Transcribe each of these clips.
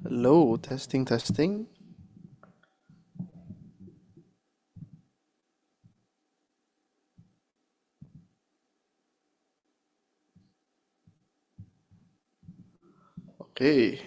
Hello, testing, testing. Okay.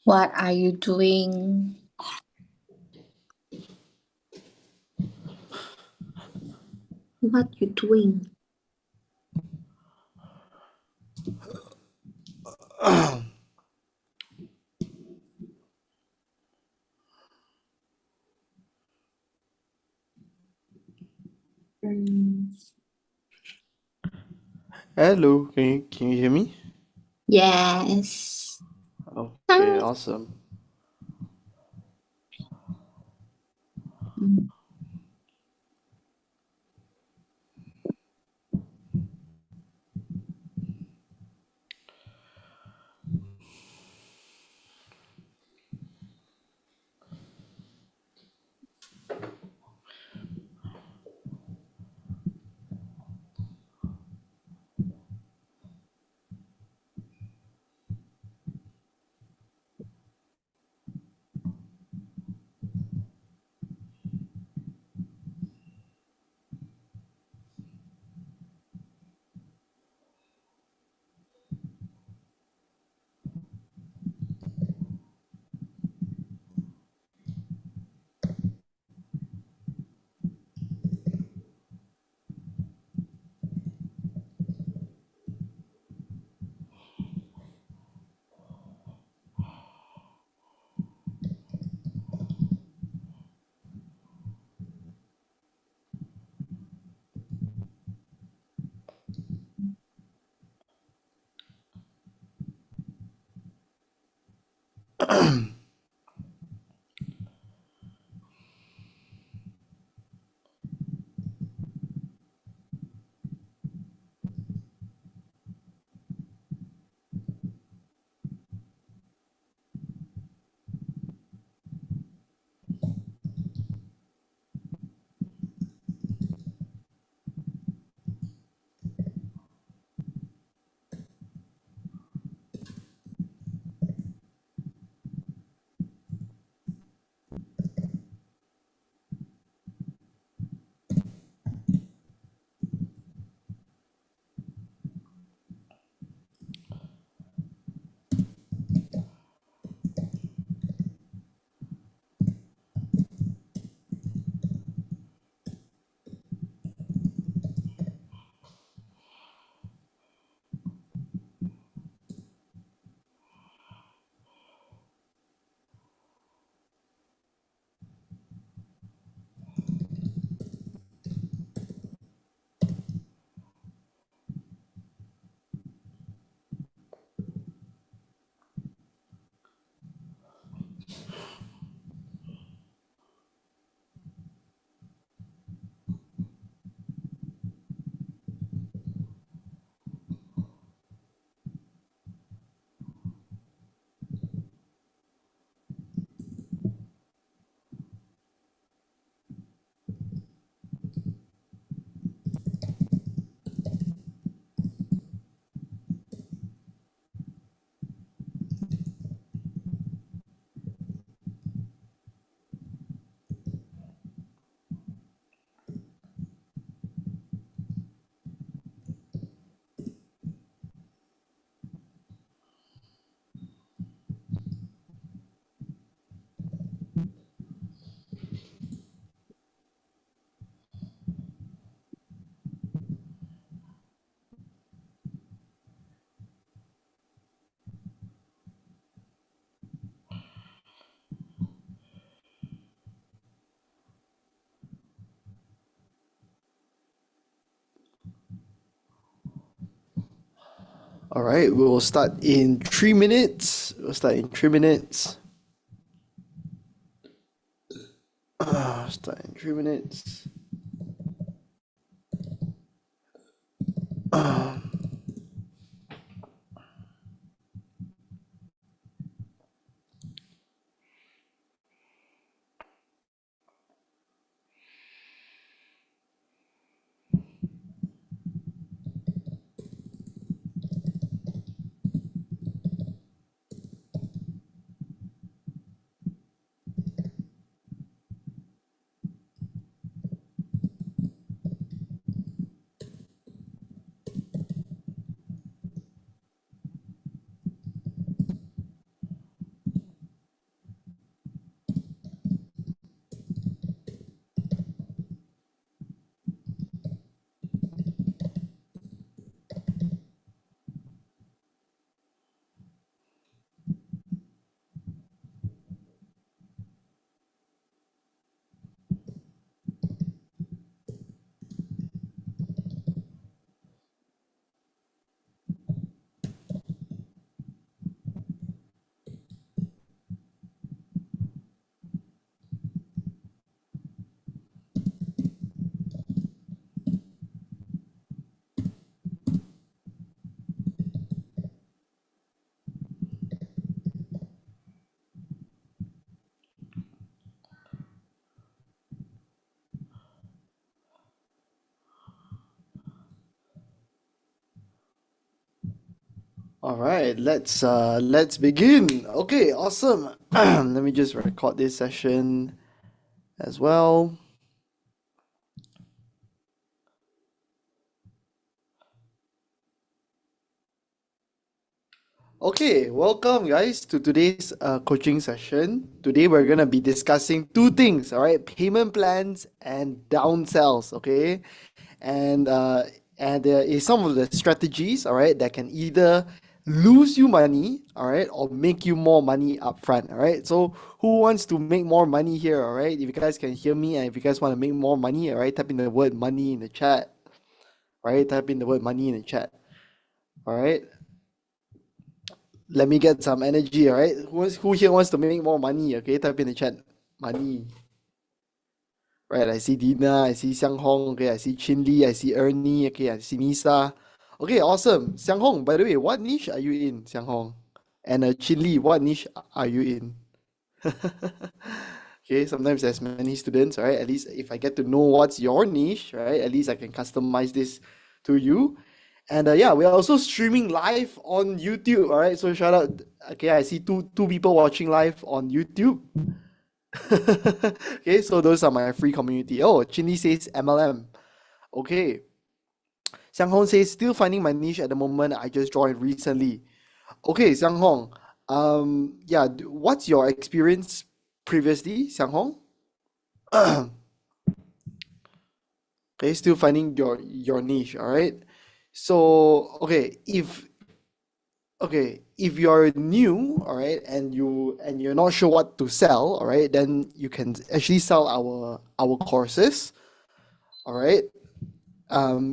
What are you doing? What you doing? Hello, can you hear me? Yes. Okay, awesome. Mm. All right, we will start in 3 minutes. We'll start in 3 minutes. Start in 3 minutes. All right, let's begin. Okay, awesome. Let me just record this session as well. Okay, welcome guys to today's coaching session. Today we're gonna be discussing two things, all right? Payment plans and downsells, okay? And there is some of the strategies, all right, that can either lose you money, all right, or make you more money upfront, all right? So who wants to make more money here, all right? If you guys can hear me and if you guys want to make more money, all right, type in the word money in the chat, all right? Type in the word money in the chat, all right? Let me get some energy, all right? Who here wants to make more money? Okay, type in the chat. Money. Right, I see Dina, I see Xiang Hong, okay, I see Chin Lee, I see Ernie, okay, I see Nisa. Okay, awesome. Xiang Hong, by the way, what niche are you in, Xiang Hong? And Chin Lee, what niche are you in? Okay, sometimes there's many students, right? At least if I get to know what's your niche, right? At least I can customize this to you. And yeah, we're also streaming live on YouTube, all right? So shout out. Okay, I see two people watching live on YouTube. Okay, so those are my free community. Oh, Chinny says MLM. Okay. Xiang Hong says still finding my niche at the moment. I just joined recently. Okay, Xiang Hong. Yeah, what's your experience previously, Xiang Hong? Okay, still finding your niche, all right? So, if you're new, all right, and you're not sure what to sell, all right, then you can actually sell our courses, all right?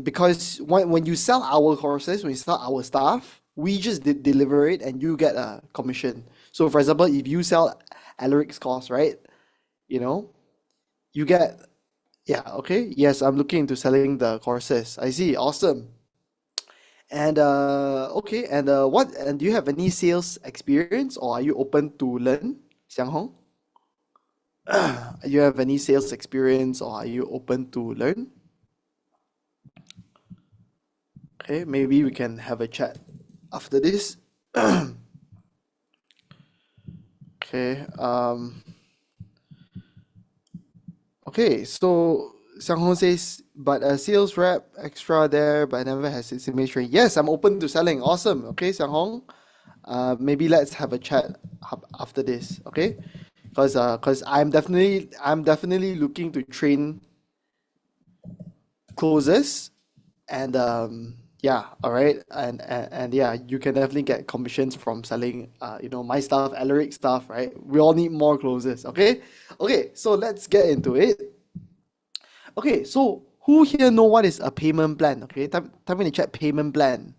Because when you sell our courses, when you sell our stuff, we just deliver it and you get a commission. So for example, if you sell Alaric's course, right, you know, you get, yeah, okay, yes, I'm looking into selling the courses. I see, awesome. And okay, and what and do you have any sales experience or are you open to learn, Xiang Hong? You have any sales experience or are you open to learn? Okay, maybe we can have a chat after this. Okay, okay, so Xiang Hong says, but a sales rep extra there, but never has its image training. Yes, I'm open to selling. Awesome. Okay, Xiang Hong. Maybe let's have a chat after this, okay? Because I'm definitely looking to train closers and yeah, all right, and yeah, you can definitely get commissions from selling my stuff, Alaric stuff, right? We all need more closers, okay? Okay, so let's get into it. Okay, so who here know what is a payment plan? Okay, type in the chat payment plan.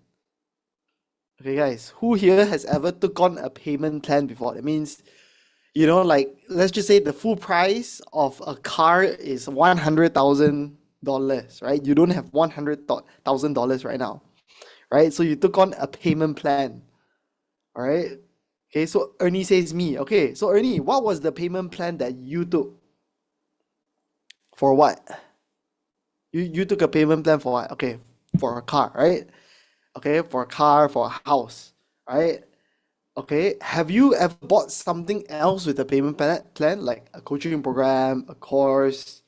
Okay, guys, who here has ever took on a payment plan before? That means, like let's just say the full price of a car is $100,000, right? You don't have $100,000 right now, right? So you took on a payment plan, all right? Okay, so Ernie says me. Okay, so Ernie, what was the payment plan that you took? For what? You took a payment plan for what? Okay, for a car, right? Okay, for a car, for a house, right? Okay, have you ever bought something else with a payment plan, like a coaching program, a course,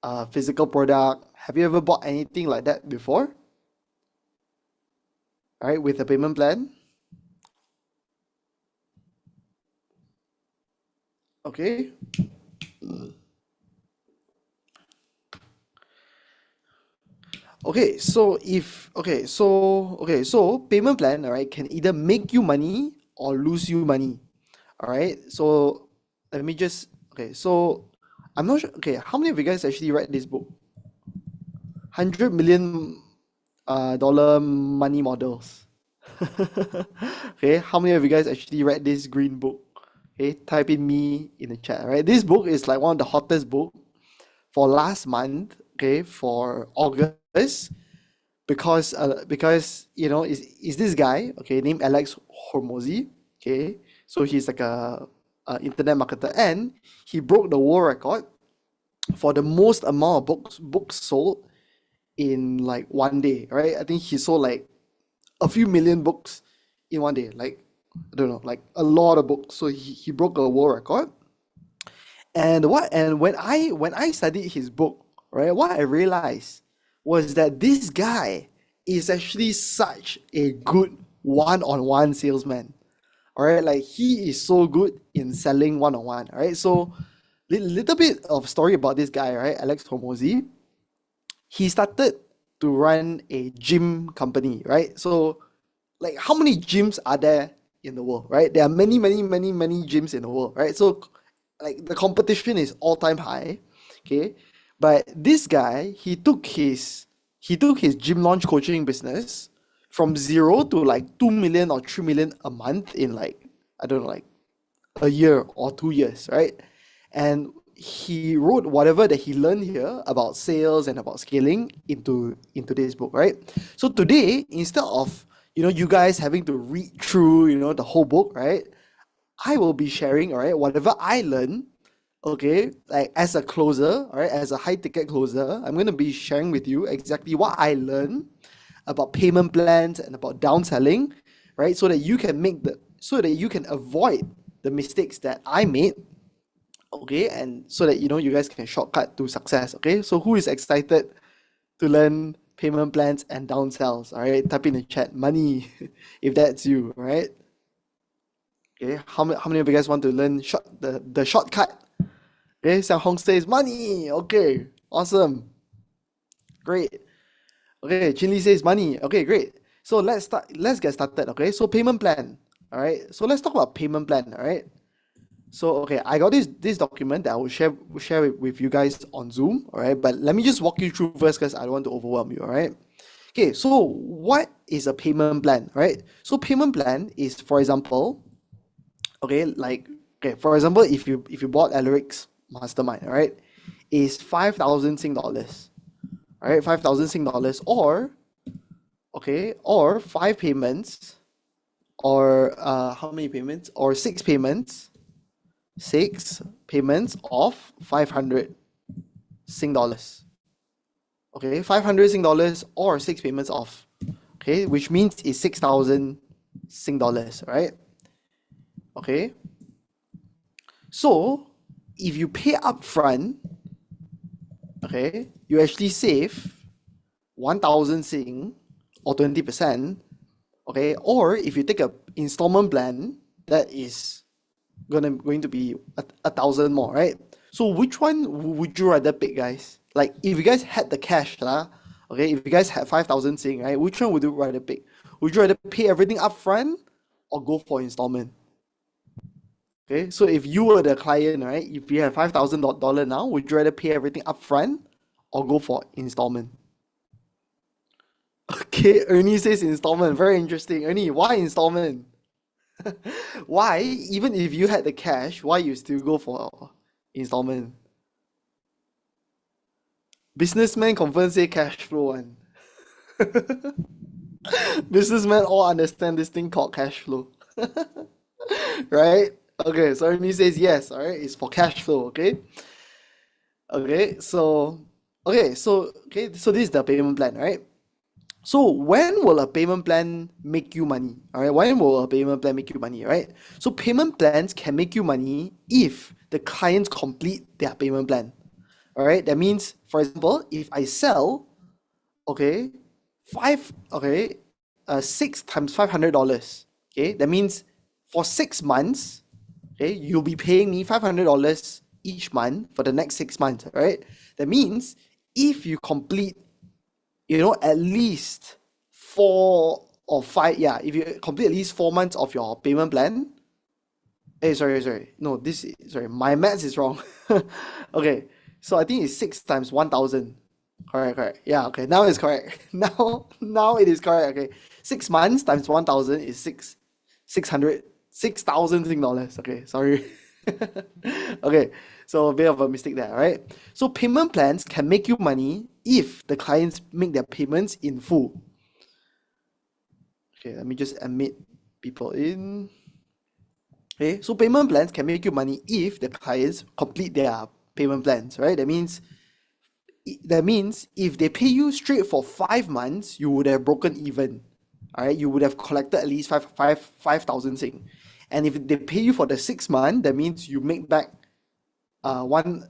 a physical product? Have you ever bought anything like that before? All right, with a payment plan? Okay. Okay, so payment plan, all right, can either make you money or lose you money. All right. So let me just okay, so I'm not sure. Okay, how many of you guys actually read this book? 100 million dollar money models. Okay, how many of you guys actually read this green book? Okay, type in me in the chat. Right, this book is like one of the hottest book for last month. Okay, for August, because is this guy, okay, named Alex Hormozy. Okay, so he's like a internet marketer, and he broke the world record for the most amount of books sold in like one day, right? I think he sold like a few million books in one day, like I don't know, like a lot of books. So he broke a world record. And when I studied his book, right, what I realized was that this guy is actually such a good one-on-one salesman. All right, like he is so good in selling one-on-one. All right, so little bit of story about this guy, right? Alex Hormozy. He started to run a gym company, right? So like how many gyms are there in the world, right? There are many, many, many, many gyms in the world, right? So like the competition is all-time high. Okay. But this guy, he took his gym launch coaching business from zero to like 2 million or 3 million a month in like, I don't know, like a year or 2 years, right? And he wrote whatever that he learned here about sales and about scaling into this book, right? So today, instead of you guys having to read through the whole book, right? I will be sharing, all right, whatever I learn, okay, like as a closer, all right, as a high ticket closer, I'm gonna be sharing with you exactly what I learned about payment plans and about downselling, right? So that you can avoid the mistakes that I made, okay, and so that you guys can shortcut to success, okay? So who is excited to learn payment plans and downsells? All right, type in the chat money if that's you, all right? Okay, how many of you guys want to learn the shortcut? Okay, Xiang Hong says money. Okay, awesome, great. Okay, Chin Lee says money. Okay, great. So let's get started. Okay, so payment plan. All right, so let's talk about payment plan. All right. So okay, I got this document that I will share with you guys on Zoom. All right, but let me just walk you through first because I don't want to overwhelm you. All right. Okay, so what is a payment plan? Right. So payment plan is, for example, okay, like okay, for example, if you bought Alaric's Mastermind, all right, is 5,000 Sing dollars. All right, 5,000 Sing dollars, or okay, or five payments, or how many payments, or six payments of 500 Sing dollars. Okay, 500 Sing dollars or six payments of, okay, which means it's 6,000 Sing dollars, right? Okay, so if you pay upfront, okay, you actually save 1,000 Sing or 20%. Okay, or if you take a installment plan, that is going to be a thousand more, right? So which one would you rather pick, guys? Like if you guys had the cash, okay, if you guys had 5,000 Sing, right, which one would you rather pick? Would you rather pay everything upfront or go for installment? Okay, so if you were the client, right, if you have $5,000 now, would you rather pay everything upfront or go for installment? Okay, Ernie says installment. Very interesting. Ernie, why installment? Why, even if you had the cash, why you still go for installment? Businessman confirm say cash flow one. Businessmen all understand this thing called cash flow, right? Okay, so Ernie says yes, all right, it's for cash flow, okay? Okay, so this is the payment plan, right? So when will a payment plan make you money? All right, when will a payment plan make you money, right? So payment plans can make you money if the clients complete their payment plan. All right, that means, for example, if I sell, okay, six times $500. Okay, that means for 6 months, okay, you'll be paying me $500 each month for the next 6 months, right? That means if you complete, at least 4 or 5, yeah, if you complete at least 4 months of your payment plan, sorry, no, sorry, my maths is wrong. Okay, so I think it's 6 times 1,000. Correct. Yeah, okay, now it's correct. Now it is correct. Okay, 6 months times 1,000 is 6,000 Sing dollars. Okay, sorry. Okay, so a bit of a mistake there, right? So payment plans can make you money if the clients make their payments in full. Okay, let me just admit people in. Okay, so payment plans can make you money if the clients complete their payment plans, right? That means if they pay you straight for 5 months, you would have broken even. All right, you would have collected at least 5,000 Sing. And if they pay you for the 6 month, that means you make back an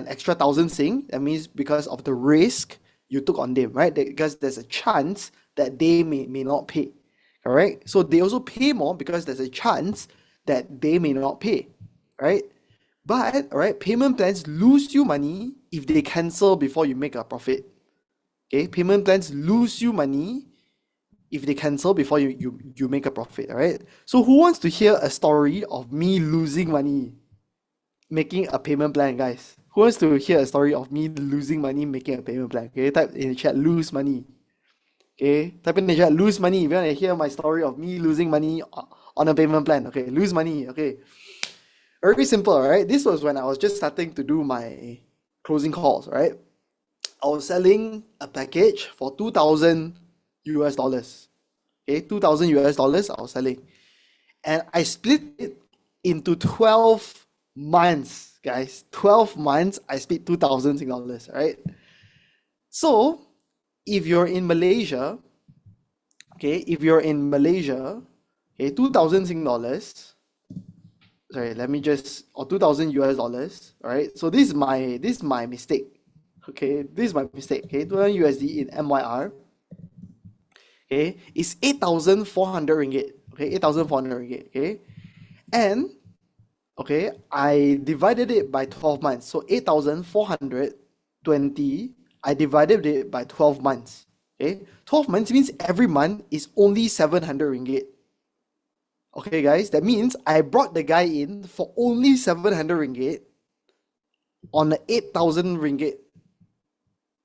extra 1,000 Sing. That means because of the risk you took on them, right? Because there's a chance that they may not pay. Correct? So they also pay more because there's a chance that they may not pay, right? But payment plans lose you money if they cancel before you make a profit. Okay, payment plans lose you money if they cancel before you make a profit. All right. So who wants to hear a story of me losing money making a payment plan, guys? Who wants to hear a story of me losing money making a payment plan? Okay, type in the chat lose money. Okay, type in the chat lose money if you want to hear my story of me losing money on a payment plan. Okay, lose money. Okay. Very simple, right? This was when I was just starting to do my closing calls, right? I was selling a package for 2,000 US dollars. Okay, 2,000 US dollars I was selling. And I split it into 12 months, guys. 12 months, I split 2,000 Sing dollars, right? So if you're in Malaysia, okay, 2,000 Sing dollars, sorry, let me just, or 2,000 US dollars, all right? So this is my mistake. Okay, this is my mistake. Okay, 2,000 USD in MYR. Okay, it's 8,400 ringgit. Okay, 8,400 ringgit. Okay, and okay, I divided it by 12 months. So 8,420, I divided it by 12 months. Okay, 12 months means every month is only 700 ringgit. Okay, guys, that means I brought the guy in for only 700 ringgit on the 8,000 ringgit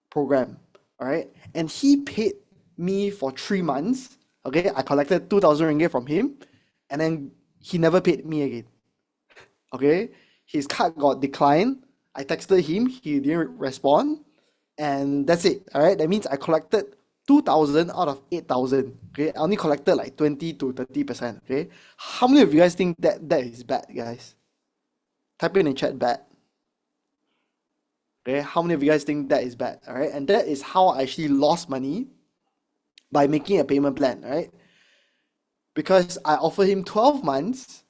program. All right, and he paid me for 3 months. Okay, I collected 2,000 ringgit from him, and then he never paid me again. Okay, his card got declined. I texted him, he didn't respond, and that's it. All right, that means I collected 2,000 out of 8,000. Okay, I only collected like 20 to 30%. Okay, how many of you guys think that is bad, guys? Type in the chat bad. Okay, how many of you guys think that is bad? All right, and that is how I actually lost money by making a payment plan, right? Because I offered him 12 months.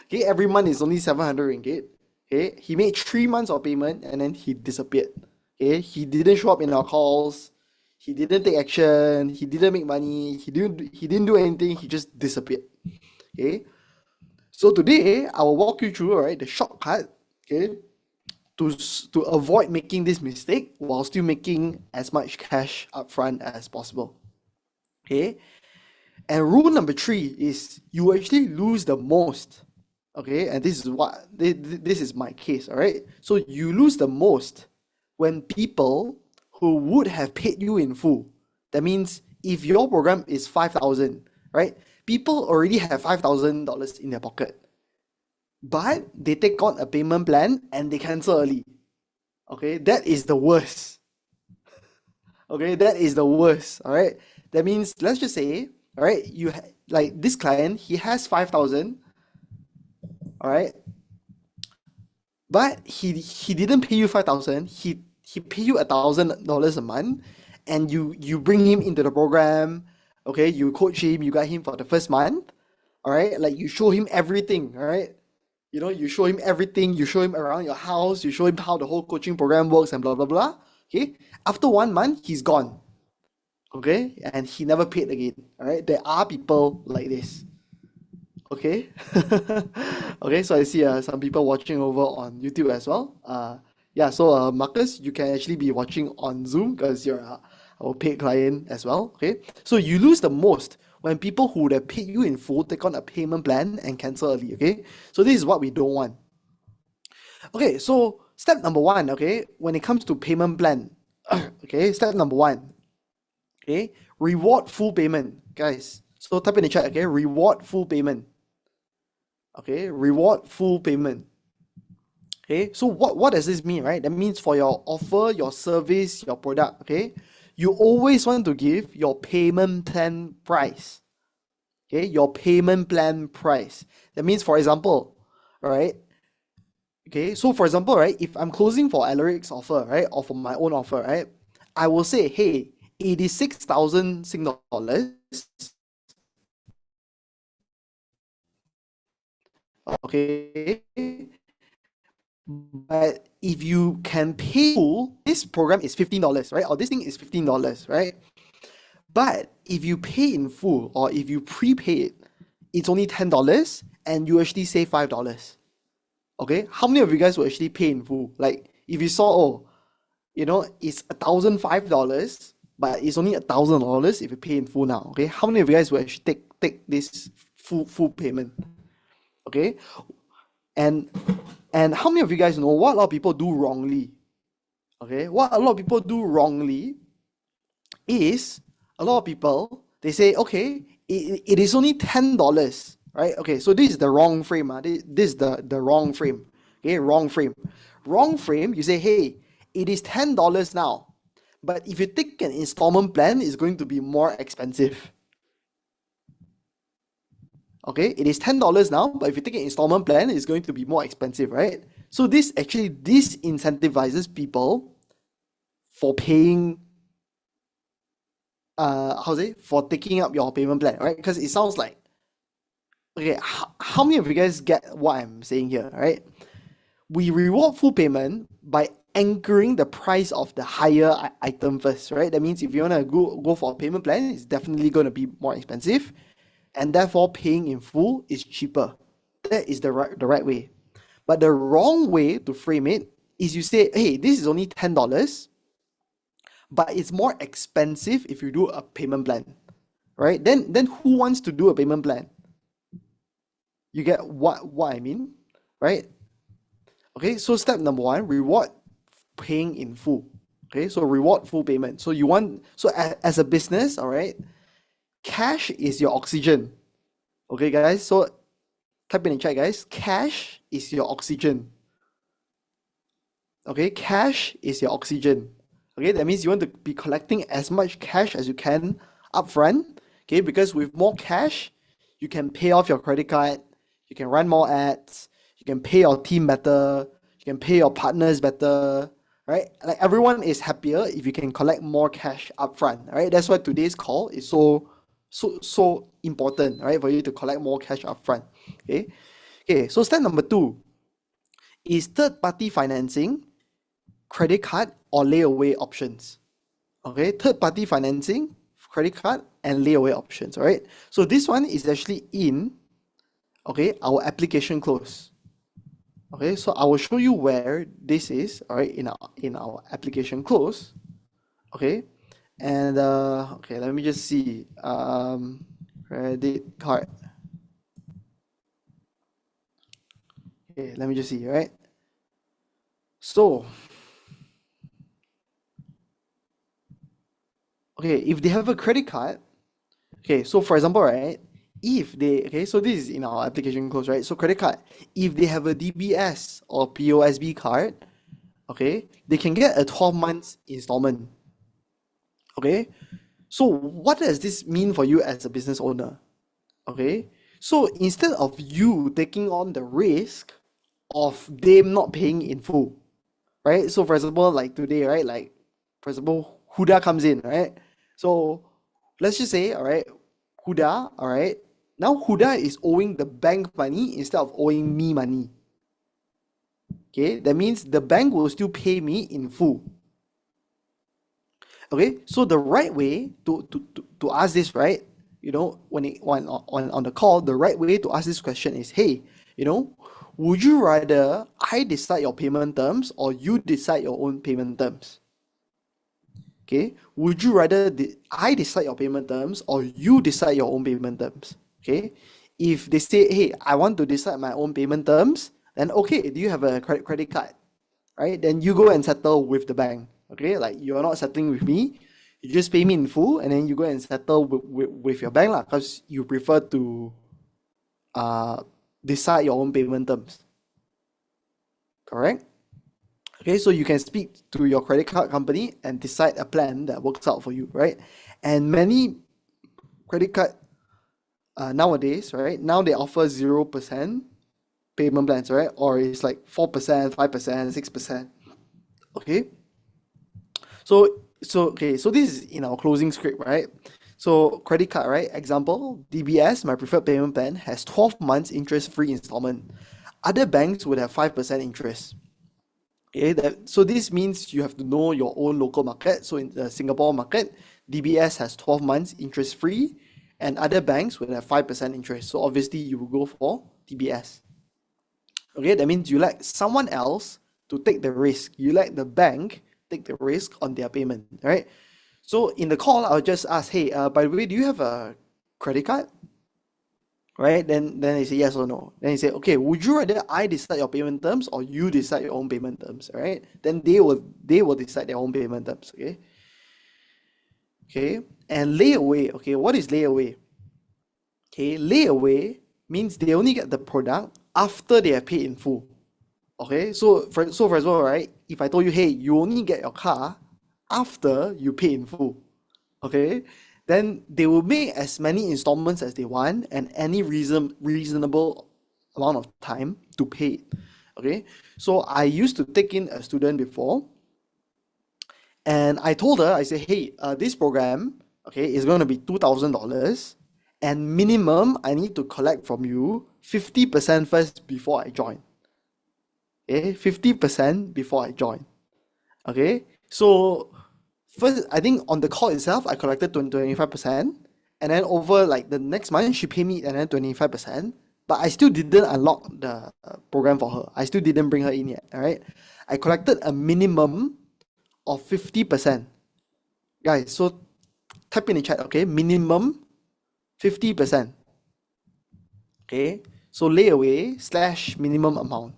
Okay, every month is only 700 ringgit. Okay, he made 3 months of payment and then he disappeared. Okay, he didn't show up in our calls. He didn't take action. He didn't make money. He didn't do anything. He just disappeared. Okay, so today I will walk you through, right, the shortcut. Okay, to avoid making this mistake while still making as much cash upfront as possible. Okay, and rule number 3 is you actually lose the most. Okay, and this is my case. All right, so you lose the most when people who would have paid you in full, That means if your program is 5,000, right? People already have $5,000 in their pocket, but they take on a payment plan and they cancel early. Okay, that is the worst. Okay, that is the worst. All right, that means let's just say, all right, like this client, he has 5,000. All right, but he didn't pay you 5,000. He pay you $1,000 a month, and you bring him into the program. Okay, you coach him, you got him for the first month. All right, like you show him everything. All right, you show him everything. You show him around your house. You show him how the whole coaching program works and blah blah blah. Okay, after 1 month, he's gone. Okay, and he never paid again. All right, there are people like this. Okay. Okay, so I see some people watching over on YouTube as well. Yeah, so Marcus, you can actually be watching on Zoom because you're our paid client as well. Okay, so you lose the most when people who would have paid you in full take on a payment plan and cancel early. Okay, so this is what we don't want. Okay, so step number one, okay, when it comes to payment plan, okay, step number one, okay, reward full payment, guys. So type in the chat, okay, reward full payment. Okay, reward full payment. Okay, so what does this mean, right? That means for your offer, your service, your product, okay, you always want to give your payment plan price. Okay, your payment plan price. That means, for example, right? Okay, so for example, right, if I'm closing for Alaric's offer, right, or for my own offer, right, I will say, hey, 86,000 Sing dollars. Okay, but if you can pay full, this program is $15, right? Or this thing is $15, right? But if you pay in full or if you prepay it, it's only $10 and you actually save $5. Okay, how many of you guys will actually pay in full? Like if you saw, oh, it's $1,005, but it's only $1,000 if you pay in full now. Okay, how many of you guys will actually take this full payment? Okay, and how many of you guys know what a lot of people do wrongly? Okay, what a lot of people do wrongly is a lot of people they say, okay, it is only $10, right? Okay, so this is the wrong frame. This is the wrong frame. Okay, wrong frame. Wrong frame, you say, hey, it is $10 now. But if you take an installment plan, it's going to be more expensive. Okay, it is $10 now, but if you take an installment plan, it's going to be more expensive, right? So this actually disincentivizes people for paying for taking up your payment plan, right? Because it sounds like, okay, how many of you guys get what I'm saying here, right? We reward full payment by anchoring the price of the higher item first, right? That means if you want to go for a payment plan, it's definitely going to be more expensive, and therefore paying in full is cheaper. That is the right way. But the wrong way to frame it is you say, hey, this is only $10, but it's more expensive if you do a payment plan, right? Then who wants to do a payment plan? You get what I mean, right? Okay, so step number one, reward paying in full. Okay, so reward full payment. So as a business, all right, cash is your oxygen. Okay, guys. So type in the chat, guys. Cash is your oxygen. Okay, cash is your oxygen. Okay, that means you want to be collecting as much cash as you can upfront. Okay, because with more cash, you can pay off your credit card, you can run more ads, you can pay your team better, you can pay your partners better, right? Like everyone is happier if you can collect more cash upfront, right? That's why today's call is so important, right? For you to collect more cash upfront. Okay. Okay, so step number two is third-party financing, credit card, or layaway options. Okay, third-party financing, credit card, and layaway options. All right. So this one is actually in our application close. Okay, so I will show you where this is. All right, in our application close. Okay, and okay, let me just see. Credit card. Okay, let me just see. All right. So okay, if they have a credit card, okay, so for example, right, if they, okay, so this is in our application close, right? So credit card, if they have a DBS or POSB card, okay, they can get a 12 months installment. Okay, so what does this mean for you as a business owner? Okay, so instead of you taking on the risk of them not paying in full, right? So for example, like today, right? Like for example, Huda comes in, right? So let's just say, all right, Huda, all right. Now Huda is owing the bank money instead of owing me money. Okay, that means the bank will still pay me in full. Okay, so the right way to ask this, right? On the call, the right way to ask this question is, hey, would you rather I decide your payment terms or you decide your own payment terms? Okay, would you rather I decide your payment terms or you decide your own payment terms? Okay, if they say, hey, I want to decide my own payment terms, then okay, do you have a credit card? Right? Then you go and settle with the bank. Okay, like you're not settling with me, you just pay me in full, and then you go and settle with your bank lah, because you prefer to uh decide your own payment terms. Correct? Okay, so you can speak to your credit card company and decide a plan that works out for you, right? And many credit card nowadays, right? Now they offer 0% payment plans, right? Or it's like 4%, 5%, 6%. Okay. So this is in our closing script, right? So credit card, right? Example, DBS, my preferred payment plan, has 12 months interest-free installment. Other banks would have 5% interest. Okay, so this means you have to know your own local market. So in the Singapore market, DBS has 12 months interest-free, and other banks would have 5% interest. So obviously you will go for DBS. Okay, that means you like someone else to take the risk. You let the bank take the risk on their payment, right? So in the call, I'll just ask, hey, by the way, do you have a credit card? Right? Then they say yes or no. Then he say, okay, would you rather I decide your payment terms or you decide your own payment terms? Right? Then they will decide their own payment terms. Okay. Okay. And layaway. Okay, what is layaway? Okay, layaway means they only get the product after they have paid in full. Okay, so for example, right? If I told you, hey, you only get your car after you pay in full, okay, then they will make as many installments as they want and any reasonable amount of time to pay it. Okay, so I used to take in a student before, and I told her, I said, hey, this program, okay, is going to be $2,000, and minimum I need to collect from you 50% first before I join. Okay, 50% before I join. Okay, so first, I think on the call itself, I collected 25%, and then over like the next month, she paid me and then 25%, but I still didn't unlock the program for her. I still didn't bring her in yet. All right, I collected a minimum of 50%. Guys, so type in the chat, okay? Minimum 50%. Okay, so layaway / minimum amount.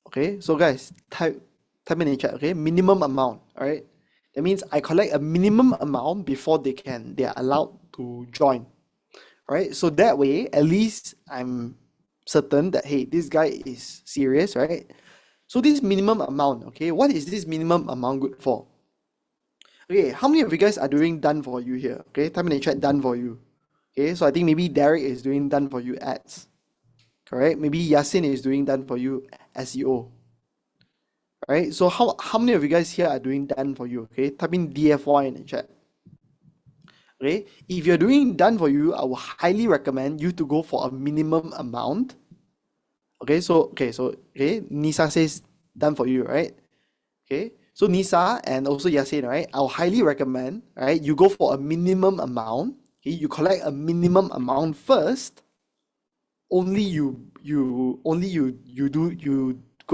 Okay, so guys, type in the chat, okay? Minimum amount, all right? That means I collect a minimum amount before they are allowed to join, right? So that way, at least I'm certain that, hey, this guy is serious, right? So this minimum amount, okay, what is this minimum amount good for? Okay, how many of you guys are doing done for you here? Okay, type in the chat, done for you. Okay, so I think maybe Derek is doing done for you ads, correct? Maybe Yasin is doing done for you SEO. Right? So how many of you guys here are doing done for you? Okay, type in DFY in the chat. Okay, if you're doing done for you, I will highly recommend you to go for a minimum amount. Okay, Nisa says done for you, right? Okay, so Nisa and also Yasin, right? I'll highly recommend, right? You go for a minimum amount. Okay, you collect a minimum amount first. Only you go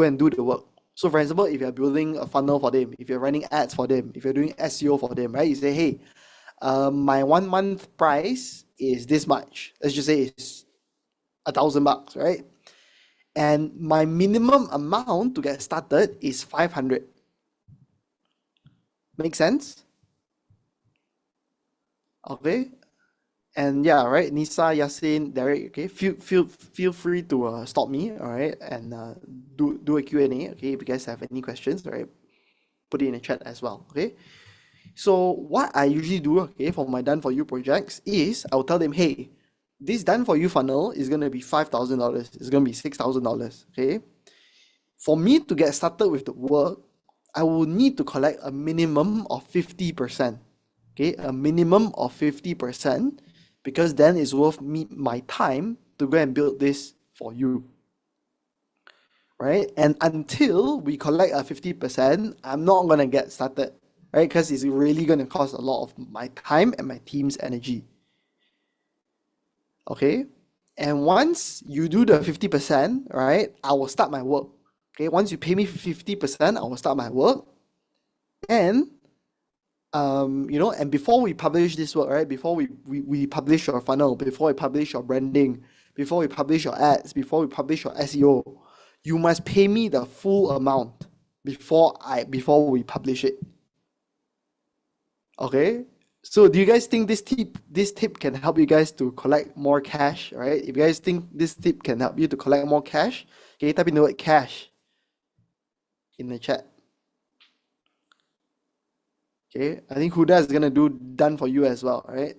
and do the work. So for example, if you're building a funnel for them, if you're running ads for them, if you're doing SEO for them, right? You say, hey, my 1 month price is this much. Let's just say it's $1,000, right? And my minimum amount to get started is 500. Make sense? Okay. And yeah, right, Nisa, Yasin, Derek, okay, feel free to stop me, all right, and do a Q&A, okay, if you guys have any questions, all right, put it in the chat as well, okay. So what I usually do, okay, for my done for you projects is I'll tell them, hey, this done for you funnel is gonna be $5,000, it's gonna be $6,000, okay. For me to get started with the work, I will need to collect a minimum of 50%, okay, a minimum of 50%, because then it's worth me my time to go and build this for you, right? And until we collect a 50%, I'm not gonna get started, right? Because it's really gonna cost a lot of my time and my team's energy, okay? And once you do the 50%, right, I will start my work. Okay, once you pay me 50%, I will start my work. And and before we publish this work, right? Before we publish your funnel, before we publish your branding, before we publish your ads, before we publish your SEO, you must pay me the full amount before we publish it. Okay? So do you guys think this tip can help you guys to collect more cash, right? If you guys think this tip can help you to collect more cash, okay, type in the word cash in the chat. Okay, I think Huda is gonna do done for you as well, right?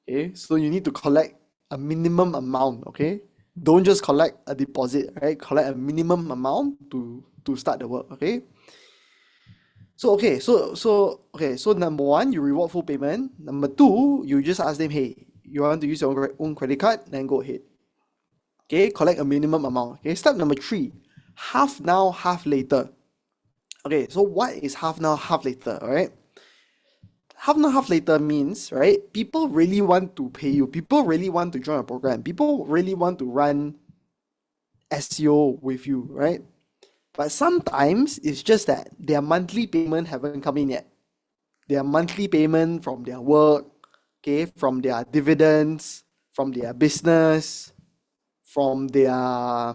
Okay, so you need to collect a minimum amount, okay? Don't just collect a deposit, right? Collect a minimum amount to start the work, okay? So number one, you reward full payment. Number two, you just ask them, hey, you want to use your own credit card? Then go ahead. Okay, collect a minimum amount. Okay, step number three, half now, half later. Okay, so what is half now, half later, all right? Half now, half later means, right, people really want to pay you. People really want to join a program. People really want to run SEO with you, right? But sometimes it's just that their monthly payment haven't come in yet. Their monthly payment from their work, okay, from their dividends, from their business, from their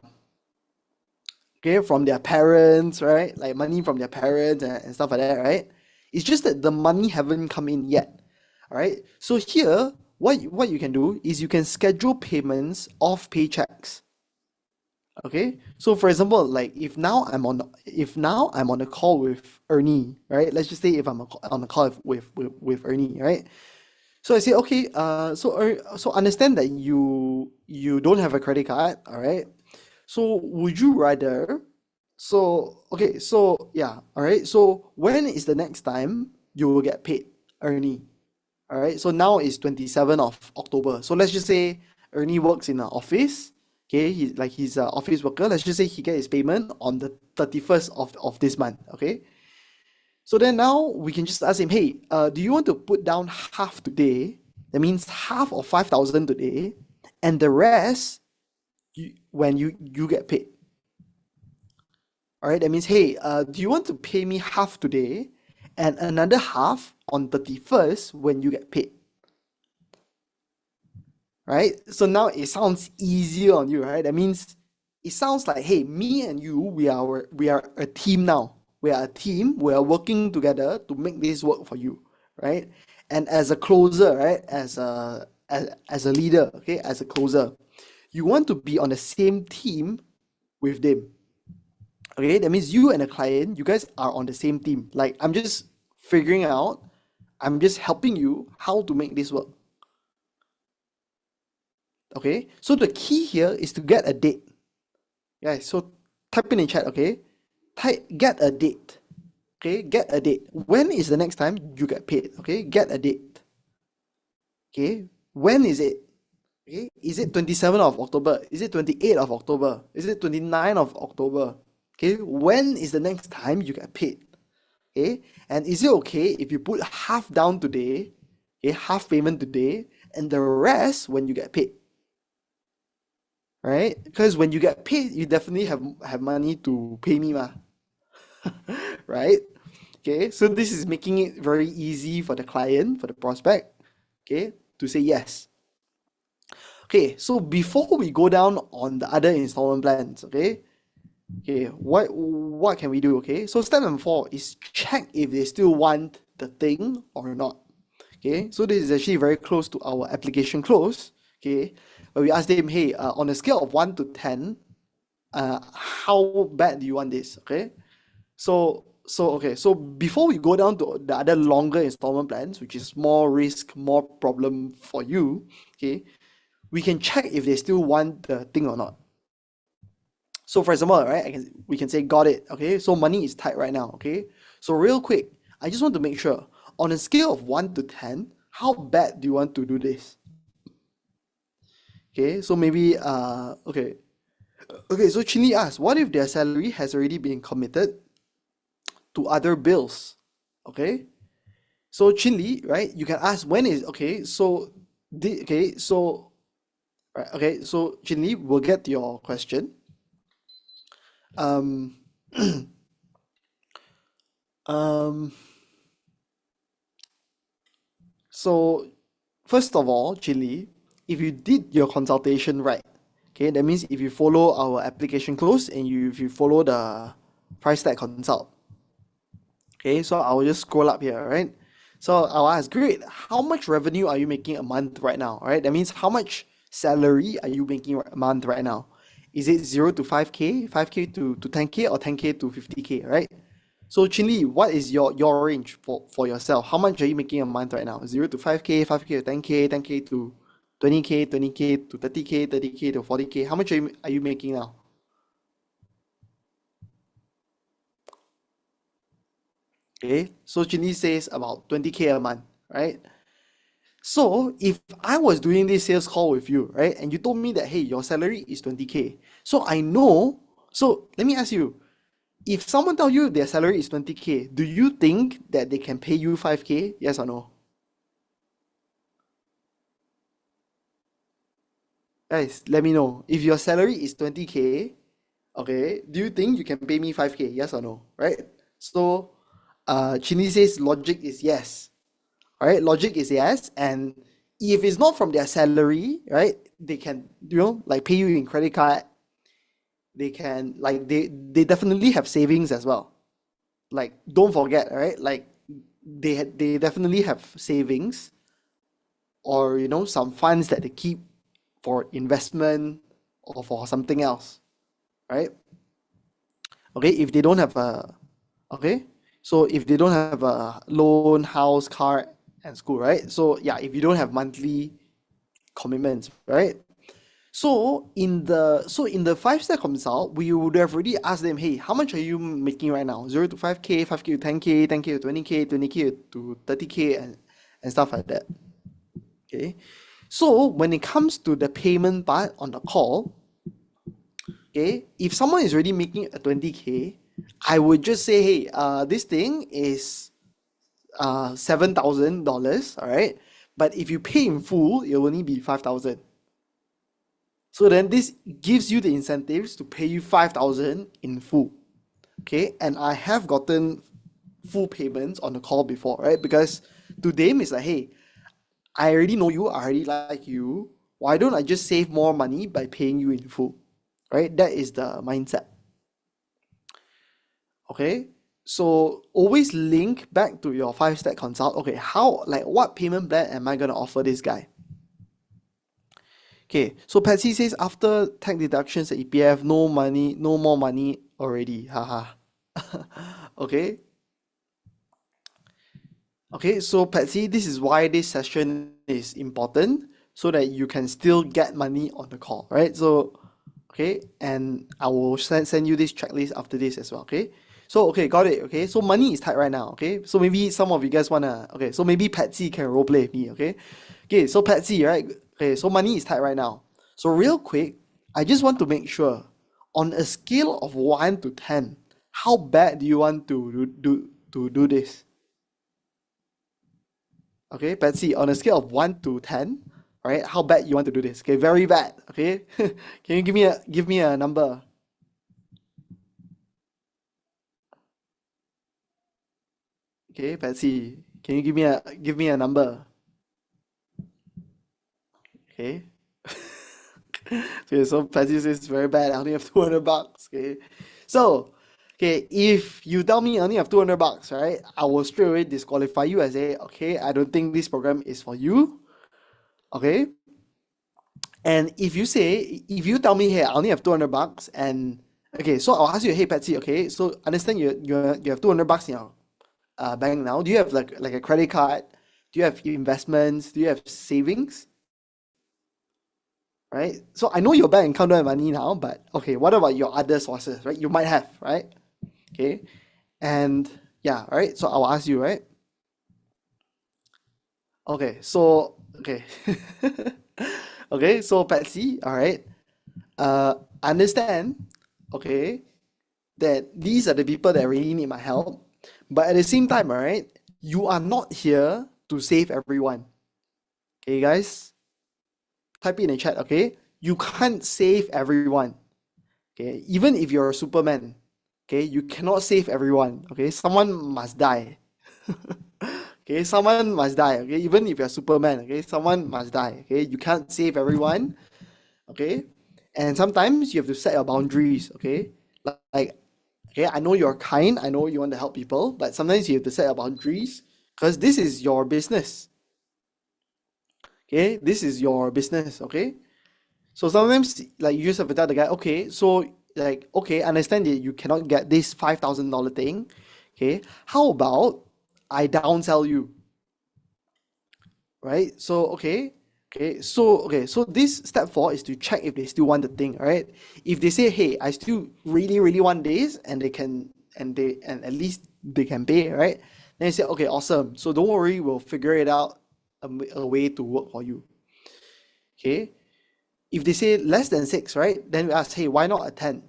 from their parents, right? Like money from their parents and stuff like that, right? It's just that the money haven't come in yet. All right. So here, what you can do is you can schedule payments of paychecks. Okay. So for example, like if now I'm on a call with Ernie, right? Let's just say if I'm on a call with Ernie, right? So I say, okay, so understand that you don't have a credit card, all right? So would you rather? So okay, so yeah, all right. So when is the next time you will get paid, Ernie? All right. So now is 27th of October. So let's just say Ernie works in an office. Okay, he's an office worker. Let's just say he gets his payment on the 31st of this month. Okay. So then now we can just ask him, hey, do you want to put down half today? That means half of 5,000 today, and the rest when you get paid. All right, that means, hey, do you want to pay me half today and another half on 31st when you get paid? Right? So now it sounds easier on you, right? That means it sounds like, hey, me and you, we are a team now. We are a team. We are working together to make this work for you, right? And as a closer, right? As a leader, okay, as a closer, you want to be on the same team with them. Okay, that means you and the client, you guys are on the same team. Like I'm just figuring out, I'm just helping you how to make this work. Okay, so the key here is to get a date. Guys, so type in the chat, okay? Get a date. Okay, get a date. When is the next time you get paid? Okay, get a date. Okay, when is it? Okay, is it 27th of October? Is it 28th of October? Is it 29th of October? Okay, when is the next time you get paid? Okay, and is it okay if you put half down today, okay, half payment today, and the rest when you get paid? Right? Because when you get paid, you definitely have money to pay me, ma. Right? Okay, so this is making it very easy for the client, for the prospect, okay, to say yes. Okay, so before we go down on the other installment plans, okay, Okay, what can we do? Okay, so step number 4 is check if they still want the thing or not. Okay, so this is actually very close to our application close. Okay, where we ask them, hey, on a scale of 1 to 10, how bad do you want this? Okay, so before we go down to the other longer installment plans, which is more risk, more problem for you, okay, we can check if they still want the thing or not. So for example, right, we can say got it. Okay, so money is tight right now. Okay, so real quick, I just want to make sure on a scale of 1 to 10, how bad do you want to do this? Okay, so maybe okay, so Chinli asks, what if their salary has already been committed to other bills? Okay, so Chinli, right, you can ask when is okay. So okay, so right, okay, so Chinli, we'll get to your question. Um, um, so first of all, Chili, if you did your consultation right, okay, that means if you follow our application close and if you follow the price tag consult, okay, so I will just scroll up here, right? So I'll ask, great, how much revenue are you making a month right now, right? That means how much salary are you making a month right now? Is it 0 to 5K, 5K to 10K, or 10K to 50K, right? So Chinli, what is your range for yourself? How much are you making a month right now? 0 to 5K, 5K to 10K, 10K to 20K, 20K to 30K, 30K to 40K. How much are you making now? Okay, so Chinli says about 20K a month, right? So if I was doing this sales call with you, right, and you told me that, hey, your salary is 20K, so I know, so let me ask you, if someone tell you their salary is 20K, do you think that they can pay you 5K? Yes or no? Guys, let me know. If your salary is 20K, okay, do you think you can pay me 5K? Yes or no? Right? So, Chini says logic is yes. All right, logic is yes. And if it's not from their salary, right, they can, like pay you in credit card. They can, like, they definitely have savings as well. Like, don't forget, right? Like, they definitely have savings or, some funds that they keep for investment or for something else, right? Okay, if they don't have a, okay, so if they don't have a loan, house, car, and school, right? So yeah, if you don't have monthly commitments, right? So in the 5 step consult, we would have already asked them, hey, how much are you making right now? 0 to 5K, 5K to 10K, 10K to 20K, 20K to 30K, and stuff like that. Okay. So when it comes to the payment part on the call, okay, if someone is already making a 20K, I would just say, hey, this thing is $7,000, all right? But if you pay in full, it'll only be 5,000. So then this gives you the incentives to pay you 5,000 in full, okay? And I have gotten full payments on the call before, right? Because to them it's like, hey, I already know you, I already like you. Why don't I just save more money by paying you in full, right? That is the mindset. Okay, so always link back to your 5 step consult. Okay, how, like, what payment plan am I gonna offer this guy? Okay, so Patsy says after tax deductions at EPF, no money, no more money already. Haha. Okay, okay, so Patsy, this is why this session is important, so that you can still get money on the call, right? So okay, and I will send you this checklist after this as well, okay? So okay, got it. Okay, so money is tight right now. Okay, so maybe some of you guys wanna, okay, so maybe Patsy can role play with me. Okay, okay, so Patsy, right? Okay, so money is tight right now. So real quick, I just want to make sure, on a scale of 1 to 10, how bad do you want to do this? Okay, Patsy, on a scale of 1 to 10, right? How bad you want to do this? Okay, very bad. Okay, can you give me a number? Okay, Patsy, can you give me a number? Okay. Okay, so Patsy says very bad. I only have $200. Okay. So, okay, if you tell me I only have 200 bucks, right, I will straight away disqualify you and say, okay, I don't think this program is for you. Okay. And if you tell me, hey, I only have 200 bucks, and okay, so I'll ask you, hey, Patsy, okay, so understand you have 200 bucks in your bank now. Do you have like a credit card? Do you have investments? Do you have savings? Right? So I know your bank account don't have money now, but okay, what about your other sources, right? You might have, right? Okay. And yeah, right? So I'll ask you, right? Okay, so okay. Okay, so Patsy, all right. Understand, okay, that these are the people that really need my help. But at the same time, all right, you are not here to save everyone. Okay, guys, type it in the chat, okay? You can't save everyone. Okay, even if you're a Superman, okay, you cannot save everyone. Okay, someone must die. Okay, someone must die. Okay, even if you're Superman, okay, someone must die. Okay, you can't save everyone. Okay, and sometimes you have to set your boundaries. Okay, like okay, I know you're kind, I know you want to help people, but sometimes you have to set your boundaries because this is your business. Okay, this is your business. Okay, so sometimes like you just have to tell the guy, okay, so like okay, understand that you cannot get this $5,000 thing. Okay, how about I downsell you, right? So so this step four is to check if they still want the thing, right? If they say, hey, I still really really want this, and they can and at least they can pay, right? Then you say, okay, awesome. So don't worry, we'll figure it out a way to work for you. Okay. If they say less than six, right? Then we ask, hey, why not a 10?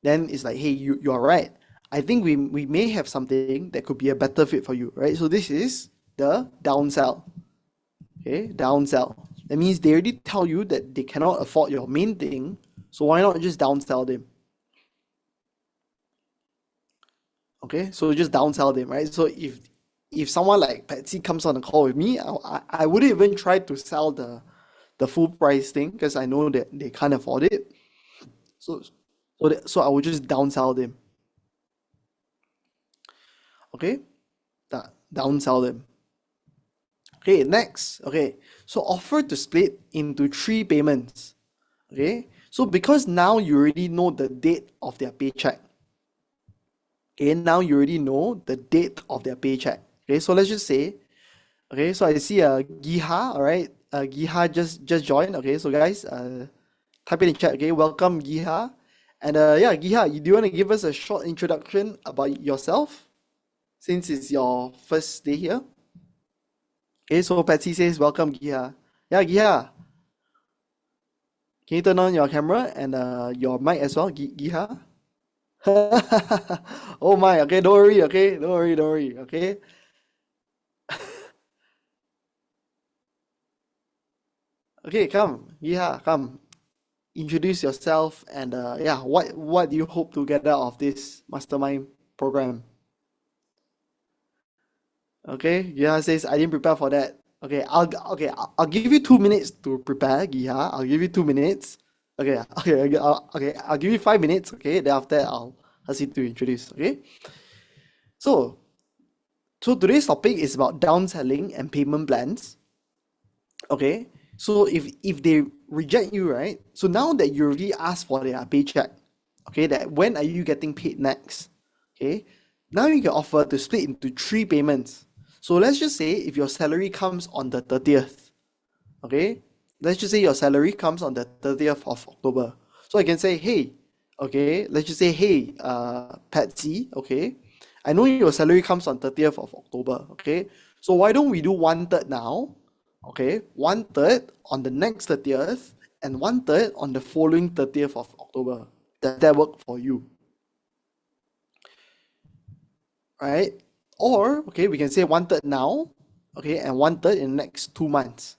Then it's like, hey, you are right. I think we may have something that could be a better fit for you, right? So this is the downsell. Okay, downsell. That means they already tell you that they cannot afford your main thing, so why not just downsell them? Okay, so just downsell them, right? So if someone like Patsy comes on a call with me, I wouldn't even try to sell the full price thing because I know that they can't afford it. So so I would just downsell them. Okay, downsell them. Okay, next. Okay, so offer to split into three payments. Okay, so because now you already know the date of their paycheck. Okay, now you already know the date of their paycheck. Okay, so let's just say, okay, so I see Giha, all right, Giha just joined. Okay, so guys, type it in chat. Okay, welcome Giha, and yeah, Giha, do you want to give us a short introduction about yourself since it's your first day here? Okay, so Patsy says welcome Giha. Yeah, Giha, can you turn on your camera and your mic as well, Giha? Oh my, okay, don't worry, okay, don't worry, okay. Okay, come. Yeah, come. Introduce yourself and yeah, what do you hope to get out of this mastermind program? Okay, Giha says I didn't prepare for that. I'll give you 2 minutes to prepare, Giha. I'll give you 2 minutes. I'll give you 5 minutes. Okay, then after that I'll ask you to introduce. Okay, so today's topic is about downselling and payment plans. Okay, so if they reject you, right? So now that you already asked for their paycheck, okay, that when are you getting paid next? Okay, now you can offer to split into three payments. So let's just say if your salary comes on the 30th, okay, let's just say your salary comes on the 30th of October. So I can say, hey, okay, let's just say, hey, Patsy, okay, I know your salary comes on 30th of October, okay, so why don't we do one third now, okay, one third on the next 30th and one third on the following 30th of October. Does that work for you? Right? Or, okay, we can say one third now, okay, and one third in the next 2 months.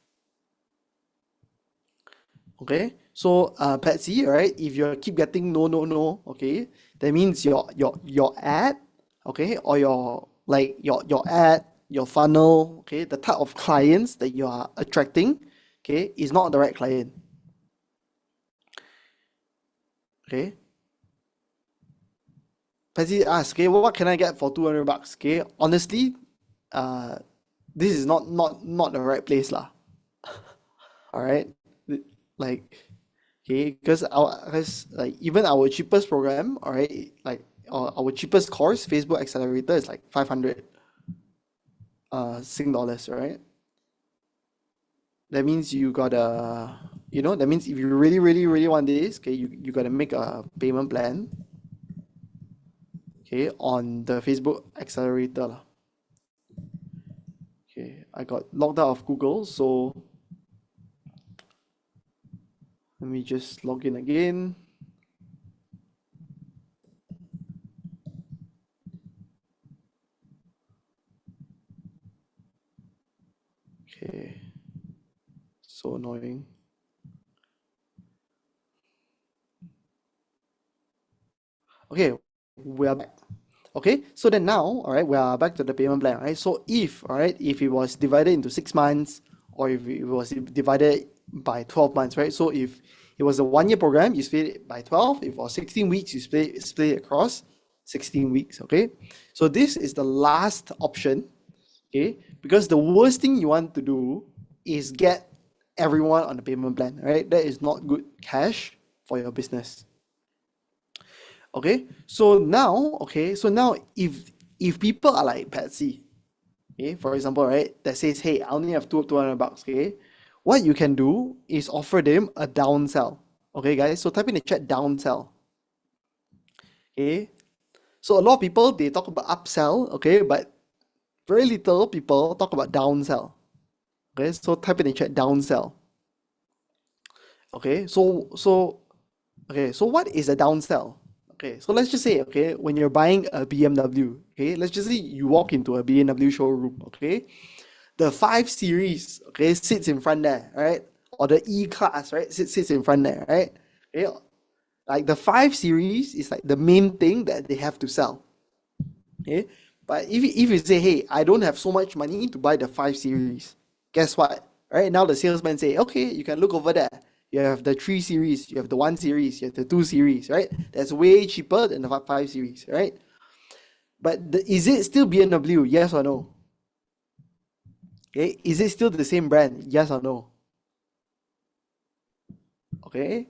Okay, so Patsy, right? If you keep getting no, no, no, okay, that means your ad, okay, or your ad, your funnel, okay, the type of clients that you are attracting, okay, is not the right client. Okay, Patsy asked, okay, what can I get for 200 bucks? Okay, honestly, this is not the right place lah. All right, like, okay, because like even our cheapest program, all right, like our cheapest course, Facebook Accelerator, is like 500 Sing dollars, right? That means you gotta, that means if you really, really, really want this, okay, you gotta make a payment plan, okay, on the Facebook Accelerator lah. Okay, I got logged out of Google, so let me just log in again. Okay, so annoying. Okay, we are back. Okay, so then now, all right, we are back to the payment plan, right? So if, all right, if it was divided into 6 months, or if it was divided by 12 months, right? So if it was a 1 year program, you split it by 12. If it was 16 weeks, you split it across 16 weeks, okay? So this is the last option, okay? Because the worst thing you want to do is get everyone on the payment plan, right? That is not good cash for your business. Okay, so now, if people are like Patsy, okay, for example, right, that says, hey, I only have 200 bucks, okay, what you can do is offer them a downsell. Okay, guys, so type in the chat downsell. Okay, so a lot of people, they talk about upsell, okay, but very little people talk about downsell. Okay, so type in the chat downsell. Okay, so what is a downsell? Okay, so let's just say, okay, when you're buying a BMW, okay, let's just say you walk into a BMW showroom, okay, the 5 Series, okay, sits in front there, right? Or the E-Class, right, sits in front there, right? Okay, like the 5 Series is like the main thing that they have to sell, okay? But if you say, hey, I don't have so much money to buy the 5 Series, guess what? Right now the salesman say, okay, you can look over there. You have the 3 Series, you have the 1 Series, you have the 2 Series, right? That's way cheaper than the 5 Series, right? But is it still BMW? Yes or no? Okay, is it still the same brand? Yes or no? Okay,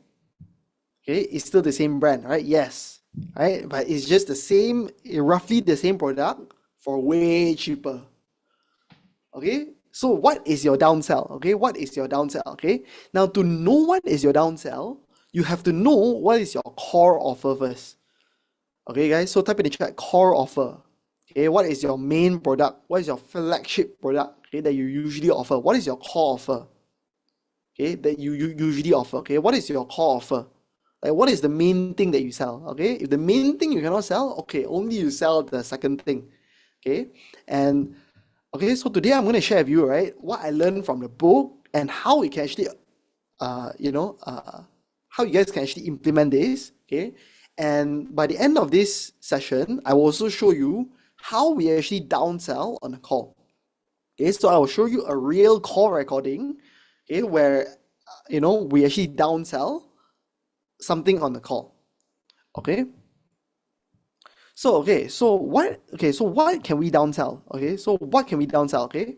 okay, it's still the same brand, right? Yes, right? But it's just the same, roughly the same product for way cheaper. Okay, so what is your downsell? Okay, what is your downsell? Okay, now to know what is your downsell, you have to know what is your core offer first. Okay, guys, so type in the chat core offer. Okay, what is your main product? What is your flagship product? Okay, that you usually offer. What is your core offer? Okay, that you usually offer. Okay, what is your core offer? Like, what is the main thing that you sell? Okay, if the main thing you cannot sell, okay, only you sell the second thing. Okay, and okay, so today I'm going to share with you, right, what I learned from the book and how we can actually, how you guys can actually implement this. Okay, and by the end of this session, I will also show you how we actually downsell on a call. Okay, so I will show you a real call recording, okay, where we actually downsell something on the call. Okay. So what can we downsell? Okay, so what can we downsell?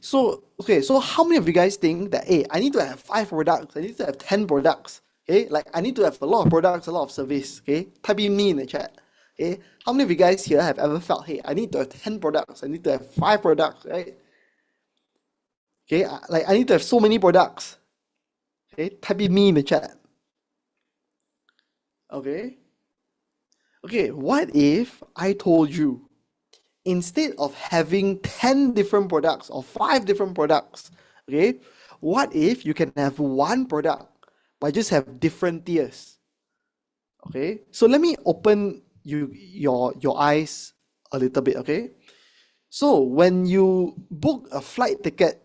So how many of you guys think that, hey, I need to have 5 products, I need to have 10 products, okay? Like I need to have a lot of products, a lot of service, okay? Type in me in the chat. Okay, how many of you guys here have ever felt, hey, I need to have 10 products, I need to have 5 products, right? Okay, like I need to have so many products. Okay, type in me in the chat. Okay. Okay, what if I told you, instead of having 10 different products or 5 different products, okay, what if you can have one product but just have different tiers? Okay, so let me open your eyes a little bit, okay? So when you book a flight ticket,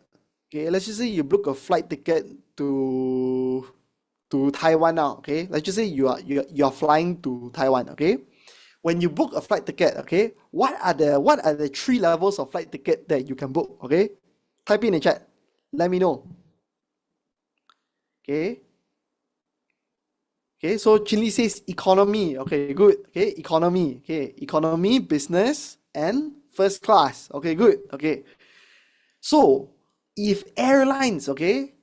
okay, let's just say you book a flight ticket to Taiwan now, okay? Let's just say you are flying to Taiwan, okay? When you book a flight ticket, okay, what are the 3 levels of flight ticket that you can book, okay? Type in the chat. Let me know. Okay? Okay, so Chinley says economy. Okay, good. Okay, economy. Okay, economy, business, and first class. Okay, good. Okay. So if airlines, okay,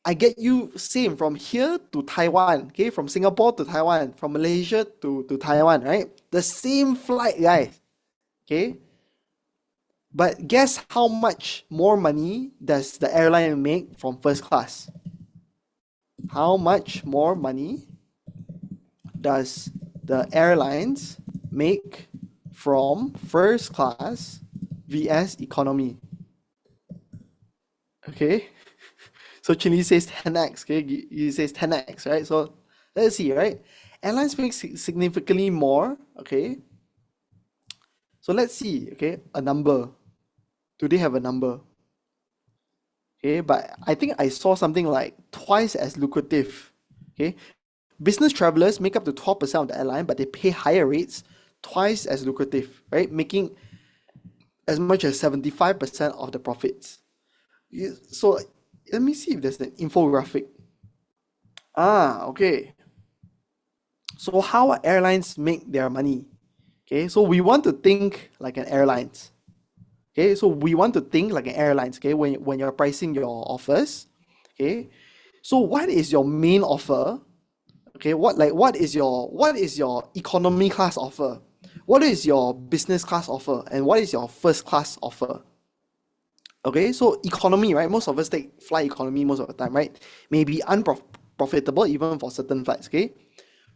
I get you same from here to Taiwan, okay, from Singapore to Taiwan, from Malaysia to Taiwan, right? The same flight, guys. Okay. But guess how much more money does the airline make from first class? How much more money does the airlines make from first class vs economy? Okay. So Chinley says 10x, okay? He says 10x, right? So let's see, right? Airlines make significantly more, okay? So let's see, okay? A number. Do they have a number? Okay, but I think I saw something like twice as lucrative. Okay, business travelers make up to 12% of the airline, but they pay higher rates, twice as lucrative, right? Making as much as 75% of the profits. So let me see if there's an infographic. Okay. So how airlines make their money? Okay, so we want to think like an airlines. Okay, so we want to think like an airlines. Okay, when you're pricing your offers. Okay, so what is your main offer? Okay, what is your economy class offer? What is your business class offer? And what is your first class offer? Okay, so economy, right? Most of us fly economy most of the time, right? Maybe unprofitable even for certain flights. Okay,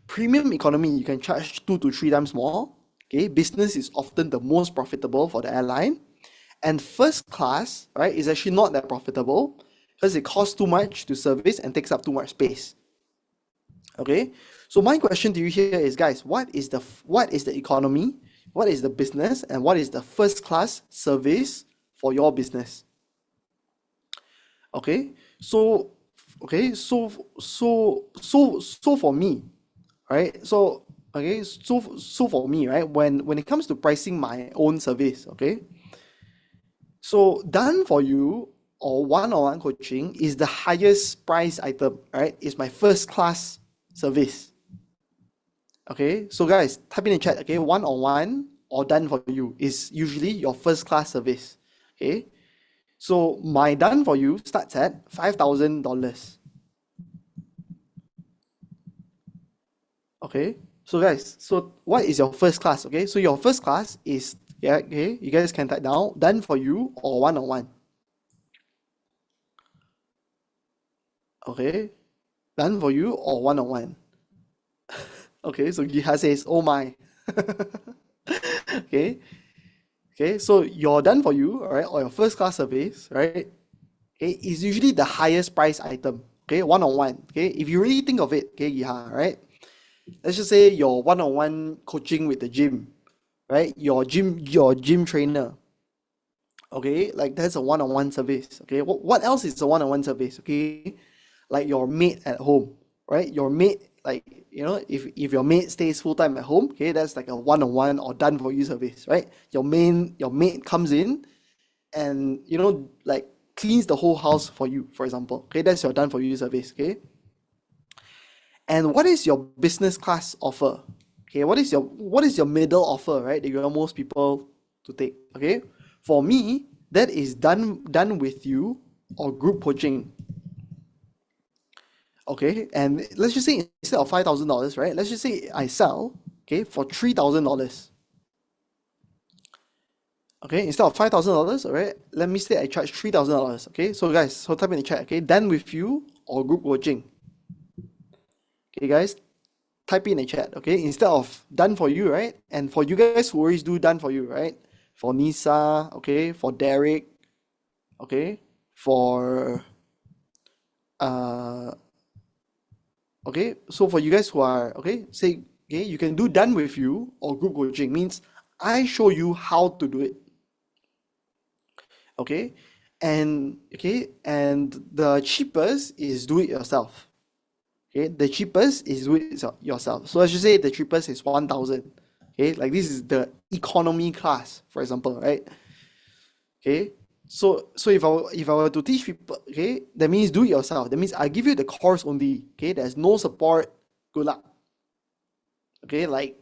premium economy you can charge 2 to 3 times more. Okay, business is often the most profitable for the airline, and first class, right, is actually not that profitable because it costs too much to service and takes up too much space. Okay, so my question to you here is, guys, what is the economy, what is the business, and what is the first class service for your business? Okay, so so for me, right? So for me, right, when it comes to pricing my own service, okay, so done for you or one-on-one coaching is the highest price item, right? It's my first class service. Okay, so guys, type in the chat, okay, one-on-one or done for you is usually your first class service. Okay, so my done for you starts at $5,000. Okay, so guys, so what is your first class? Okay, so your first class is, yeah, okay, you guys can type down done for you or one-on-one. Okay, done for you or one-on-one. Okay, so Giha says, oh my. Okay, okay, so your done for you, all right, or your first class service, right, okay, is usually the highest price item, okay, one-on-one. Okay, if you really think of it, okay, Giha, right, let's just say your one-on-one coaching with the gym, right, your gym trainer, okay, like that's a one-on-one service. Okay, what else is a one-on-one service? Okay, like your mate at home, right, your mate, like, if your mate stays full-time at home, okay, that's like a one-on-one or done for you service, right? Your mate comes in and, like, cleans the whole house for you, for example. Okay, that's your done for you service. Okay, and what is your business class offer? Okay, what is your middle offer, right, that you want most people to take? Okay, for me, that is done with you or group coaching. Okay, and let's just say instead of $5,000, right, let's just say I sell, okay, for $3,000. Okay, instead of $5,000, all right, let me say I charge $3,000. Okay, so guys, so type in the chat. Okay, done with you or group coaching. Okay, guys, type in the chat. Okay, instead of done for you, right, and for you guys who always do done for you, right, for Nisa, okay, for Derek, okay, for uh okay, so for you guys who are, okay, say, okay, you can do done with you or group coaching means I show you how to do it. Okay, and the cheapest is do it yourself. Okay, the cheapest is do it yourself. So I should say the cheapest is 1,000. Okay, like this is the economy class, for example, right? Okay, so if I were to teach people, okay, that means do it yourself. That means I give you the course only. Okay, there's no support. Good luck. Okay, like,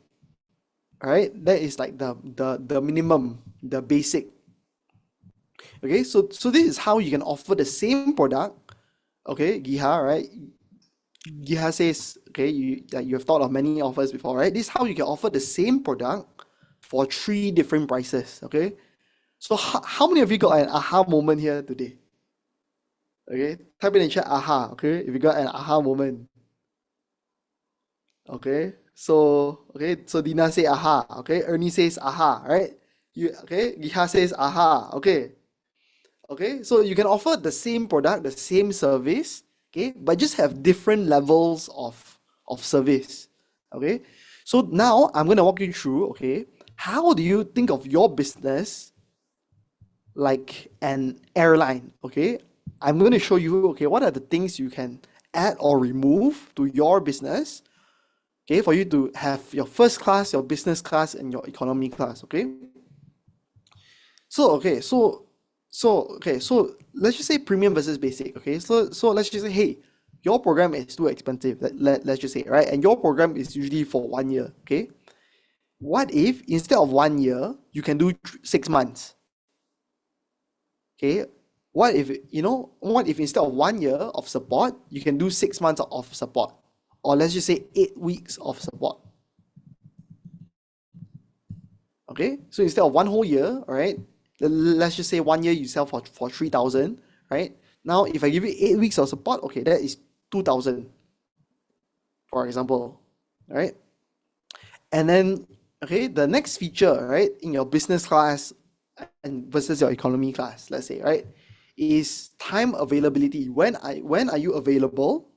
all right, that is like the minimum, the basic. Okay, so this is how you can offer the same product. Okay, Giha, right? Giha says, okay, you have thought of many offers before, right? This is how you can offer the same product for three different prices. Okay, so how many of you got an aha moment here today? Okay, type in the chat aha. Okay, if you got an aha moment. Okay, so Dina say aha. Okay, Ernie says aha. Right? Giha says aha. Okay, so you can offer the same product, the same service, okay, but just have different levels of service. Okay, so now I'm gonna walk you through, okay, how do you think of your business like an airline? Okay, I'm gonna show you, okay, what are the things you can add or remove to your business, okay, for you to have your first class, your business class, and your economy class. Okay, so okay, so let's just say premium versus basic. Okay, so let's just say, hey, your program is too expensive. Let's just say, right, and your program is usually for 1 year. Okay, what if instead of 1 year you can do 6 months? Okay, what if instead of 1 year of support you can do 6 months of support, or let's just say 8 weeks of support. Okay, so instead of one whole year, all right, let's just say 1 year you sell for 3,000, right? Now, if I give you 8 weeks of support, okay, that is 2,000, for example, right? And then, okay, the next feature, right, in your business class and versus your economy class, let's say, right, is time availability. When are you available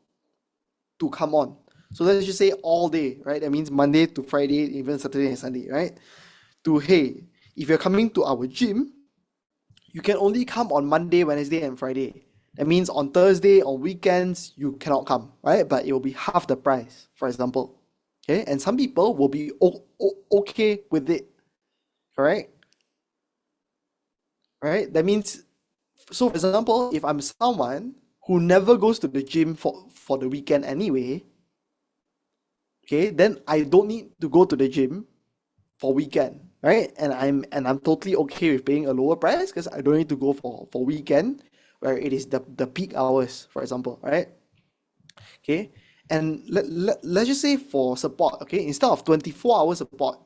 to come on? So let's just say all day, right? That means Monday to Friday, even Saturday and Sunday, right? To hey, if you're coming to our gym, you can only come on Monday, Wednesday, and Friday. That means on Thursday, on weekends, you cannot come, right? But it will be half the price, for example. Okay, and some people will be okay with it, correct? Right? That means, so for example, if I'm someone who never goes to the gym for the weekend anyway, okay, then I don't need to go to the gym for weekend, right? And I'm totally okay with paying a lower price because I don't need to go for weekend where it is the peak hours, for example, right? Okay. And let's just say for support, okay, instead of 24 hours support,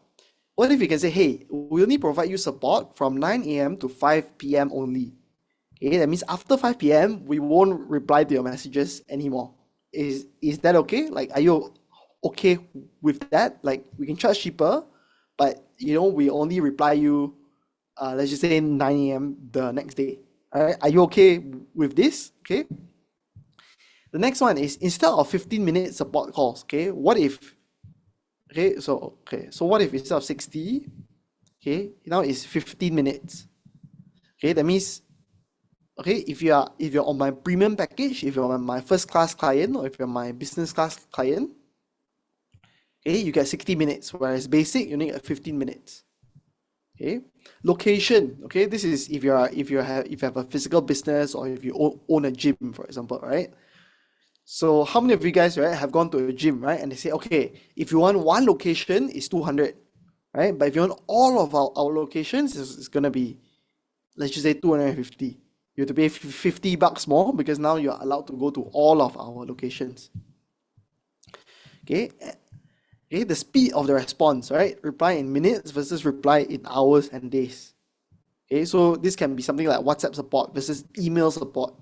what if you can say, hey, we only provide you support from 9 a.m. to 5 p.m. only. Okay, that means after 5 p.m., we won't reply to your messages anymore. Is that okay? Like, are you okay with that? Like, we can charge cheaper, but we only reply you, let's just say 9 a.m. the next day. All right, are you okay with this? Okay. The next one is instead of 15-minute support calls, okay, so what if instead of 60, okay, now it's 15 minutes. Okay, that means, okay, if you're on my premium package, if you're on my first class client, or if you're my business class client, okay, you get 60 minutes, whereas basic you need 15 minutes. Okay, location, okay, this is if you have a physical business or if you own a gym, for example, right? So how many of you guys, right, have gone to a gym, right, and they say, okay, if you want one location, it's 200, right? But if you want all of our locations, it's gonna be, let's just say 250. You have to pay $50 more because now you're allowed to go to all of our locations. Okay. Okay, the speed of the response, right? Reply in minutes versus reply in hours and days. Okay, so this can be something like WhatsApp support versus email support.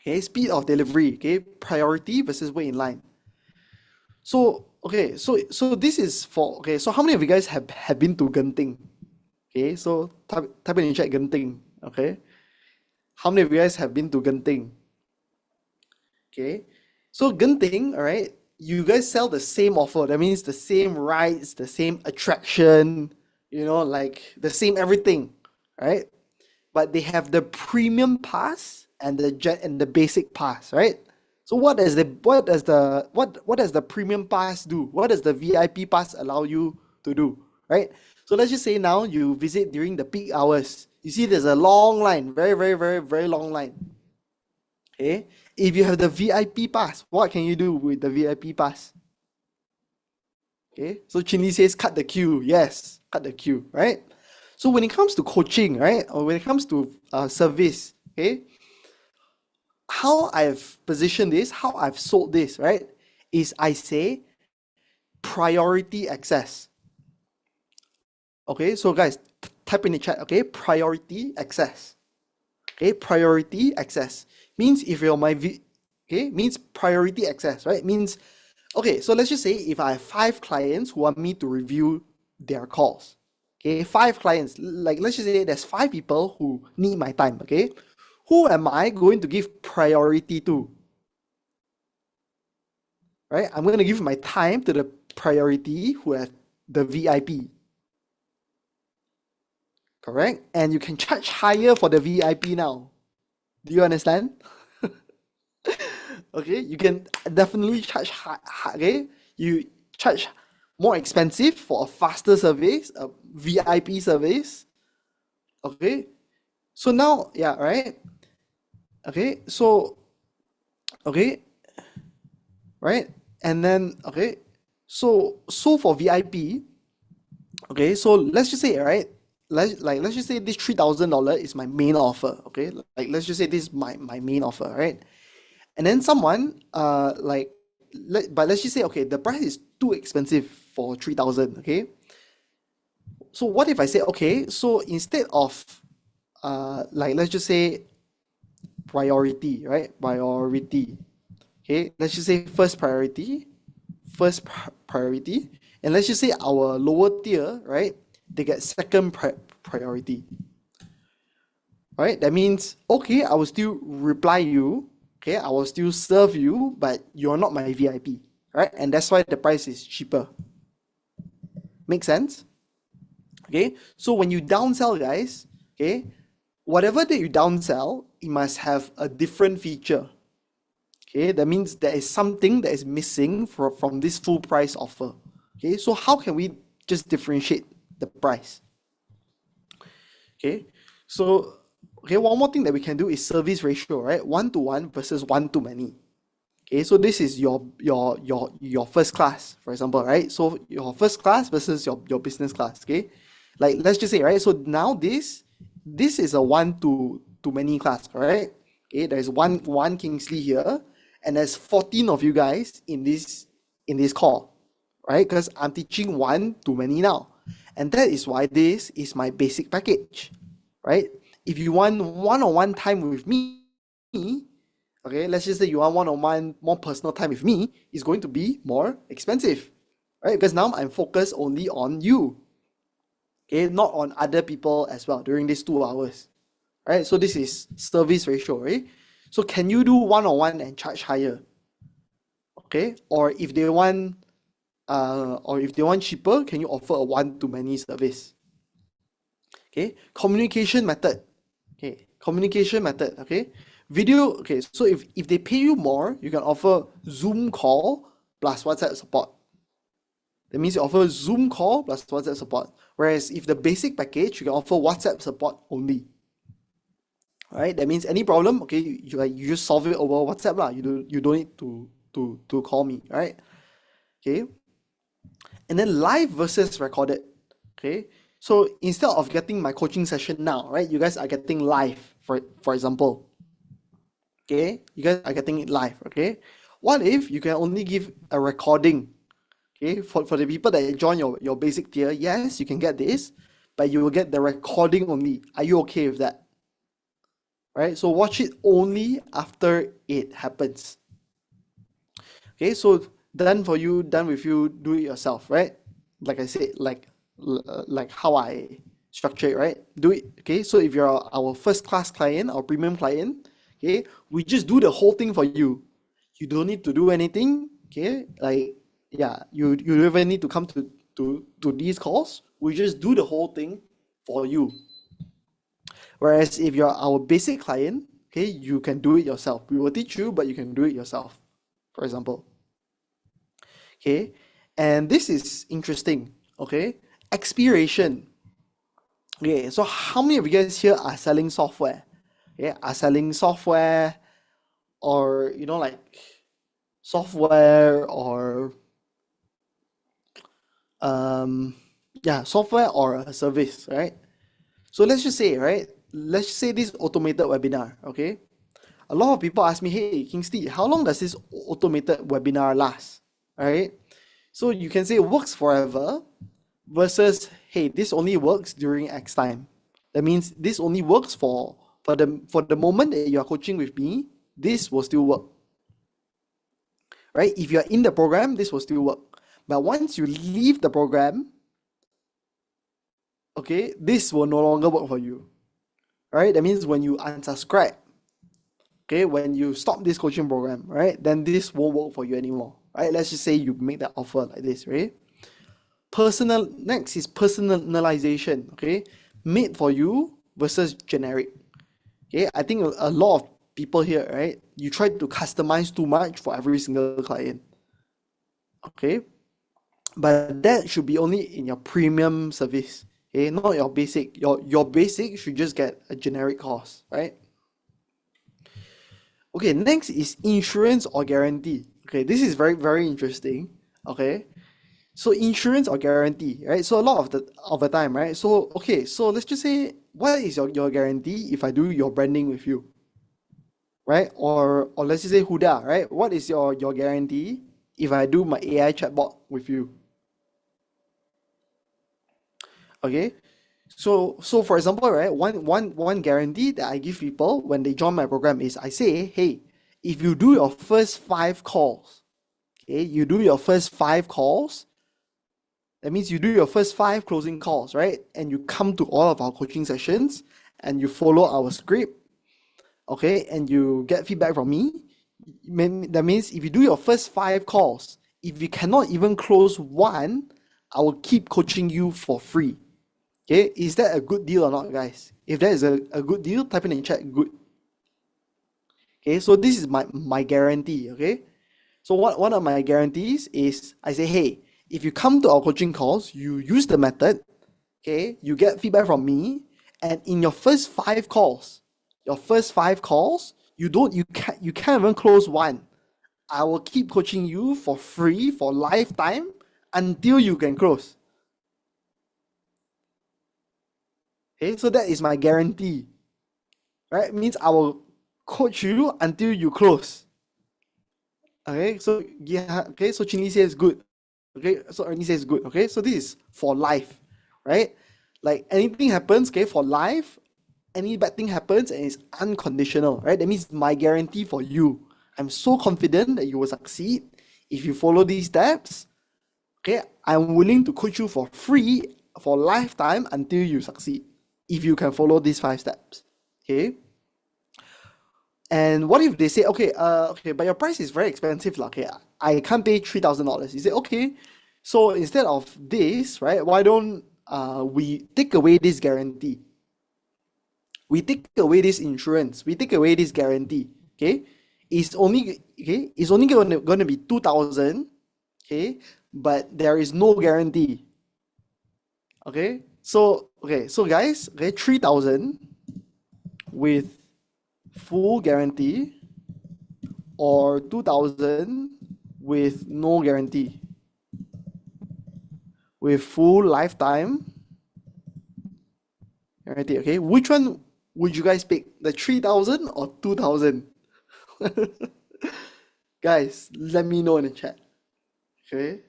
Okay, speed of delivery, okay, priority versus wait in line. So, okay, so this is for, okay, so how many of you guys have been to Genting? Okay, so type in chat Genting, okay? How many of you guys have been to Genting? Okay, so Genting, all right, you guys sell the same offer. That means the same rides, the same attraction, like the same everything, right? But they have the premium pass and the basic pass, right? So what does the premium pass do? What does the VIP pass allow you to do, right? So let's just say now you visit during the peak hours. You see there's a long line, very, very, very, very long line. Okay, if you have the VIP pass, what can you do with the VIP pass? Okay, so Chinli says cut the queue. Yes, cut the queue, right? So when it comes to coaching, right, or when it comes to service, okay, how I've positioned this, how I've sold this, right, is I say priority access. Okay, so guys, type in the chat, okay, priority access. Okay, priority access means if you're okay, means priority access, right? Means, okay, so let's just say if I have 5 clients who want me to review their calls, okay, 5 clients, like let's just say there's 5 people who need my time, okay, who am I going to give priority to, right? I'm going to give my time to the priority who have the VIP, correct? And you can charge higher for the VIP now. Do you understand? Okay, you can definitely charge okay, you charge more expensive for a faster service, a VIP service. Okay, so now, yeah, right? Okay, so, okay, right? And then, okay, so for VIP, okay, so let's just say, right? Let's just say this $3,000 is my main offer, okay? Like let's just say this is my main offer, right? And then someone but let's just say, okay, the price is too expensive for 3,000, okay? So what if I say, okay, so instead of like let's just say priority, right? Priority. Okay, let's just say first priority, and let's just say our lower tier, right? They get second priority. Right? That means, okay, I will still reply you, okay, I will still serve you, but you're not my VIP, right? And that's why the price is cheaper. Make sense? Okay, so when you downsell, guys, okay, whatever that you downsell, it must have a different feature. Okay, that means there is something that is missing from this full price offer. Okay, so how can we just differentiate the price? Okay, so okay, one more thing that we can do is service ratio, right? 1 to 1 versus 1 to many. Okay, so this is your first class, for example, right? So your first class versus your business class. Okay, like let's just say, right? So now this is a 1 to many class, right? Okay, there's one Kingsley here, and there's 14 of you guys in this call, right? Because I'm teaching 1 to many now, and that is why this is my basic package, right? If you want one-on-one time with me, okay, let's just say you want one-on-one, more personal time with me, it's going to be more expensive, right? Because now I'm focused only on you, okay, not on other people as well during these 2 hours, right? So this is service ratio, right? So can you do one-on-one and charge higher, okay? Or if they want cheaper, can you offer a 1 to many service? Okay, communication method. Okay, communication method. Okay, video. Okay, so if they pay you more, you can offer Zoom call plus WhatsApp support. That means you offer Zoom call plus WhatsApp support. Whereas if the basic package, you can offer WhatsApp support only. Right? That means any problem, okay, you just solve it over WhatsApp lah. You don't need to call me, right? Okay. And then live versus recorded. Okay. So instead of getting my coaching session now, right, you guys are getting live, for example. Okay, you guys are getting it live. Okay, what if you can only give a recording? Okay, for the people that join your basic tier, yes, you can get this, but you will get the recording only. Are you okay with that? Right, so watch it only after it happens. Okay, so done for you, done with you, do it yourself, right? Like I said, like how I structure it, right? Do it. Okay, so if you're our first class client, our premium client, okay, we just do the whole thing for you. You don't need to do anything. Okay, like, yeah, you don't even need to come to these calls. We just do the whole thing for you. Whereas if you're our basic client, okay, you can do it yourself. We will teach you, but you can do it yourself, for example. Okay, and this is interesting. Okay, expiration. Okay, so how many of you guys here are selling software? Okay, are selling software, or like software, or software or a service, right? So let's just say, right? Let's just say this automated webinar, okay? A lot of people ask me, hey, Kingsley, how long does this automated webinar last, right? So you can say it works forever versus, hey, this only works during X time. That means this only works for the moment that you are coaching with me, this will still work, right? If you're in the program, this will still work. But once you leave the program, okay, this will no longer work for you, right? That means when you unsubscribe, okay, when you stop this coaching program, right, then this won't work for you anymore, right? Let's just say you make that offer like this, right? Next is personalization, okay? Made for you versus generic. Okay, I think a lot of people here, right? You try to customize too much for every single client. Okay, but that should be only in your premium service. Okay, not your basic. Your basic should just get a generic cost, right? Okay, next is insurance or guarantee. Okay, this is very, very interesting. Okay, so insurance or guarantee, right? So a lot of the time, right? So okay, so let's just say, what is your guarantee if I do your branding with you, right? Or let's just say Huda, right? What is your guarantee if I do my AI chatbot with you? Okay, so for example, right, one guarantee that I give people when they join my program is I say, hey, if you do your first 5 calls, okay, you do your first 5 calls. That means you do your first 5 closing calls, right? And you come to all of our coaching sessions and you follow our script, okay, and you get feedback from me. That means if you do your first 5 calls, if you cannot even close one, I will keep coaching you for free. Okay, is that a good deal or not, guys? If that is a good deal, type in chat good. Okay, so this is my guarantee. Okay, so one of my guarantees is I say, hey, if you come to our coaching calls, you use the method, okay, you get feedback from me, and in your first 5 calls, you can't even close one. I will keep coaching you for free for lifetime until you can close. Okay, so that is my guarantee, right? It means I will coach you until you close. Okay, so yeah, okay, so Chinli says good. Okay, so Ernie says good. Okay, so this is for life, right? Like anything happens, okay, for life, any bad thing happens and it's unconditional, right? That means my guarantee for you. I'm so confident that you will succeed if you follow these steps. Okay, I'm willing to coach you for free for lifetime until you succeed if you can follow these 5 steps. Okay. And what if they say, okay, but your price is very expensive, lah. Okay, I can't pay $3,000. You say, okay, so instead of this, right, why don't we take away this guarantee? We take away this insurance. We take away this guarantee. Okay, it's only gonna be 2,000. Okay, but there is no guarantee. So guys, okay, 3,000 with full guarantee or 2,000 with no guarantee, with full lifetime guarantee. Okay, which one would you guys pick, the 3,000 or 2,000? Guys, let me know in the chat. Okay,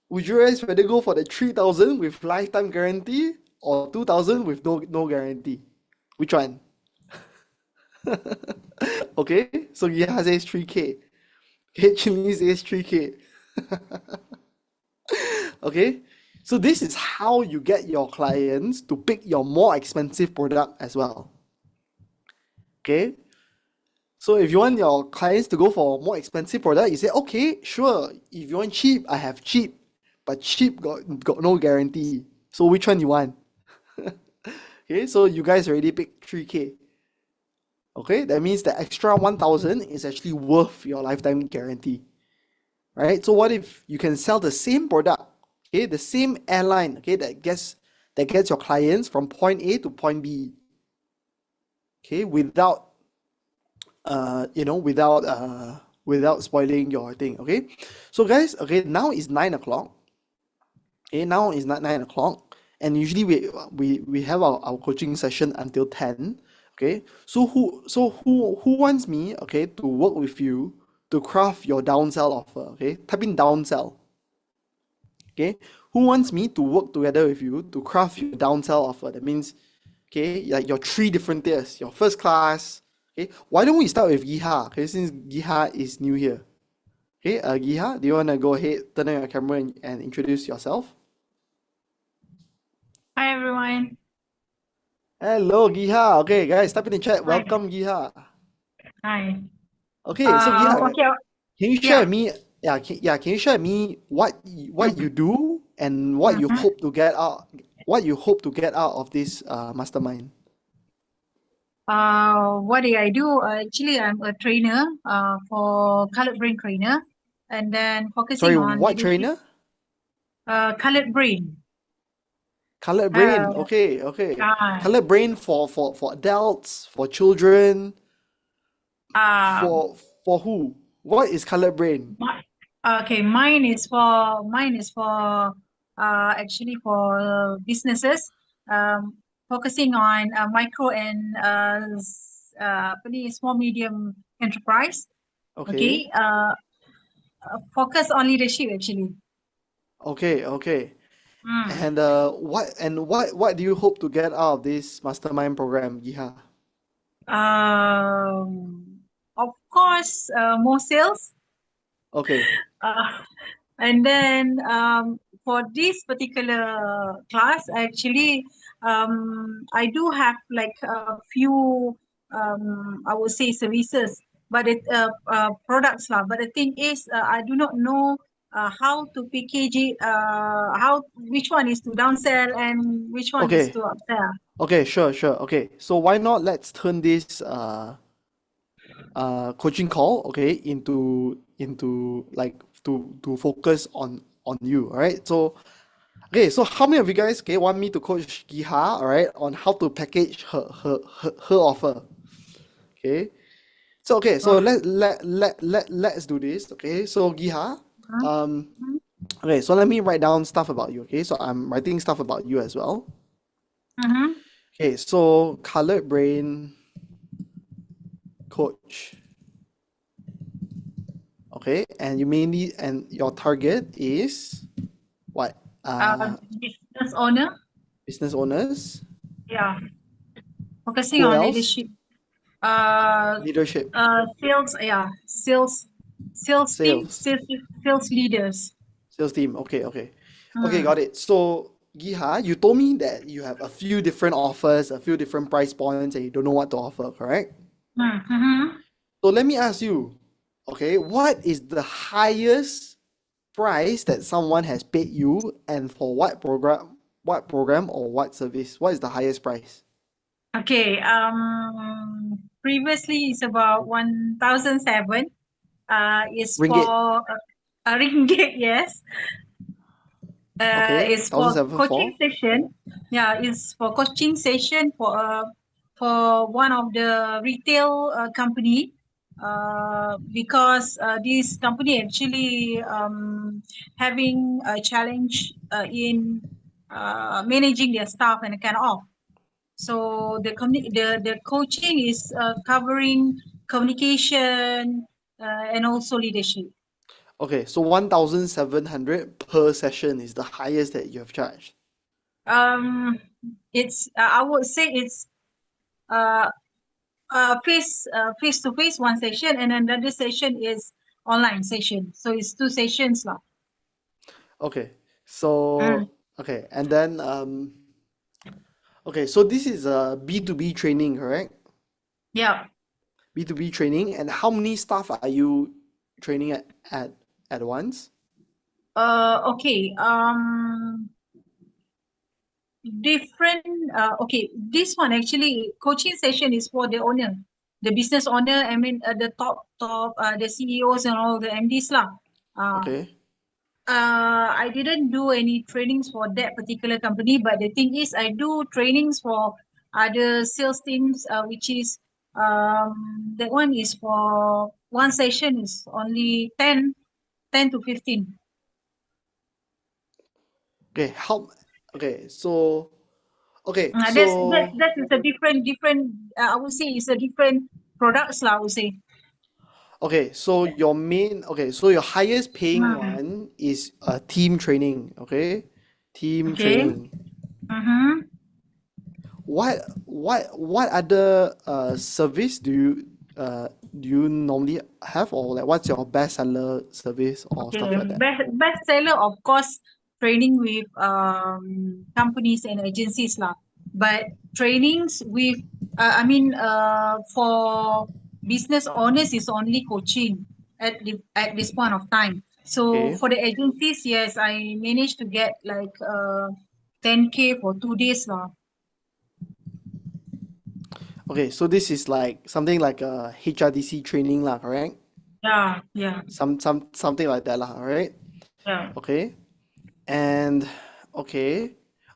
would you guys rather go for the 3,000 with lifetime guarantee or 2,000 with no guarantee? Which one? Okay, so Yeha says 3K. Okay, Chili says 3K. Okay, so this is how you get your clients to pick your more expensive product as well. Okay, so if you want your clients to go for a more expensive product, you say, okay, sure. If you want cheap, I have cheap, but cheap got no guarantee. So which one you want? Okay, so you guys already picked 3K. Okay, that means the extra 1,000 is actually worth your lifetime guarantee, right? So what if you can sell the same product, okay, the same airline, okay, that gets your clients from point A to point B, okay, without without spoiling your thing, okay? So guys, okay, now is 9 o'clock. Okay, now it's not 9 o'clock, and usually we have our coaching session until 10. Okay, so who wants me, okay, to work with you to craft your downsell offer? Okay, type in downsell. Okay, who wants me to work together with you to craft your downsell offer? That means, okay, like your three different tiers, your first class. Okay, why don't we start with Giha? Okay, since Giha is new here. Okay, Giha, do you wanna go ahead, turn on your camera and introduce yourself? Hi everyone. Hello, Giha. Okay, guys, type in the chat. Hi. Welcome, Giha. Hi. Okay, so Giha, Okay. can you share Yeah. with me? Can you share with me what you do and what you Mm-hmm. hope to get out? What you hope to get out of this mastermind? What do I do? Actually, I'm a trainer. For colored brain trainer, and then focusing Sorry, on what leadership. trainer? Colored brain. Colored brain. Uh. Okay, okay. Uh. Colored brain for adults, for children, uh for for who? What is colored brain? my, okay. Mine is for actually for businesses. Focusing on micro and apa ni, small medium enterprise. Okay, Okay. Focus on leadership actually. okay, okay. Mm. And what do you hope to get out of this mastermind program, Giha? Of course, more sales. Okay, Uh, and then for this particular class, actually, I do have like a few, I would say services, but products lah. But the thing is, I do not know how to package it. Which one is to downsell and which one is okay, to upsell. okay, sure, sure. Okay, so why not let's turn this coaching call, okay, into like to focus on you, all right? So okay, so how many of you guys, okay, want me to coach Giha, all right, on how to package her offer? Okay, so okay, so Mm. let's do this. Okay, so Giha, Mhm. um okay, so let me write down stuff about you. Okay, so I'm writing stuff about you as well. Mhm. Okay, so colored brain coach. Okay, and you mainly, and your target is what? Business owner. Business owners. Yeah. Focusing Who on else? leadership. Uh, Leadership, Sales. Yeah. Sales team. sales, Sales leaders. sales team. Okay, okay, okay, Mm. got it. So Giha, you told me that you have a few different offers, a few different price points, and you don't know what to offer, correct? Mm-hmm. So let me ask you, okay, what is the highest price that someone has paid you, and for what program or what service? What is the highest price? Okay. Previously it's about 1,007. Is Ringgit. for a ringgit. Yes. Okay, Is thousand for seven coaching four. session. Yeah, it's for coaching session for one of the retail company. Because this company actually having a challenge in managing their staff and kind of. So the coaching is covering communication and also leadership. Okay, so 1,700 per session is the highest that you have charged. Um, it's I would say it's uh, face to face one session, and another session is online session. So it's two sessions lah. Okay, Mm. so okay, and then okay, so this is a B2B training, correct? Yeah. B2B training, and how many staff are you training at once? Okay. Different. Okay. This one actually coaching session is for the owner, the business owner. I mean, the top the CEOs and all the MDs lah. Uh, Okay, I didn't do any trainings for that particular company, but the thing is, I do trainings for other sales teams, which is that one is for one session is only 10 to 15. Okay, how? Okay, so okay, That's so that is a different. I would say it's a different products lah. I would say. okay, so your main okay, so your highest paying Hmm. one is team training. Okay, team Okay. training. Mm-hmm. What other service do you normally have, or like what's your best seller service or Okay. stuff like that? Best seller, of course, training with companies and agencies lah. But trainings with for business owners is only coaching at this point of time. So Okay. for the agencies, yes, I managed to get like 10K for 2 days lah. Okay, so this is like something like a HRDC training lah, correct? Yeah, yeah, Something like that lah, alright? yeah. Okay. And okay.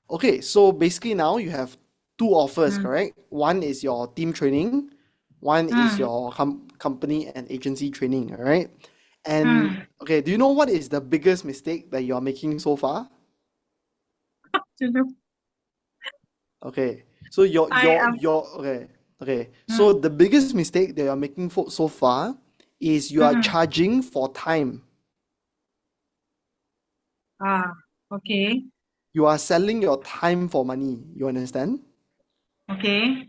Okay, so basically now you have two offers, Mm, correct? One is your team training, one is mm, your company and agency training, alright? And mm. okay, do you know what is the biggest mistake that you are making so far? You know, Okay, so I am. okay. So Mm, the biggest mistake that you're making so far is you are mm, charging for time. ah, okay, You are selling your time for money. You understand? okay.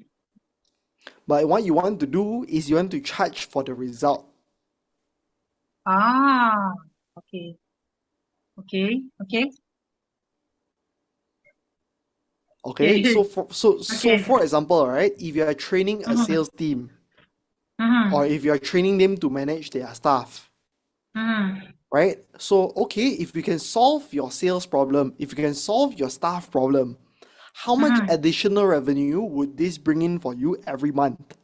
But what you want to do is you want to charge for the result. Ah, okay, okay, okay, Okay, okay, so okay. for example, right, if you are training a Mm-hmm, sales team or mm-hmm, if you are training them to manage their staff, mm-hmm. right? So okay, if you can solve your sales problem, if you can solve your staff problem, how much Mm-hmm. additional revenue would this bring in for you every month,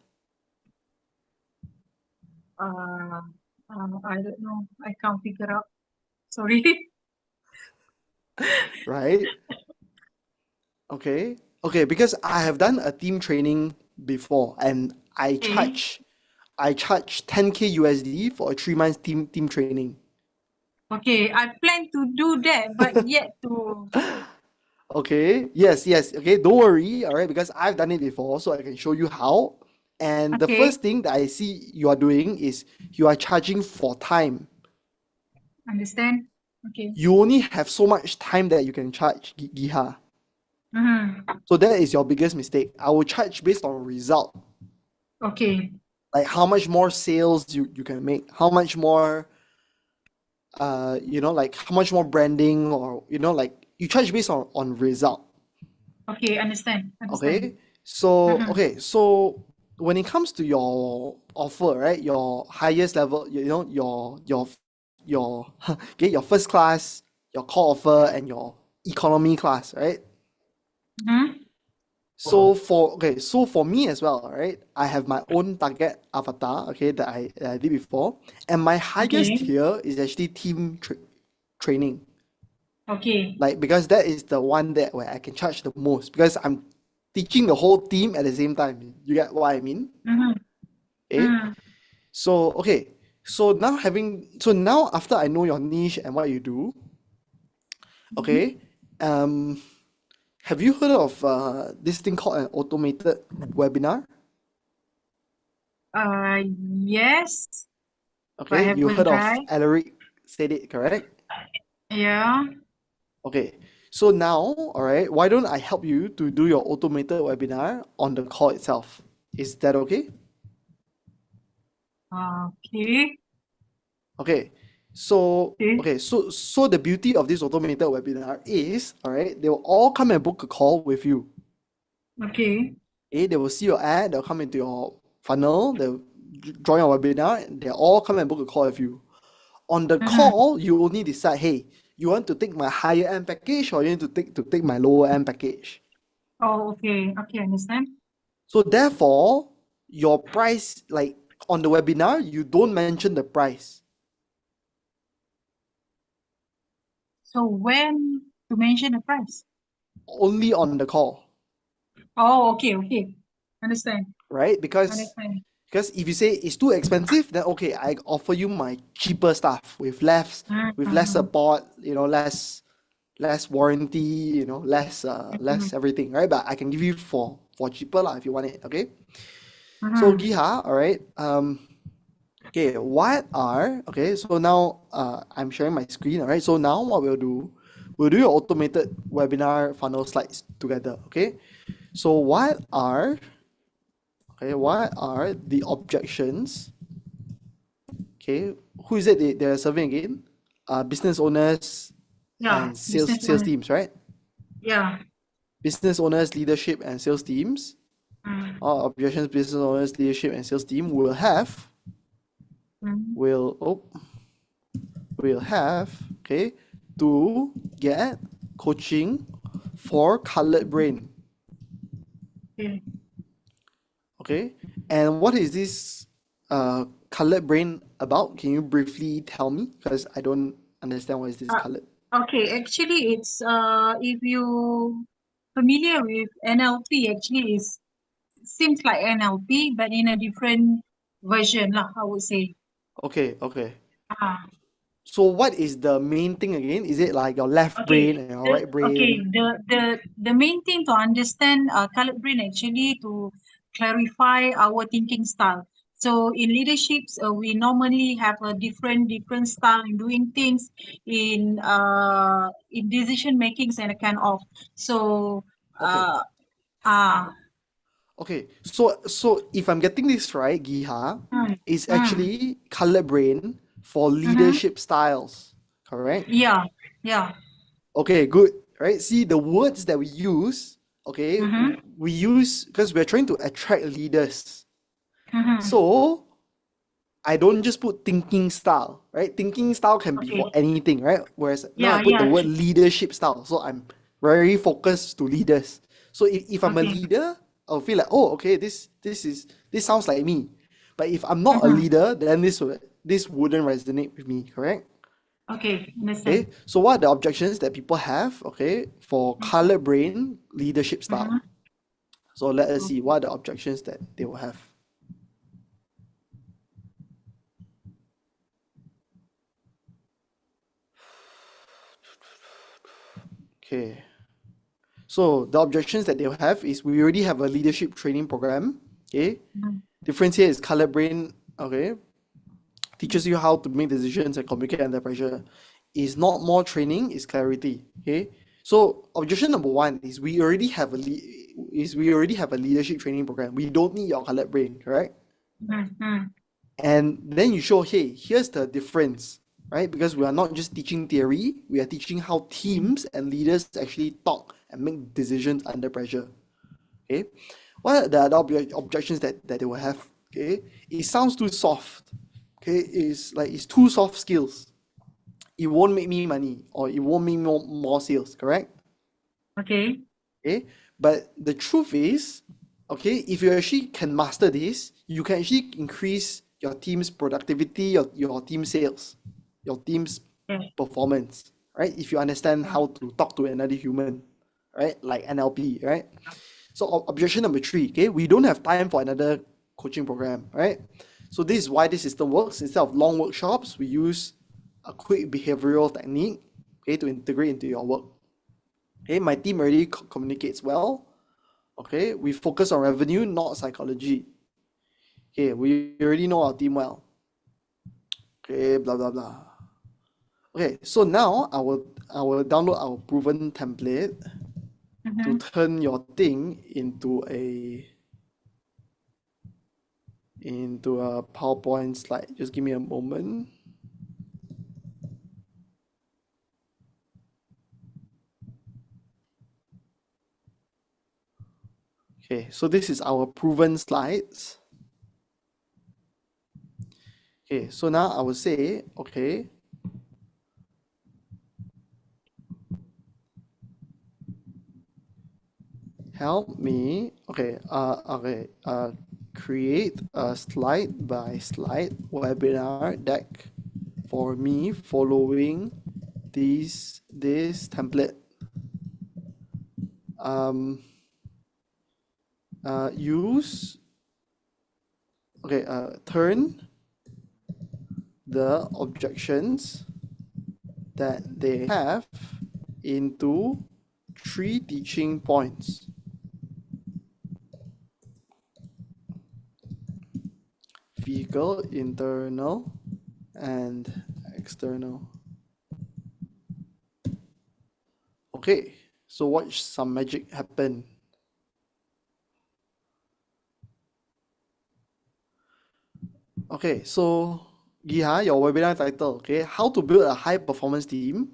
Uh, I don't know. I can't figure out. Sorry. right? Okay. Okay, because I have done a team training before and Okay, I charge 10K USD for a 3 months team training. okay. I plan to do that, but yet to. Okay. Yes. Okay, don't worry, all right, because I've done it before, so I can show you how. And the Okay, first thing that I see you are doing is you are charging for time. understand. Okay. You only have so much time that you can charge, Giha. Mm-hmm. So that is your biggest mistake. I will charge based on result, Okay, like how much more sales you can make, how much more like how much more branding, or like you charge based on result. okay. Understand, understand. Okay. So Mm-hmm. okay, so when it comes to your offer, right, your highest level, your okay, your first class, your core offer, and your economy class, right? Mm-hmm. So for me as well, right? I have my own target avatar, okay, that I did before, and my highest Okay, tier is actually training, okay. like because that is the one that where I can charge the most because I'm teaching the whole team at the same time. You get what I mean? Mm-hmm. Okay. Mm-hmm. So okay. So now after I know your niche and what you do, Mm-hmm. okay. Um, have you heard of this thing called an automated webinar? Yes, but I Okay, you haven't heard of tried. Alaric said it, correct? Yeah. Okay. So now, all right, why don't I help you to do your automated webinar on the call itself? Is that okay? Okay. Okay. Okay. So the beauty of this automated webinar is, all right, they will all come and book a call with you. Okay. Okay, they will see your ad, they'll come into your funnel, they'll join your webinar, they'll all come and book a call with you. On the Mm-hmm. call, you only decide, hey, you want to take my higher end package or you need to take my lower end package. Oh, okay. Okay, understand. So therefore, your price, like on the webinar, you don't mention the price. So when to mention the price? Only on the call, Oh, okay, okay. Understand. right? Understand. Because if you say it's too expensive, then okay, I offer you my cheaper stuff with less Mm-hmm. support, less less warranty, less less everything, right? But I can give you for cheaper lah if you want it. Okay. So Giha, all right. Okay, so now I'm sharing my screen, all right? So now what we'll do your automated webinar funnel slides together, okay? So what are the objections? Okay, who is it they're serving again? Business owners Yeah, and business sales owner. teams, right? Yeah. Business owners, leadership, and sales teams. All objections business owners, leadership, and sales team will have will have, okay, to get coaching for colored brain. Okay. Okay, and what is this colored brain about? Can you briefly tell me? Because I don't understand what is this Uh, colored. okay, actually it's if you familiar with NLP, actually is seems like NLP but in a different version lah, I would say. Okay. Ah, So what is the main thing again? Is it like your left okay. brain and your right brain? The main thing to understand colored brain actually to clarify our thinking style. So in leaderships, we normally have a different style in doing things, in decision makings and a kind of. So Okay. uh ah Okay. So if I'm getting this right, Giha, mm, is mm, actually colored brain for mm-hmm. leadership styles, correct? Yeah, yeah. Okay, good. Right? See the words that we use, okay, Mm-hmm. we use because we're trying to attract leaders. Mm-hmm. So I don't just put thinking style, right? Thinking style can be Okay. for anything, right? Whereas now I Yeah, put the yeah. word leadership style. So I'm very focused to leaders. So if I'm a Okay. leader, I'll feel like, oh, okay, this sounds like me. But if I'm not a Mm-hmm. leader, then this wouldn't resonate with me, correct? Okay, understand. Okay. So what are the objections that people have, okay, for color brain leadership style? Mm-hmm. So let us see what are the objections that they will have. Okay. So the objections that they'll have is we already have a leadership training program. Okay. Mm-hmm. Difference here is color brain. Okay. Teaches you how to make decisions and communicate under pressure. Is not more training, is clarity. Okay. So objection number one is we already have a leadership training program. We don't need your colored brain, correct? Mm-hmm. And then you show, hey, here's the difference, right? Because we are not just teaching theory, we are teaching how teams and leaders actually talk and make decisions under pressure. Okay, what are the other objections that they will have? Okay, it sounds too soft. Okay, it's too soft skills. It won't make me money or it won't make more sales, correct? Okay. Okay, but the truth is, okay, if you actually can master this, you can actually increase your team's productivity, your team sales, your team's Yeah. performance, right? If you understand how to talk to another human, right? Like NLP, right? So objection number three, okay, we don't have time for another coaching program, right? So this is why this system works. Instead of long workshops, we use a quick behavioral technique, okay, to integrate into your work. Okay, my team already communicates well. Okay, we focus on revenue, not psychology. Okay, we already know our team well. Okay, blah blah blah. Okay, so now I will download our proven template to turn your thing into a PowerPoint slide. Just give me a moment. Okay, so this is our proven slides. Okay, so now I will say, okay, help me, create a slide by slide webinar deck for me following this template. Turn the objections that they have into 3 teaching points. Vehicle, internal, and external. Okay, so watch some magic happen. Okay, so Giha, your webinar title, okay, how to build a high performance team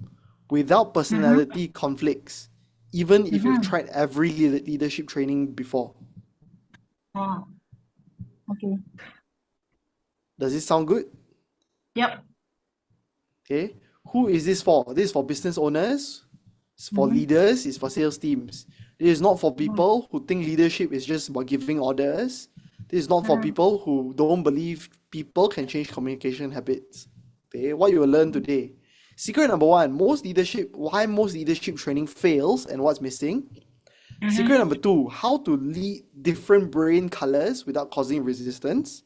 without personality conflicts, even if you've tried every leadership training before. Oh, okay. Does this sound good? Yep. Okay, who is this for? This is for business owners, it's for leaders, it's for sales teams. This is not for people who think leadership is just about giving orders. This is not for people who don't believe people can change communication habits. Okay, what you will learn today. Secret number 1, why most leadership training fails and what's missing. Secret number 2, how to lead different brain colors without causing resistance.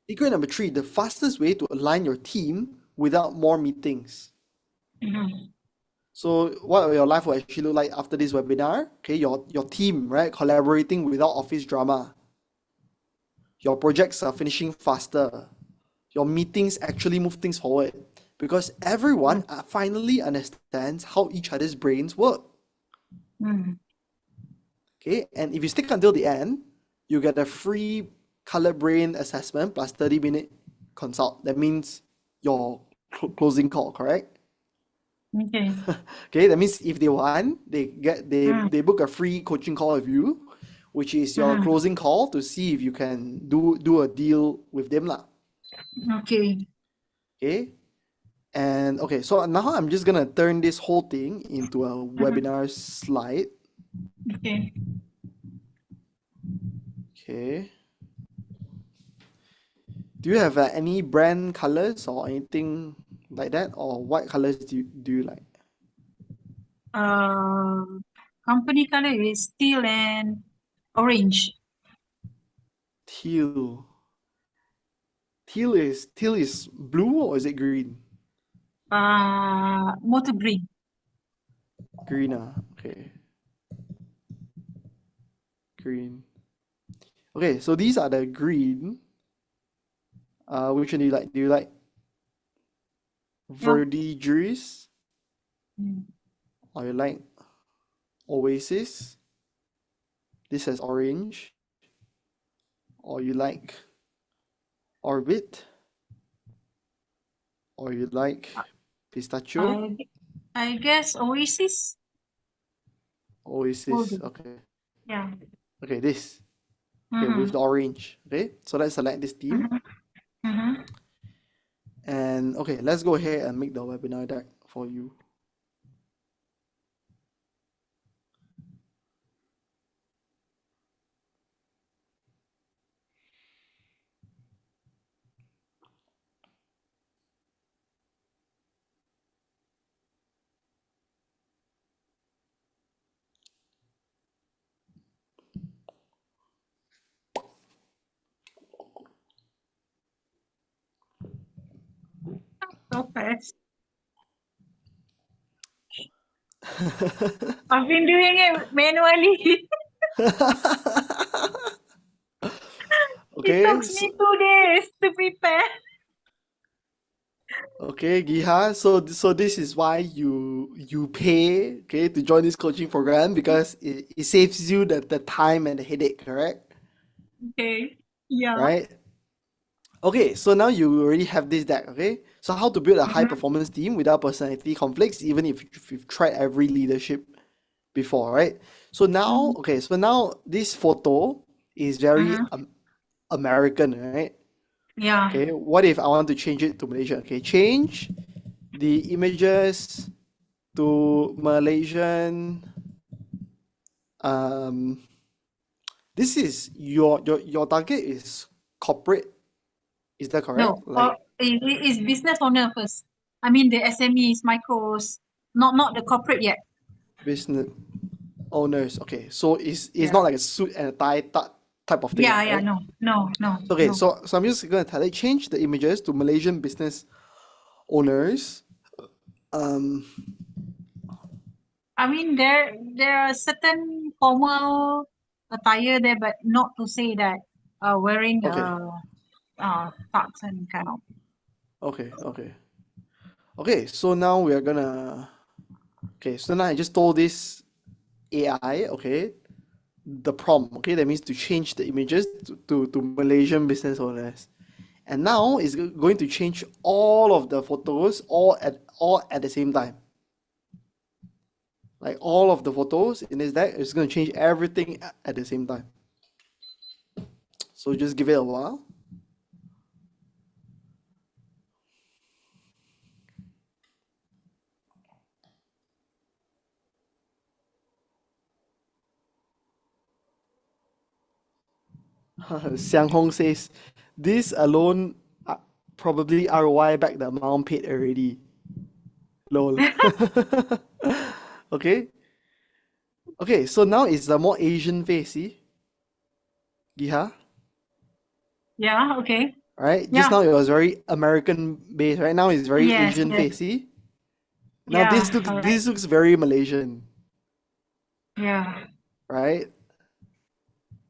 Secret number 3, the fastest way to align your team without more meetings. So what your life will actually look like after this webinar, okay, your team, right, collaborating without office drama. Your projects are finishing faster. Your meetings actually move things forward because everyone finally understands how each other's brains work. Okay, and if you stick until the end, you get a free color brain assessment plus 30-minute consult. That means your closing call, correct? Okay. Okay, that means if they want, they book a free coaching call with you, which is your closing call to see if you can do a deal with them lah. Okay. Okay, and okay, so now I'm just gonna turn this whole thing into a webinar slide. Okay. Okay. Do you have any brand colors or anything like that, or what colors do you like? Company color is teal and orange. Teal. Teal is blue or is it green? Motor green. Green, okay. Green. Okay, so these are the green. Which one do you like? Do you like Verdigris? Or you like Oasis? This has orange. Or you like Orbit? Or you like Pistachio? I guess Oasis. Oasis, okay. Yeah. Okay, this. Okay, with the orange. Okay, so let's select this team. And okay, let's go ahead and make the webinar deck for you. So fast. I've been doing it manually. Okay, It took me 2 days to prepare. okay, Giha. So this is why you pay, okay, to join this coaching program because it saves you the time and the headache, correct? Okay. Yeah. Right? Okay, so now you already have this deck, okay? So how to build a high performance team without personality conflicts, even if you've tried every leadership before, right? So now, okay, so now this photo is very American, right? Yeah. Okay, what if I want to change it to Malaysia? Okay, change the images to Malaysian. This is your target is corporate. Is that correct? No, it is business owner first. I mean the SMEs, micros, not the corporate yet. Business owners. Okay, so it's not like a suit and a tie type of thing. Yeah, right? no. Okay, no. so I'm just gonna tell it, change the images to Malaysian business owners. I mean, there are certain formal attire there, but not to say that wearing Okay, tux and kind of. okay. So now we are gonna. Okay, so now I just told this AI. Okay, the prompt. Okay, that means to change the images to Malaysian business owners. And now it's going to change all of the photos all at the same time. Like all of the photos in this deck, it's going to change everything at the same time. So just give it a while. Xiang Hong says, this alone probably ROI back the amount paid already. Lol. Okay. Okay, so now it's the more Asian face, see? Giha? Yeah. Okay. Right? Just Yeah. now it was very American based. Right now it's very Yes. Asian Yes. face, see? Now Yeah. this Correct. looks very Malaysian, Yeah. right?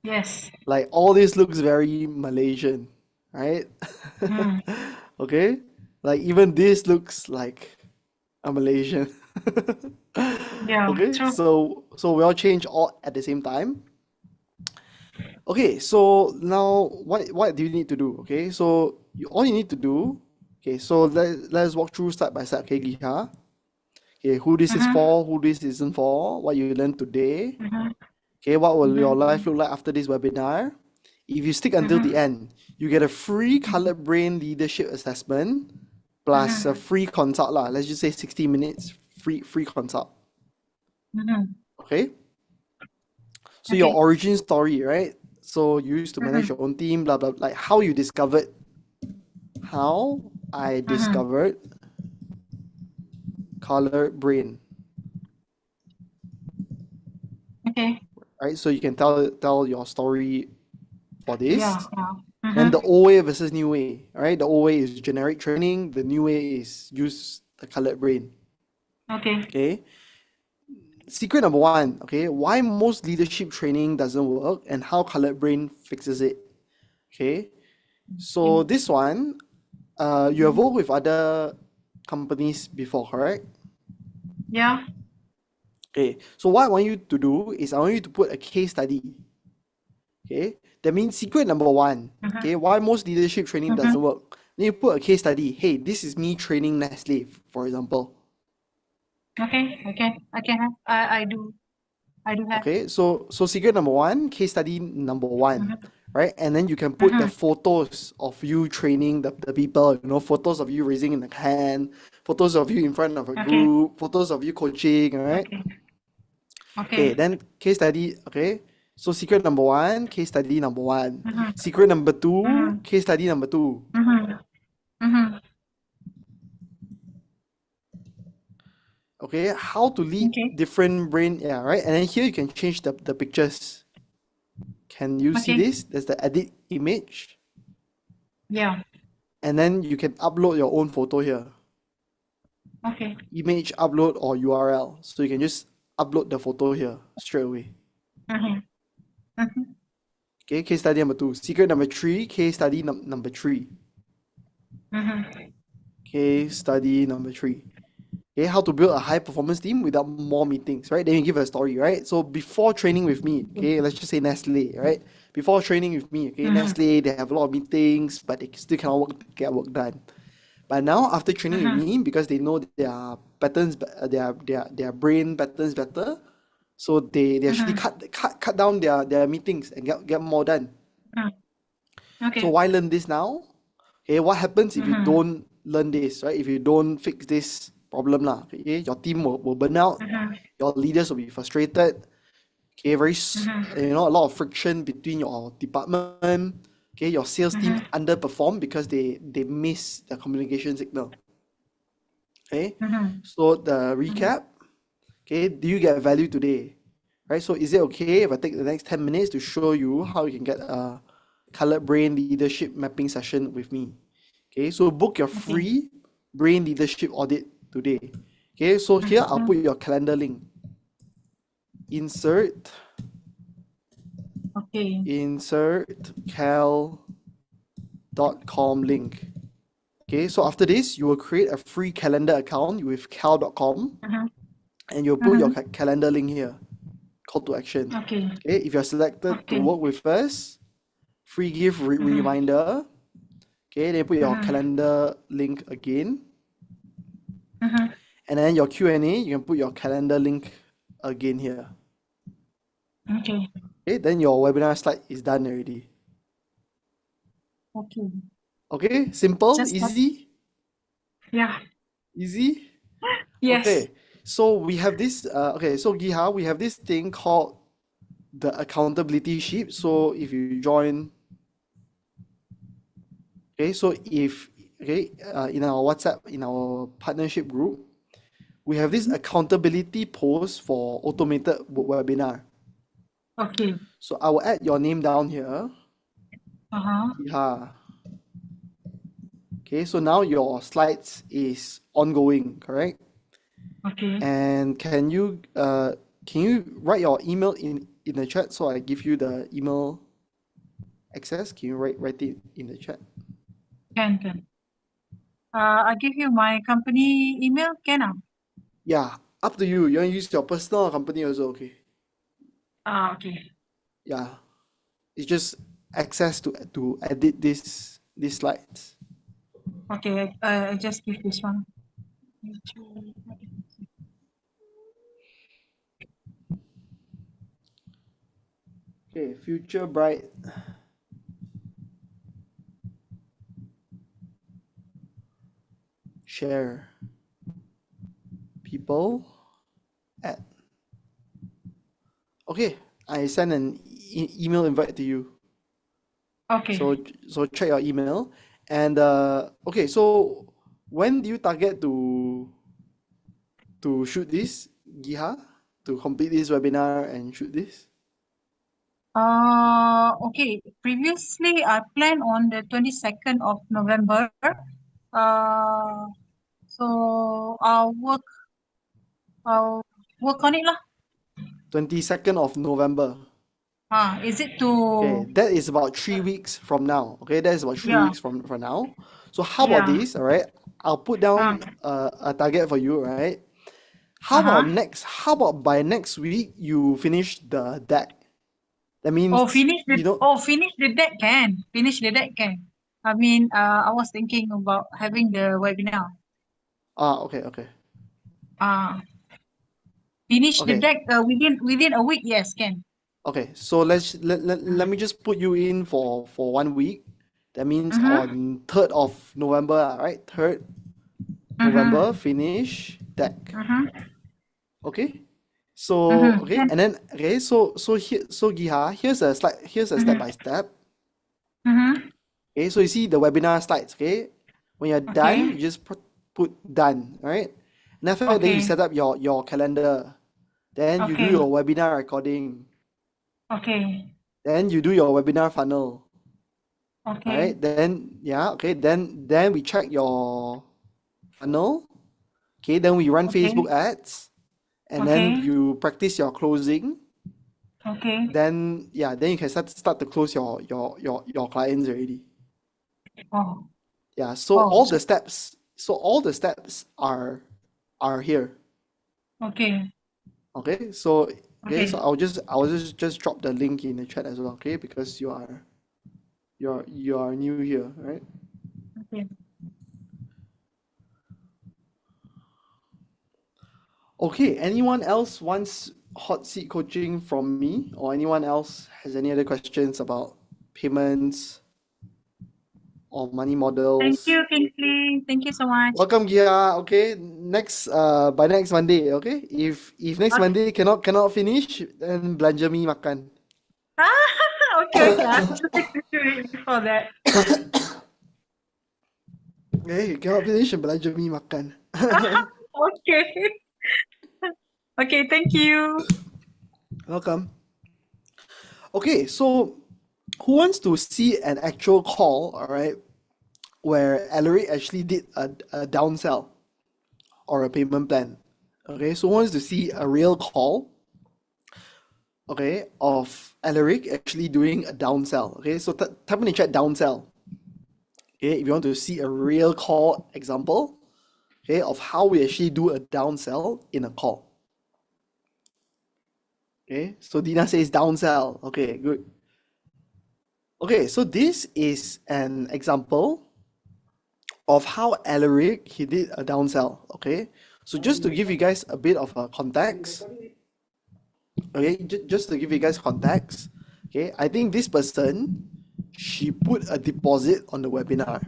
Yes. Like all this looks very Malaysian, right? Mm. Okay? Like even this looks like a Malaysian. Yeah. Okay? True. So we all change all at the same time. Okay, so now what do you need to do? Okay, so all you need to do, okay, so let's walk through step by step, okay, Giha? Okay, who this is Mm-hmm. for, who this isn't for, what you learned today. Mm-hmm. Okay, what will your Mm-hmm. life look like after this webinar? If you stick until the Mm-hmm. end, you get a free Colored Brain leadership assessment plus a Mm-hmm. free consult lah. Let's just say 60 minutes free consult. Mm-hmm. Okay? So your Okay. origin story, right? So you used to manage Mm-hmm. your own team, blah blah, like how you discovered, how I Mm-hmm. discovered Colored Brain, Okay. right? So you can tell your story for Yeah. this. Yeah. Then Mm-hmm. the old way versus new way, right? The old way is generic training. The new way is use the Colored Brain. Okay. Okay. Secret number one. Okay. Why most leadership training doesn't work and how Colored Brain fixes it. Okay. So this one, you have worked with other companies before, correct? Yeah. Okay. So what I want you to do is I want you to put a case study. Okay. That means secret number one. Mm-hmm. Okay. Why most leadership training Mm-hmm. doesn't work. Then you put a case study. Hey, this is me training Nestle, for example. Okay. Okay. I can have. I do. I do have. Okay. So secret number one, case study number one. Mm-hmm. Right? And then you can put the Mm-hmm. photos of you training the people, photos of you raising in the hand, photos of you in front of a Okay. group, photos of you coaching, all right? Okay. Okay, Okay. then case study, okay? So secret number one, case study number one. Mm-hmm. Secret number two, Mm-hmm. case study number two. Mm-hmm. Mm-hmm. Okay, how to lead Okay. different brain, yeah, right? And then here you can change the pictures. Can you see Okay. this? There's the edit image. Yeah. And then you can upload your own photo here. Okay. Image upload or URL. So you can just upload the photo here straight away. Mm-hmm. Mm-hmm. Okay, case study number two. Secret number three, case study number three. Mm-hmm. Case study number three. Okay, how to build a high performance team without more meetings, right? Then you give a story, right? So before training with me, okay, let's just say Nestle, right? Before training with me, okay, Mm-hmm. Nestle, they have a lot of meetings, but they still cannot get work done. But now after training with me, because they know their patterns, their brain patterns better, so they actually cut down their meetings and get more done. Okay. So why learn this now? Okay, what happens if you Mm-hmm. don't learn this, right? If you don't fix this problem lah, okay, your team will burn out, Mm-hmm. your leaders will be frustrated, okay, Mm-hmm. a lot of friction between your department, okay, your sales team underperform because they miss the communication signal. Okay, Mm-hmm. so the recap, okay, do you get value today? Right, so is it okay if I take the next 10 minutes to show you how you can get a Colored Brain leadership mapping session with me? Okay, so book your free brain leadership audit today. Okay, so here I'll put your calendar link. insert Okay. cal.com link. Okay, so after this, you will create a free calendar account with cal.com Uh-huh. and you'll put your calendar link here, call to action. Okay. Okay, if you're selected to Okay. work with us, free gift reminder. Okay, then put your calendar link again. And then your Q&A, you can put your calendar link again here. Okay. Okay, then your webinar slide is done already. Okay. Okay, simple, Just like, easy, yeah. easy. Yes. Okay, so we have this, okay, so Giha, we have this thing called the accountability sheet. So if you join, okay, so if, okay, in our WhatsApp, in our partnership group, we have this accountability post for automated webinar. Okay. So I will add your name down here, Uh-huh. Giha. Okay, so now your slides is ongoing, correct? Okay. And can you write your email in the chat so I give you the email access? Can you write it in the chat? Can. I give you my company email, can I? Yeah, up to you. You want to use your personal or company also, okay? Okay. Yeah, it's just access to edit these slides. Okay. I just give this one. Okay, future bright. Share. People. Add. Okay, I send an email invite to you. Okay. So check your email. And okay, so when do you target to shoot this, Giha? To complete this webinar and shoot this? Okay. Previously, I planned on the 22nd of November. So I'll work on it lah. 22nd of November. Is it Okay, to, that is about 3 weeks from now. Okay, that is about three yeah, weeks from now. So how about yeah, this? All right, I'll put down a target for you. Right? uh-huh. How about by next week you finish the deck? That means Finish the deck can. Finish the deck can. I mean, I was thinking about having the webinar. Okay, okay, Finish the okay, deck within a week, yes, can. okay. So let me just put you in for 1 week. That means Mm-hmm. on 3rd of November, right? 3rd Mm-hmm. November, finish deck. Mm-hmm. Okay. So Mm-hmm. okay, Can. and then okay, so here, so Giha, here's a slide, here's a step Mm-hmm. by step. Mm-hmm. Okay, so you see the webinar slides. Okay, when you're done, Okay. you just put done, right? And after that, then you Okay. set up your calendar. Then you do Okay. your webinar recording. Okay. Then you do your webinar funnel. Okay. Right? Then yeah, okay. Then we check your funnel. Okay, then we run Okay. Facebook ads, and then Okay. you practice your closing. Okay. Then yeah, then you can start to close your clients already. Oh. Yeah, so Oh. all the steps are here. Okay. Okay, so okay, so Okay. I'll just drop the link in the chat as well, okay? Because you are new here, right? Okay. Okay, anyone else wants hot seat coaching from me, or anyone else has any other questions about payments or money Thank models? you, Kingsley. Thank you so much. Welcome, Gia. Okay, next by next Monday. Okay, if next Okay. Monday cannot finish, then belanja mi makan. Okay. I'll try to do it before that. Okay, cannot finish, belanja mi makan. Okay. Okay. Thank you. Welcome. Okay, so who wants to see an actual call? All right, where Alaric actually did a downsell or a payment plan. Okay, so who wants to see a real call okay, of Alaric actually doing a downsell. Okay, so type in the chat downsell. Okay, if you want to see a real call example, okay, of how we actually do a downsell in a call. Okay, so Dina says downsell. Okay, good. Okay, so this is an example of how Alaric he did a downsell. Okay, so just to give you guys a bit of a context, okay, just to give you guys context, okay, I think this person she put a deposit on the webinar.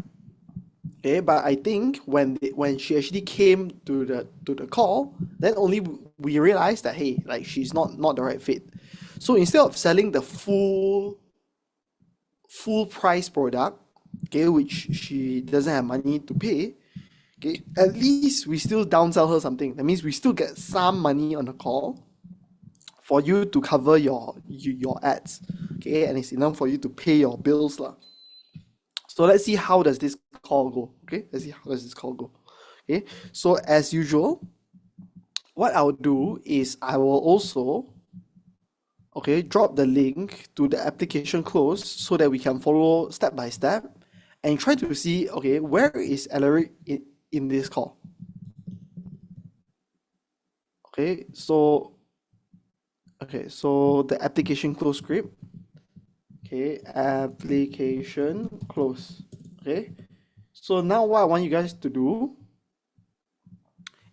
Okay, but I think when she actually came to the call, then only we realized that hey, like she's not the right fit. So instead of selling the full price product, okay, which she doesn't have money to pay, okay, at least we still downsell her something. That means we still get some money on the call for you to cover your ads, okay, and it's enough for you to pay your bills lah. So let's see how does this call go. Okay, let's see how does this call go. Okay, so as usual, what I'll do is I will also drop the link to the application close so that we can follow step by step and try to see where is Alaric in this call. So the application close script. Okay, application close. Okay, so now what I want you guys to do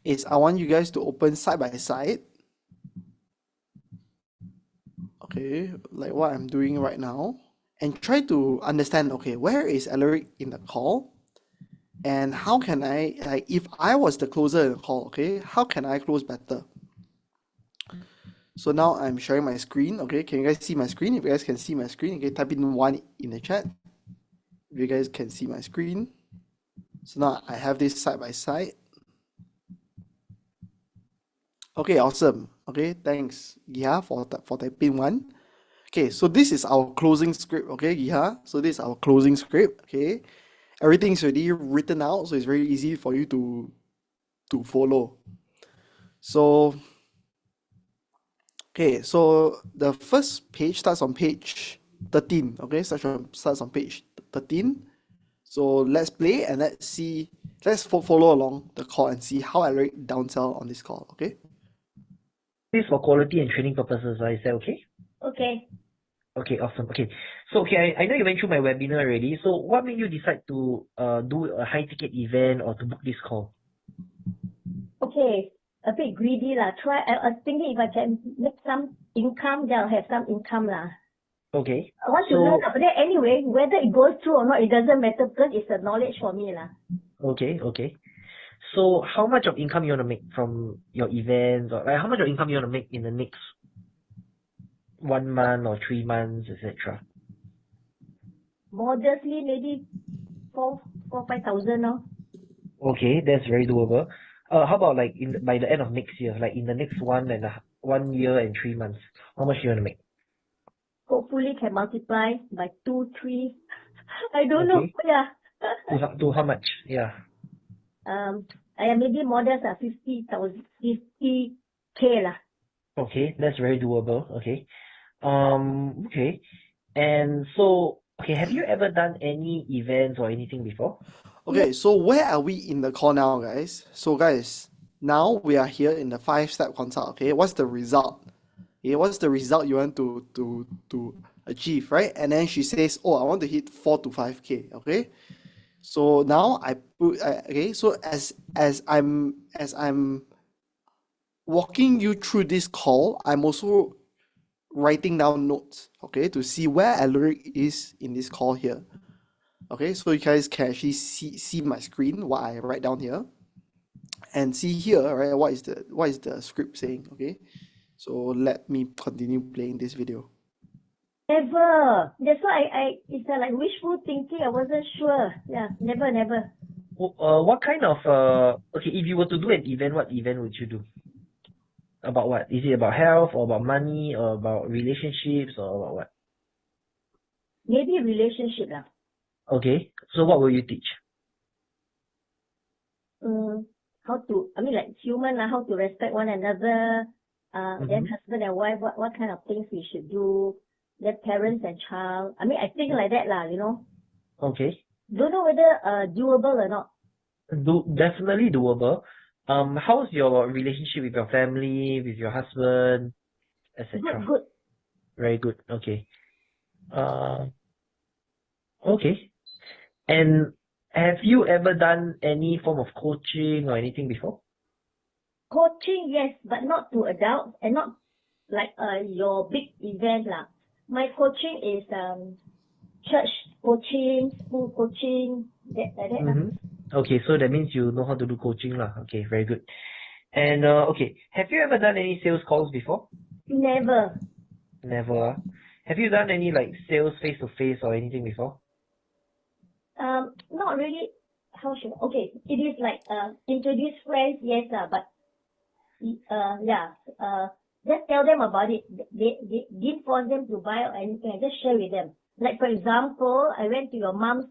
is I want you guys to open side by side. Okay, like what I'm doing right now, and try to understand, where is Alaric in the call, and how can I, like, if I was the closer in the call, how can I close better? So now I'm sharing my screen. Okay, can you guys see my screen? If you guys can see my screen, okay, type in 1 in the chat. If you guys can see my screen. So now I have this side by side. Okay, awesome. Okay, thanks, Giha, for typing 1. Okay, so this is our closing script, okay, Giha? So this is our closing script, okay? Everything's already written out, so it's very easy for you to follow. So, okay, so the first page starts on page 13, okay? Starts on page 13. So let's play and let's follow along the call and see how I rate downsell on this call, okay? This is for quality and training purposes, is that okay? Okay. Okay, awesome. Okay. So I know you went through my webinar already. So what made you decide to do a high ticket event or to book this call? Okay, a bit greedy lah. I was thinking if I can make some income, then I'll have some income lah. Okay. I want to learn, but then anyway, whether it goes through or not, it doesn't matter because it's a knowledge for me lah. Okay. So how much of income you want to make from your events, or like how much of income you want to make in the next 1 month or 3 months, etc.? Modestly, maybe 5,000 no? Okay, that's very doable. How about like by the end of next year, like in the next 1 year and 3 months, how much you want to make? Hopefully can multiply by 2, 3. I don't know. Yeah. To how much? Yeah. Maybe modest 50,000, 50K lah. Okay, that's very doable. Okay. Okay. And so, have you ever done any events or anything before? Okay, so where are we in the call now, guys? So guys, now we are here in the 5-step consult. Okay, what's the result? Okay, what's the result you want to achieve, right? And then she says, oh, I want to hit 4 to 5K. Okay, so now I put so as I'm walking you through this call, I'm also writing down notes, okay, to see where Alaric is in this call here. Okay, so you guys can actually see my screen, what I write down here, and see here, right, what is the script saying, okay? So let me continue playing this video. Never. That's why it's like wishful thinking. I wasn't sure. Yeah, never. What kind of if you were to do an event, what event would you do? About what? Is it about health or about money or about relationships or about what? Maybe relationship lah. Okay, so what will you teach? How to, like human lah, how to respect one another, then husband and wife, what kind of things we should do, then parents and child. I mean, I think like that lah, you know. Okay. Don't know whether doable or not. Definitely doable. How's your relationship with your family, with your husband, etc.? Good. Very good. Okay. Uh, okay. And have you ever done any form of coaching or anything before? Coaching, yes, but not to adults and not like your big event lah. My coaching is church coaching, school coaching, that like that lah. Okay, so that means you know how to do coaching lah. Okay, very good. And okay, have you ever done any sales calls before? Never. Never. Have you done any like sales face to face or anything before? Not really. How should okay? It is like introduce friends, yes but just tell them about it. They didn't force them to buy or anything. I just share with them. Like for example, I went to your mom's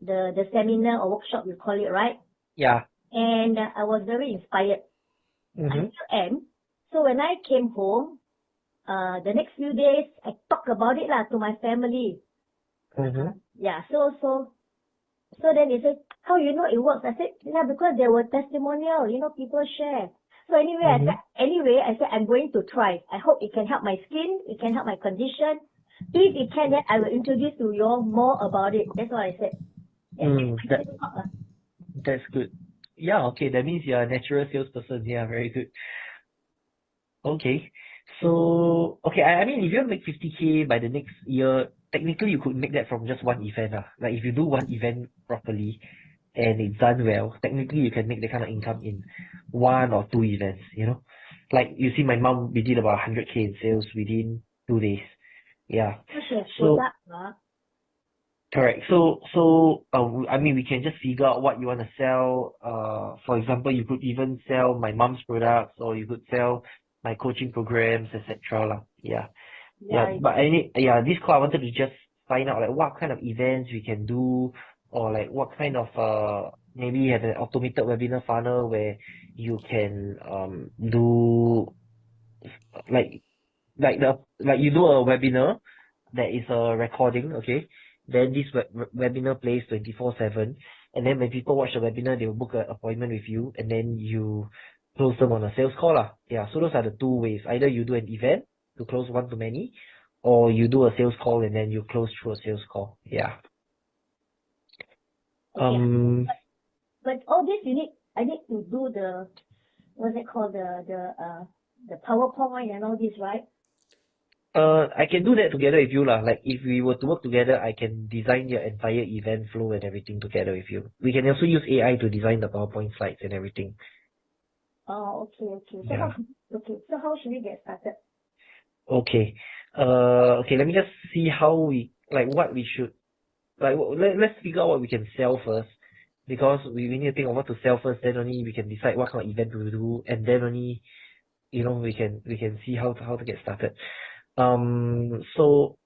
the seminar or workshop you call it, right? Yeah. And I was very inspired. I still am. So when I came home, the next few days I talked about it lah to my family. Yeah. So then they said, how you know it works? I said, yeah, because there were testimonial, people share. So anyway, I said, I'm going to try. I hope it can help my skin, it can help my condition. If it can, then I will introduce to you all more about it. That's what I said. That's good. Yeah, okay, that means you're a natural salesperson. Yeah, very good. Okay. So, okay, I mean, if you make 50K by the next year, technically you could make that from just one event. Like if you do one event properly and it's done well, technically you can make that kind of income in one or two events, Like you see my mom, we did about 100K in sales within 2 days. Yeah. So, correct. So, I mean, we can just figure out what you want to sell. For example, you could even sell my mom's products, or you could sell my coaching programs, etc. lah. Yeah. But this call I wanted to just find out like what kind of events we can do, or like what kind of maybe you have an automated webinar funnel where you can do like you do a webinar that is a recording, okay? Then this webinar plays 24/7, and then when people watch the webinar, they will book an appointment with you, and then you close them on a sales call lah. Yeah, so those are the two ways. Either you do an event to close one to many, or you do a sales call and then you close through a sales call. Yeah. But all this I need to do the what's it called, the PowerPoint and all this, right? I can do that together with you lah. Like if we were to work together, I can design your entire event flow and everything together with you. We can also use AI to design the PowerPoint slides and everything. Oh, okay. So how should we get started? Okay. Okay, let me just see how what we should, let's figure out what we can sell first, because we need to think of what to sell first, then only we can decide what kind of event we will do, and then only, we can see how to get started. So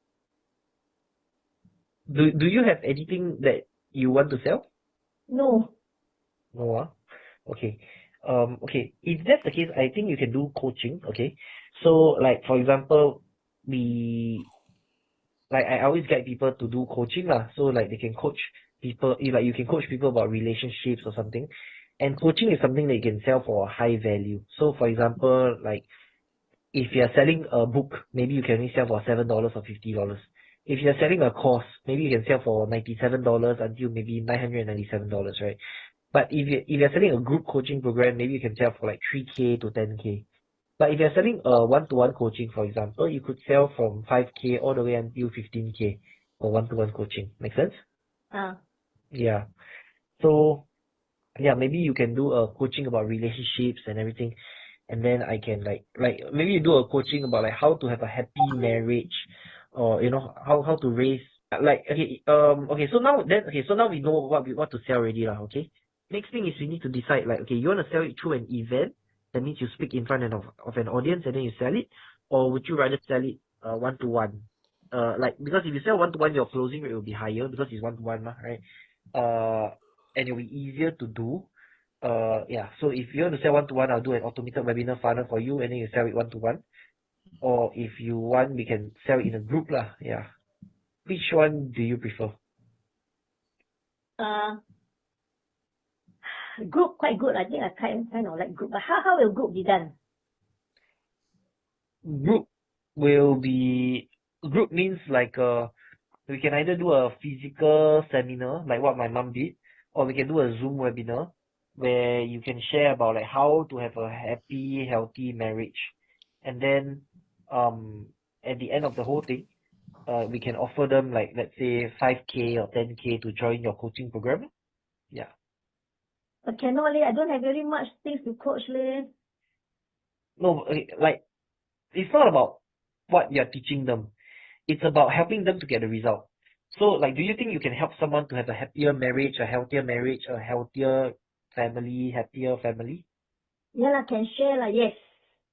do you have anything that you want to sell? No. No. Okay. Okay. If that's the case, I think you can do coaching. Okay. So like for example, I always guide people to do coaching lah. So like they can coach people, you can coach people about relationships or something. And coaching is something that you can sell for a high value. So for example, like if you're selling a book, maybe you can only sell for $7 or $50. If you're selling a course, maybe you can sell for $97 until maybe $997, right? But if you're selling a group coaching program, maybe you can sell for like 3K to 10K. But if you're selling a one-to-one coaching, for example, you could sell from 5K all the way until 15K for one-to-one coaching. Make sense? Yeah. So yeah, maybe you can do a coaching about relationships and everything. And then I can like maybe you do a coaching about like how to have a happy marriage, or how to raise okay, so now we know what to sell already lah. Okay, next thing is we need to decide like, okay, you want to sell it through an event, that means you speak in front of an audience and then you sell it, or would you rather sell it one to one? Because if you sell one to one, your closing rate will be higher because it's one to one, right? And it'll be easier to do. yeah. So if you want to sell one-to-one, I'll do an automated webinar funnel for you, and then you sell it one-to-one. Or if you want, we can sell it in a group lah. Yeah. Which one do you prefer? Group quite good. I think I kind of like group. But how will group be done? Group means like we can either do a physical seminar like what my mom did, or we can do a Zoom webinar where you can share about like how to have a happy, healthy marriage. And then at the end of the whole thing, we can offer them like, let's say 5K or 10K to join your coaching program. Yeah. But cannot leh. I don't have very much things to coach leh. No, like it's not about what you're teaching them. It's about helping them to get the result. So, like, do you think you can help someone to have a happier marriage, a healthier marriage, a healthier family, happier family? Yeah lah, can share lah. Yes.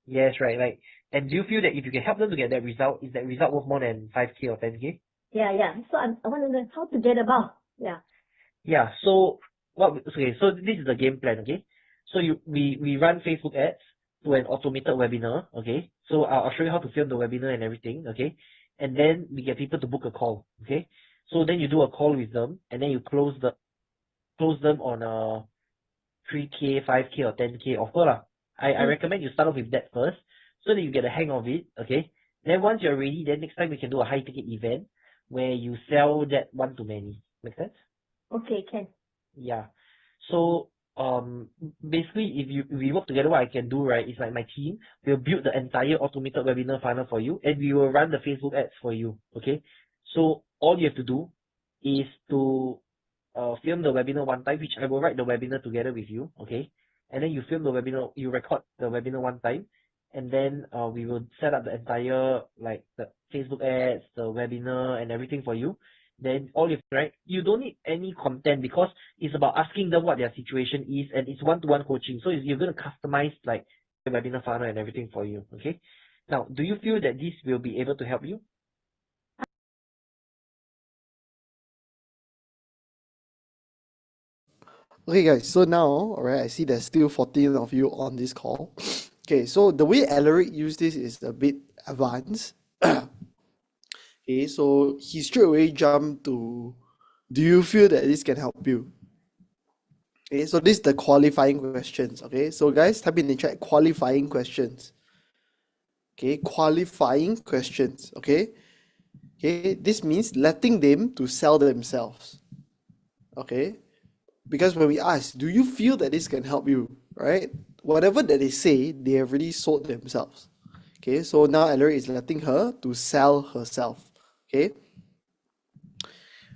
Yes, right. Like, and do you feel that if you can help them to get that result, is that result worth more than 5K or 10K? Yeah. So I want to know how to get about. Yeah. Yeah. So so this is the game plan. Okay. So we run Facebook ads to an automated webinar. Okay. So I'll show you how to film the webinar and everything. Okay. And then we get people to book a call. Okay. So then you do a call with them, and then you close them on a 3K, 5K or 10K offer lah. I recommend you start off with that first, so that you get a hang of it. Okay. Then once you're ready, then next time we can do a high ticket event where you sell that one to many. Make sense? Okay, can. Yeah. So basically if we work together, what I can do, right, is like my team will build the entire automated webinar funnel for you, and we will run the Facebook ads for you. Okay. So all you have to do is to film the webinar one time, which I will write the webinar together with you. Okay. And then you film the webinar, you record the webinar one time, and then we will set up the entire like the Facebook ads, the webinar and everything for you. Then all right, you don't need any content because it's about asking them what their situation is, and it's one-to-one coaching. So you're going to customize like the webinar funnel and everything for you. Okay. Now, do you feel that this will be able to help you? Okay, guys, so now, all right, I see there's still 14 of you on this call. Okay, so the way Alaric used this is a bit advanced. Okay, so he straight away jumped to, do you feel that this can help you? Okay, so this is the qualifying questions. Okay, so guys, type in the chat qualifying questions. Okay, qualifying questions. Okay, this means letting them to sell themselves. Okay, because when we ask, do you feel that this can help you, right? Whatever that they say, they have already sold themselves. Okay, so now Ellery is letting her to sell herself. Okay,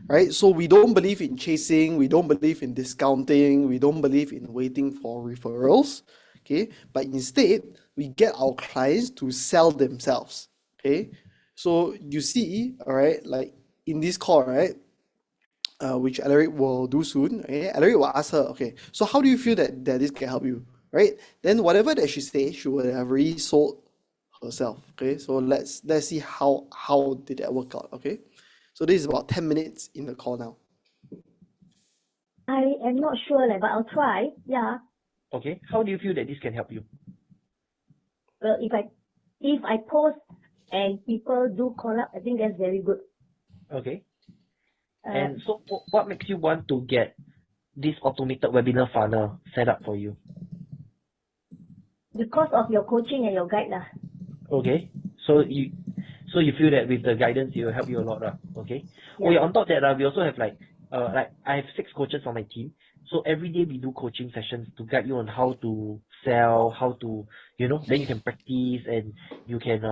right? So we don't believe in chasing, we don't believe in discounting, we don't believe in waiting for referrals. Okay, but instead we get our clients to sell themselves. Okay, so you see, all right, like in this call, right? Which Alaric will do soon. Okay, Alaric will ask her, okay, so how do you feel that this can help you, right? Then whatever that she says, she will have already sold herself. Okay, so let's see how did that work out. Okay, so this is about 10 minutes in the call now. I am not sure, but I'll try. Yeah. Okay, how do you feel that this can help you? Well, if I post and people do call up, I think that's very good. Okay. And so what makes you want to get this automated webinar funnel set up for you? Because of your coaching and your guide lah. Okay. So you feel that with the guidance it will help you a lot, okay? Yeah. Oh yeah, on top of that, we also have like I have 6 coaches on my team. So every day we do coaching sessions to guide you on how to sell, how to, then you can practice and you can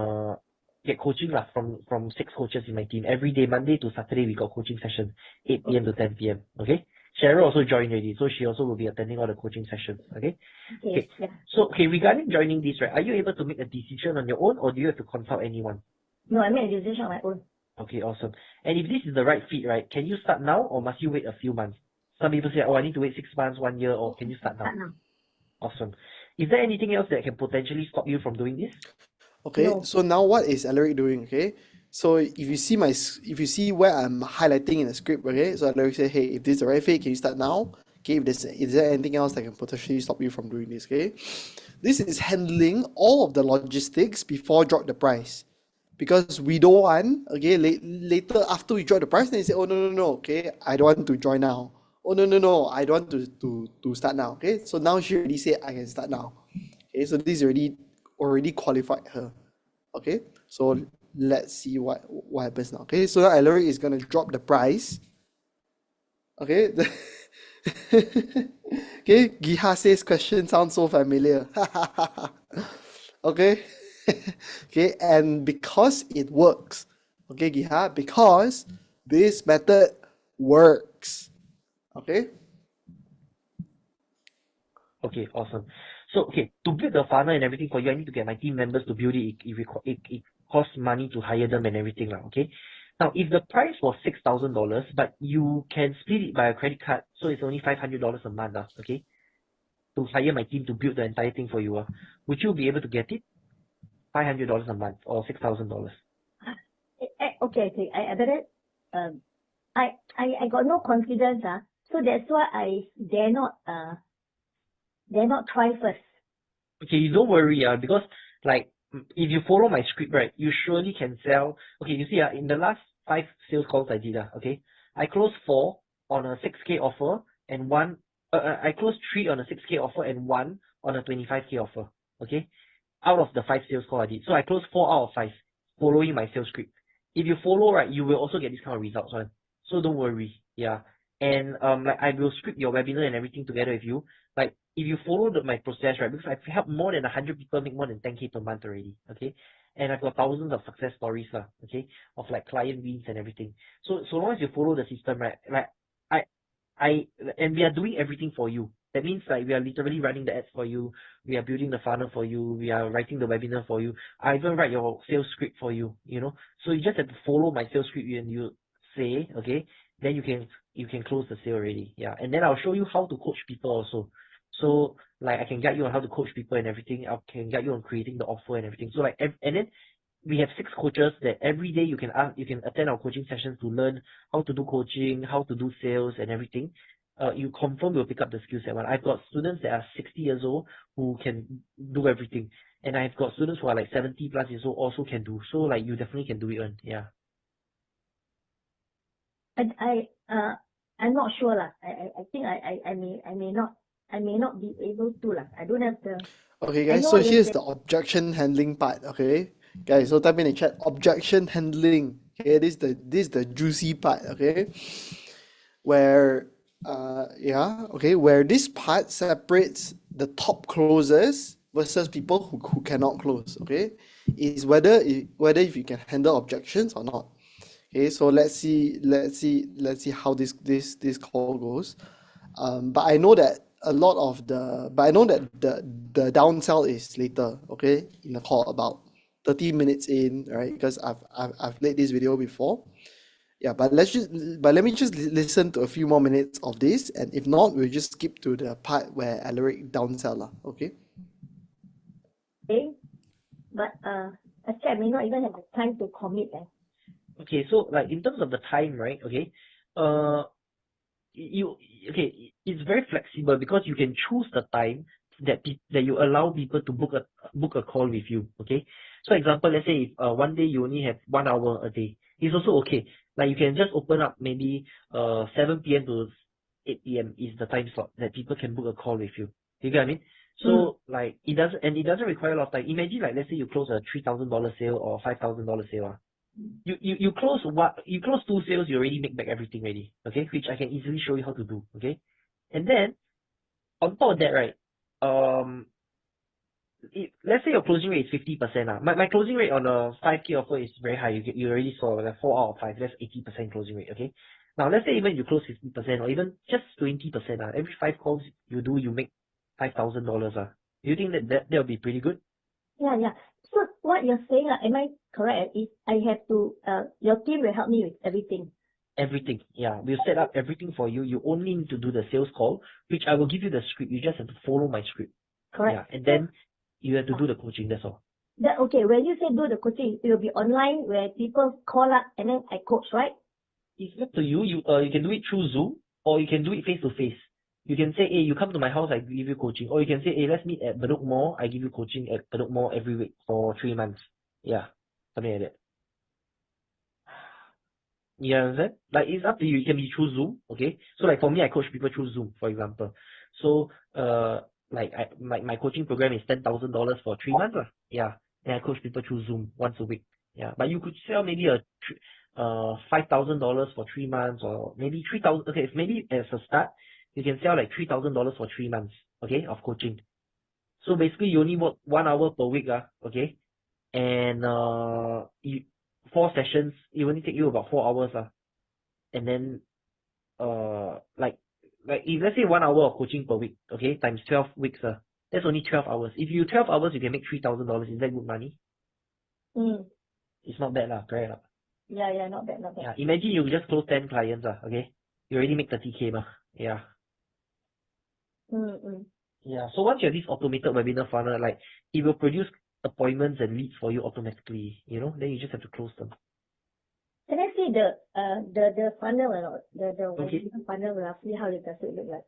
get coaching from 6 coaches in my team. Every day, Monday to Saturday, we got coaching sessions, 8 p.m. to 10 p.m. Okay? Cheryl also joined already, so she also will be attending all the coaching sessions. Okay? Okay. Yeah. So, regarding joining this, right, are you able to make a decision on your own, or do you have to consult anyone? No, I made a decision on my own. Okay, awesome. And if this is the right fit, right, can you start now, or must you wait a few months? Some people say, oh, I need to wait 6 months, 1 year, or can you start now? Start now. Awesome. Is there anything else that can potentially stop you from doing this? Okay, No. so now what is Alaric doing? Okay, so if you see where I'm highlighting in the script, okay, so Alaric say, hey, if this is the right fit, can you start now? Okay, is there anything else that can potentially stop you from doing this? Okay, this is handling all of the logistics before drop the price, because we don't want, okay, later after we drop the price, then you say, oh no, okay, I don't want to join now. Oh no, I don't want to start now. Okay, so now she already said I can start now. Okay, so this already qualified her. Okay, so let's see what happens now. Okay, so now Ellery is gonna drop the price. Okay. Okay, Gihase's question sounds so familiar. Okay. Okay, and because it works. Okay, Giha, because this method works. Okay. Okay, awesome. So, okay, to build the funnel and everything for you, I need to get my team members to build it. It costs money to hire them and everything, lah. Okay. Now, if the price was $6,000, but you can split it by a credit card, so it's only $500 a month, okay, to hire my team to build the entire thing for you, would you be able to get it? $500 a month or $6,000? Okay. I better, I got no confidence, so that's why I dare not try first. Okay, you don't worry, because like if you follow my script, right, you surely can sell. Okay, you see, in the last 5 sales calls I did, okay, I closed 4 on a 6K offer and one. I closed 3 on a 6K offer and 1 on a 25K offer. Okay, out of the 5 sales calls I did, so I closed 4 out of 5 following my sales script. If you follow, right, you will also get this kind of results, one. So don't worry, yeah. And like I will script your webinar and everything together with you. Like if you follow my process, right, because I've helped more than 100 people make more than 10K per month already, okay, and I've got thousands of success stories, okay, of like client wins and everything. So long as you follow the system, right, like and we are doing everything for you. That means like we are literally running the ads for you, we are building the funnel for you, we are writing the webinar for you. I even write your sales script for you, you know. So you just have to follow my sales script and you say, okay, then you can close the sale already. Yeah. And then I'll show you how to coach people also. So like I can guide you on how to coach people and everything. I can guide you on creating the offer and everything. So like and then we have 6 coaches that every day you can attend our coaching sessions to learn how to do coaching, how to do sales and everything. You confirm will pick up the skill set. One. I've got students that are 60 years old who can do everything, and I've got students who are like 70 plus years old also can do. So like you definitely can do it. One. Yeah. I'm not sure lah. I think I may not be able to lah. I don't have the. Okay, I guys, know so what you're here's saying. the objection handling part. Okay, guys, so type in the chat objection handling. Okay, this is the juicy part. Okay, where where this part separates the top closers versus people who cannot close. Okay, is whether if you can handle objections or not. Okay, so let's see how this call goes. But I know that the downsell is later, okay, in the call, about 30 minutes in, right? Because I've played this video before. Yeah, but let me just listen to a few more minutes of this, and if not, we'll just skip to the part where Alaric downsell, okay? Okay, but actually I may not even have the time to commit. Okay, so like in terms of the time, right? Okay, it's very flexible because you can choose the time that you allow people to book a call with you. Okay, so example, let's say if one day you only have 1 hour a day, it's also okay. Like you can just open up maybe 7 p.m. to 8 p.m. is the time slot that people can book a call with you. You get what I mean? So like it doesn't require a lot of time. Imagine like let's say you close a $3,000 sale or $5,000 sale. You close 2 sales, you already make back everything already, okay? Which I can easily show you how to do, okay? And then on top of that, right? Let's say your closing rate is 50%. My closing rate on a 5K offer is very high. You already saw like 4 out of 5. That's 80% closing rate, okay? Now let's say even you close 50% or even just 20%. Every 5 calls you do, you make $5,000. Do you think that'll be pretty good? Yeah. So what you're saying, am I correct? Is I have to, your team will help me with everything. Everything, yeah. We'll set up everything for you. You only need to do the sales call, which I will give you the script. You just have to follow my script. Correct. Yeah, and then you have to do the coaching. That's all. Okay, when you say do the coaching, it will be online where people call up and then I coach, right? It's up to you. You can do it through Zoom or you can do it face to face. You can say, hey, you come to my house, I give you coaching. Or you can say, hey, let's meet at Bedok Mall, I give you coaching at Bedok Mall every week for 3 months. Yeah, something like that. You understand? Like, it's up to you. It can be through Zoom, okay? So like for me, I coach people through Zoom, for example. So like my coaching program is $10,000 for 3 months lah. Yeah, and I coach people through Zoom once a week. Yeah, but you could sell maybe $5,000 for 3 months, or maybe 3,000. Okay, maybe as a start, you can sell like $3,000 for 3 months, okay, of coaching. So basically, you only work 1 hour per week, okay, and 4 sessions. It only take you about 4 hours, and then like if let's say 1 hour of coaching per week, okay, times 12 weeks, that's only 12 hours. If you 12 hours, you can make $3,000. Is that good money? It's not bad lah, correct lah. Yeah, not bad. Yeah, imagine you just close 10 clients, okay, you already make 30K mah. Yeah. Yeah. So once you have this automated webinar funnel, like it will produce appointments and leads for you automatically, then you just have to close them. Can I see the funnel or not? The Okay. webinar funnel, roughly how does it look like?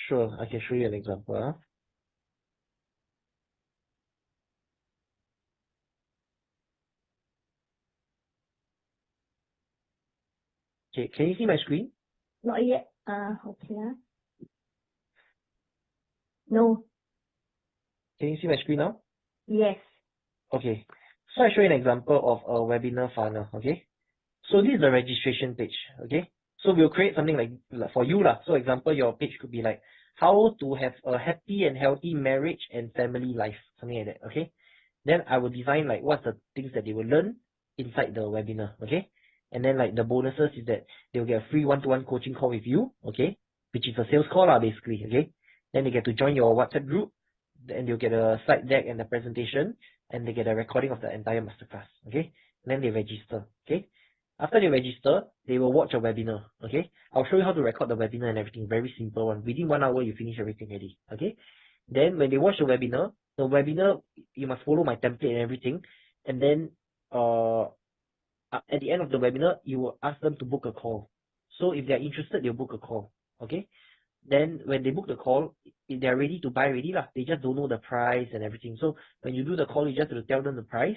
Sure, I can show you an example. Okay, can you see my screen? Not yet. Okay. No. Can you see my screen now? Yes. Okay. So I show you an example of a webinar funnel, okay? So this is the registration page, okay? So we'll create something like for you lah. So example, your page could be like how to have a happy and healthy marriage and family life, something like that, okay? Then I will design like what's the things that they will learn inside the webinar, okay? And then like the bonuses is that they'll get a free one-to-one coaching call with you, okay? Which is a sales call lah, basically, okay? Then they get to join your WhatsApp group, and they'll get a slide deck and the presentation, and they get a recording of the entire masterclass, okay? And then they register, okay? After they register, they will watch a webinar, okay? I'll show you how to record the webinar and everything, very simple one. Within 1 hour, you finish everything already, okay? Then when they watch the webinar, you must follow my template and everything, and then at the end of the webinar, you will ask them to book a call. So if they're interested, they'll book a call, okay? Then when they book the call, if they're ready to buy already lah, they just don't know the price and everything. So when you do the call, you just have to tell them the price,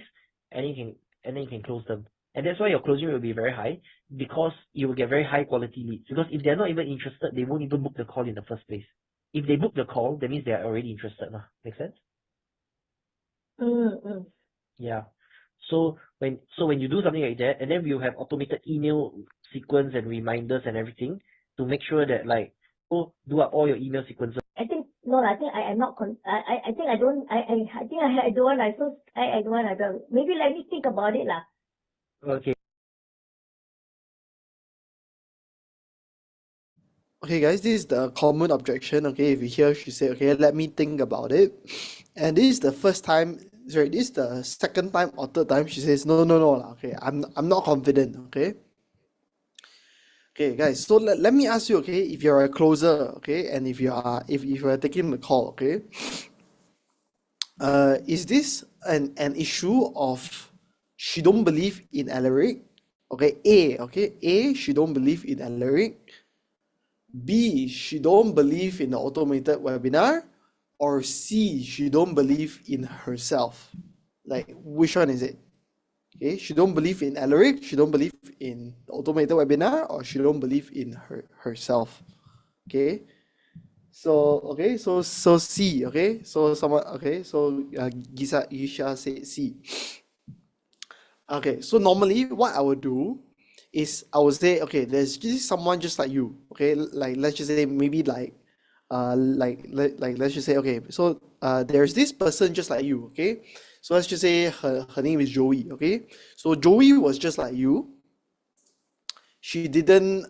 and then you can close them. And that's why your closing rate will be very high, because you will get very high quality leads. Because if they're not even interested, they won't even book the call in the first place. If they book the call, that means they are already interested lah. Make sense? Yeah. So when you do something like that, and then we'll have automated email sequence and reminders and everything to make sure that like, do up all your email sequences. I think I am not I think I don't I don't want. I don't want. Maybe let me think about it lah. Okay. Okay, guys, this is the common objection. Okay, if you hear she say, okay, let me think about it. And this is the this is the second time or third time she says, no, lah. Okay, I'm not confident. Okay, guys, so let me ask you, okay, if you're a closer, okay, and if you are taking the call, okay, is this an issue of she don't believe in Alaric? Okay, A, she don't believe in Alaric. B, she don't believe in the automated webinar. Or C, she don't believe in herself. Like, which one is it? Okay, she don't believe in Alaric, she don't believe in the automated webinar, or she don't believe in herself. Okay, so C. Okay, so someone, okay, so Gisha said C. Okay, so normally what I would do is I would say, okay, there's just someone just like you. Okay, like let's just say maybe like let's just say, okay, so there's this person just like you. Okay, so let's just say her name is Joey. Okay, so Joey was just like you. She didn't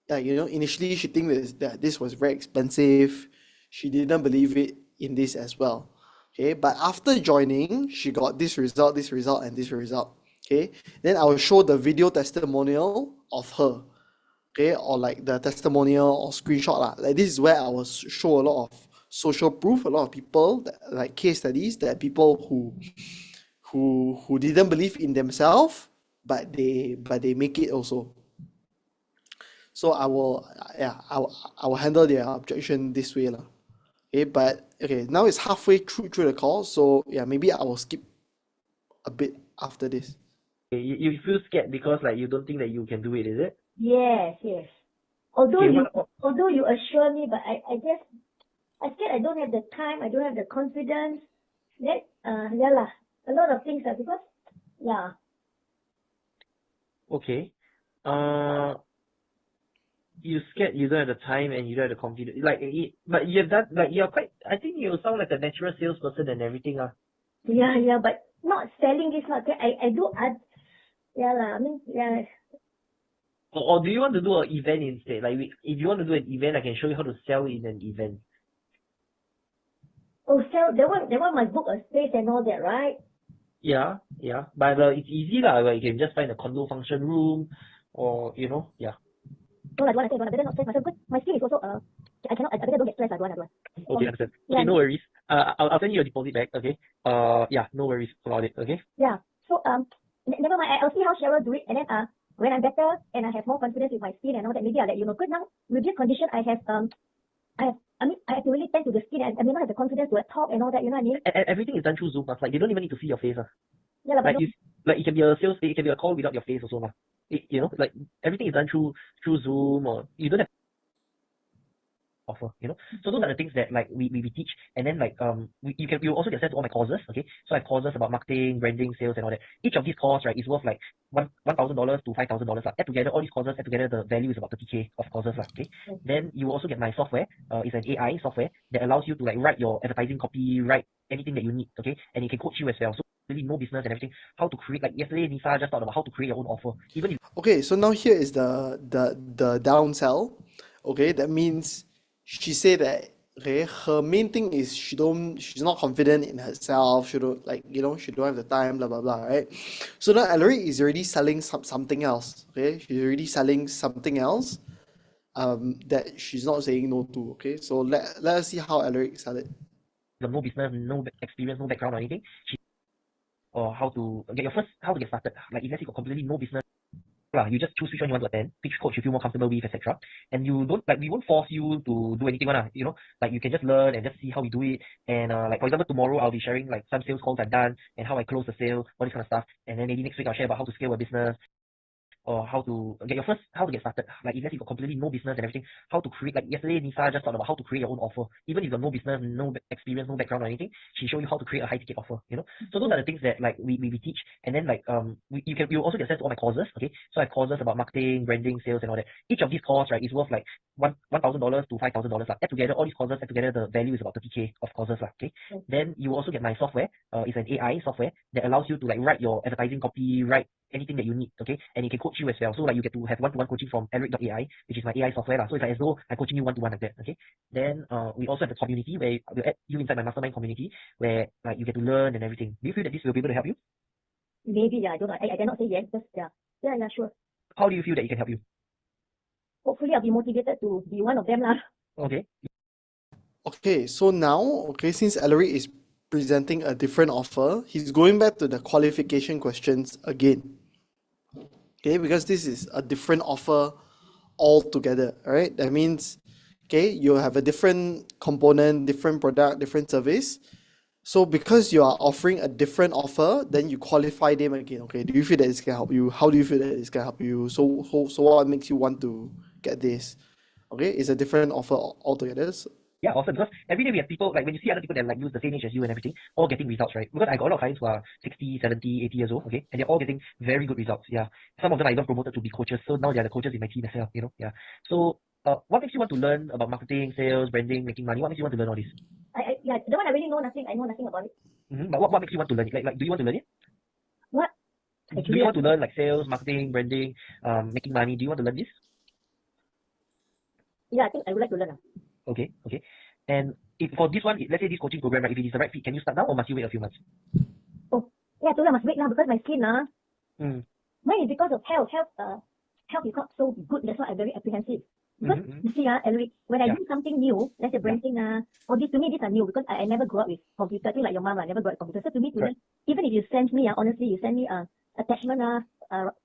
initially she think that this was very expensive. She didn't believe it in this as well. Okay, but after joining, she got this result, and this result. Okay, then I will show the video testimonial of her. Okay, or like the testimonial or screenshot lah. Like this is where I will show a lot of social proof, a lot of people that, like case studies, that people who didn't believe in themselves, but they make it also. So I will handle their objection this way lah. Okay, but okay, now it's halfway through the call, so yeah, maybe I will skip a bit after this. Okay, you feel scared because like you don't think that you can do it, is it? Yes, yes. Although Okay, you what although you assure me, but I scared I don't have the time, I don't have the confidence. That yeah lah, a lot of things lah because yeah. okay. You scared you don't have the time and you don't have the confidence. But you've done like you're quite. I think you sound like a natural salesperson and everything. Yeah, but not selling is not. I do. Yeah lah. I mean, yeah. Or do you want to do an event instead? Like if you want to do an event, I can show you how to sell in an event. Oh, sell that one must book a space and all that, right? Yeah. But it's easy lah. Like you can just find a condo function room, or yeah. No, I don't want to say, I better not stress myself because my skin is also I cannot. I better don't get stressed. I don't want. Okay, understand. Yeah. Okay, no worries. I'll send you a deposit back. Okay. Yeah, no worries about it. Okay. Yeah. So never mind. I'll see how Cheryl do it, and then when I'm better and I have more confidence with my skin and all that, maybe I'll let you know. Because now with this condition, I have I have to really tend to the skin. I may not have the confidence to talk and all that. You know what I mean? And everything is done through Zoom. Like you don't even need to see your face. Yeah, but Like it can be a sales. It can be a call without your face also. Like everything is done through Zoom, or you don't have offer. So those are the things that like we teach, and then like you also get sent to all my courses. Okay, so I have courses about marketing, branding, sales, and all that. Each of these courses, right, is worth like $1,000 to $5,000. Add together all these courses, the value is about 30K of courses. Okay, then you also get my software. It's an AI software that allows you to like write your advertising copy, write anything that you need. Okay, and it can coach you as well. So really know business and everything, how to create, like yesterday Nisa just talked about how to create your own offer. Even if Okay, so now here is the downsell. Okay, that means she said that okay, her main thing is she's not confident in herself. She don't she don't have the time, blah blah blah, right? So now Ellery is already selling something else. Okay, she's already selling something else. That she's not saying no to. Okay, so let us see how Ellery sell it. you have no business, no experience, no background or anything, or how to get started. Like if let's say you got completely no business, you just choose which one you want to attend, which coach you feel more comfortable with, etc. And you don't we won't force you to do anything, like you can just learn and just see how we do it. And like for example, tomorrow I'll be sharing like some sales calls I've done and how I close the sale, all this kind of stuff. And then maybe next week I'll share about how to scale a business, or how to get started. Like if let's say you got completely no business and everything, how to create, like yesterday Nisa just talked about how to create your own offer. Even if you got no business, no experience, no background or anything, she showed you how to create a high ticket offer. So those are the things that like we teach. And then like you also get sent to all my courses. Okay, so I have courses about marketing, branding, sales, and all that. Each of these courses, right, is worth like $1,000 to $5,000. Add together all these courses, the value is about 30K of courses. Okay, then you also get my software. It's an AI software that allows you to like write your advertising copy, write anything that you need. Okay, and it can coach you as well. So like you get to have one-to-one coaching from Eric.ai, which is my AI software. So it's like as though I'm coaching you one-to-one like that. Okay, then we also have the community where we'll add you inside my mastermind community where like you get to learn and everything. Do you feel that this will be able to help you? maybe I don't know. I cannot say yes. Just yeah, sure. How do you feel that it can help you? Hopefully I'll be motivated to be one of them lah. Okay. Okay, so now, since Ellery is presenting a different offer, he's going back to the qualification questions again. Okay, because this is a different offer altogether, all right? That means, you have a different component, different product, different service. So because you are offering a different offer, then you qualify them again. Okay, do you feel that this can help you? How do you feel that this can help you? So what makes you want to get this? Okay, it's a different offer altogether. Yeah, awesome. Because every day we have people, like when you see other people that like use the same age as you and everything, all getting results, right? Because I got a lot of clients who are 60, 70, 80 years old, okay? And they're all getting very good results, yeah. Some of them are even promoted to be coaches, so now they're the coaches in my team as well, yeah. So, what makes you want to learn about marketing, sales, branding, making money? What makes you want to learn all this? Yeah, the one I really know nothing. I know nothing about it. But what makes you want to learn it? Like, do you want to learn it? What? Do you want to learn like sales, marketing, branding, making money? Do you want to learn this? Yeah, I think I would like to learn. Okay. And if for this one, let's say this coaching program, right, if it is the right fit, can you start now or must you wait a few months? Oh, yeah, I must wait now because my skin, mine is because of health. Health is not so good. That's why I'm very apprehensive. Because you see, Eric, when I do something new, let's say branding, or this to me, these are new because I never grew up with computer. I think like your mom, I never grew up with computer. So to me, even if you send me, honestly, you send me attachment,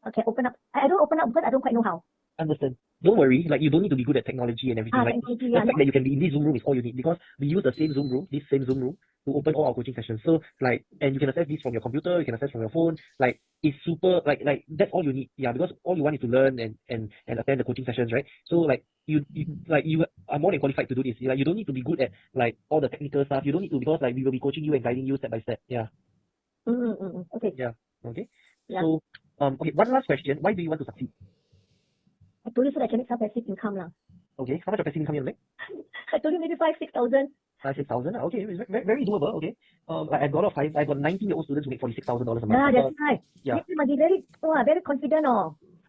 okay, open up. I don't open up because I don't quite know how. Understand. don't worry, like you don't need to be good at technology and everything. Like technology, the yeah, fact that you can be in this Zoom room is all you need, because we use the same Zoom room, to open all our coaching sessions. So like, and you can access this from your computer, you can access from your phone. Like it's super, like that's all you need. Yeah, because all you want is to learn and attend the coaching sessions, right? So like you are more than qualified to do this. Like you don't need to be good at like all the technical stuff. You don't need to, because like we will be coaching you and guiding you step by step. Yeah. Okay. Yeah. Okay. Yeah. So okay, one last question. Why do you want to succeed? I told you so that I can make some passive income lah. Okay. How much of passive income you make? I told you maybe 5,000-6,000. 6,000. Okay, it's very doable. Okay. Like I got 19-year-old students who make $46,000 a month. Yeah, that's right. Yeah. You must be very confident.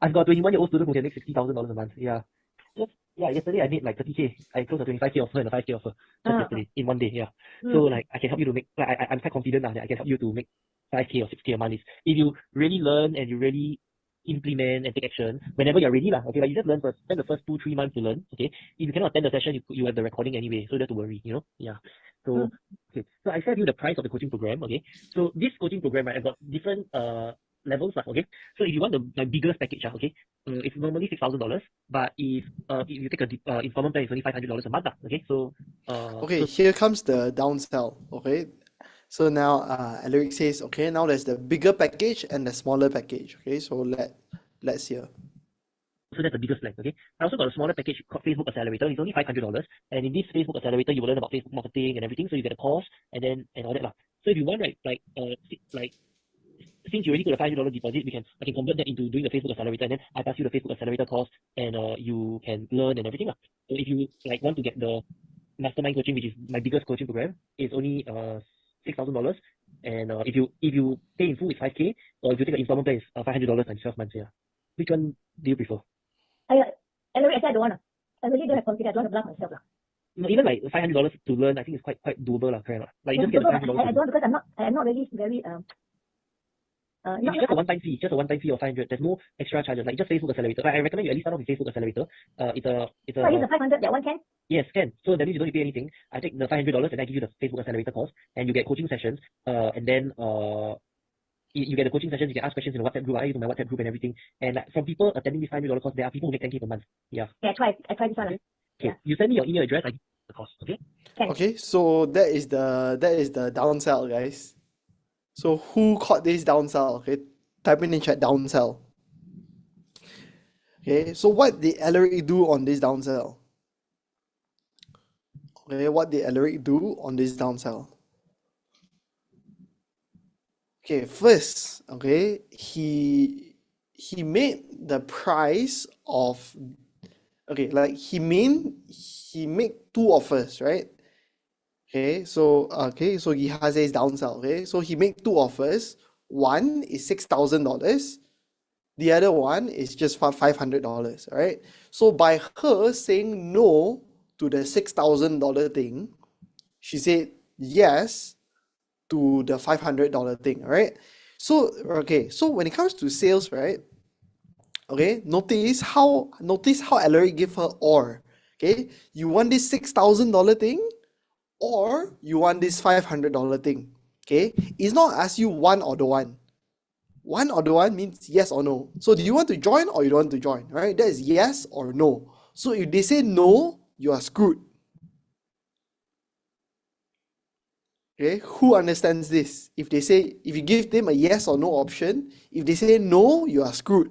I've got 21-year-old student who can make $60,000 a month. Yeah. Just yesterday I made like 30K. I closed a 25K offer and a 5K offer just yesterday in one day. Yeah. So like I can help you to make, like I'm quite confident now that I can help you to make 5K or 6K a month. If you really learn and you really implement and take action whenever you're ready lah. Okay, like you just learn first. Spend the first 2-3 months to learn. Okay. If you cannot attend the session, you have the recording anyway, so you don't have to worry. Yeah. So okay. So I shared you the price of the coaching program. Okay. So this coaching program, right, I've got different levels lah. Okay. So if you want the biggest package, okay, it's normally $6,000, but if you take a installment plan, it's only $500 a month lah. Okay. So Okay, here comes the downsell. Okay, so now Alaric says, okay, now there's the bigger package and the smaller package. Okay, so let's hear. So that's the biggest plan. Okay. I also got a smaller package called Facebook Accelerator. It's only $500, and in this Facebook Accelerator, you will learn about Facebook marketing and everything. So you get a course and all that lah. So if you want, right, like since you already put a $500 deposit, I can convert that into doing the Facebook Accelerator, and then I pass you the Facebook Accelerator course, and you can learn and everything lah. So if you like want to get the mastermind coaching, which is my biggest coaching program, it's only $6,000, and if you pay in full, it's 5K, or if you take an installment plan, it's $500 times 12 months. Yeah. Which one do you prefer? Anyway, I said I don't want. I really don't have confidence. I don't want to bluff myself lah. No, even like $500 to learn, I think it's quite doable lah, correct lah. Like you just get the $500. I don't, because I'm not really very It's just a one-time fee, of 500. There's no extra charges. Like just Facebook Accelerator. Like, I recommend you at least start off with Facebook Accelerator. It's a. So I use the 500. That one can. Yes, can. So that means you don't need to pay anything. I take the $500 and I give you the Facebook Accelerator course, and you get coaching sessions. And then you get the coaching sessions. You can ask questions in the WhatsApp group. I use my WhatsApp group and everything. And like, from people attending this $500 course, there are people who make 10K per month. Yeah. Yeah, I try this one. Okay. Yeah. You send me your email address. I give you the course. Okay. Can. Okay, so that is the downsell, guys. So who caught this downsell? Okay, type in chat downsell. Okay, so what did Alaric do on this downsell? Okay, what did Alaric do on this downsell? Okay, first, okay, he made the price of, okay, like he made two offers, right? Okay, so he has his downsell. Okay, so he made two offers. One is $6,000. The other one is just $500. Right? So by her saying no to the $6,000 thing, she said yes to the $500 thing. Right? So okay, so when it comes to sales, right? Okay, notice how Alaric gave her or. Okay, you want this $6,000 thing, or you want this $500 thing. Okay, it's not ask you one or the one. One or the one means yes or no. So do you want to join or you don't want to join? Right? That is yes or no. So if they say no, you are screwed. Okay, who understands this? If you give them a yes or no option, if they say no, you are screwed.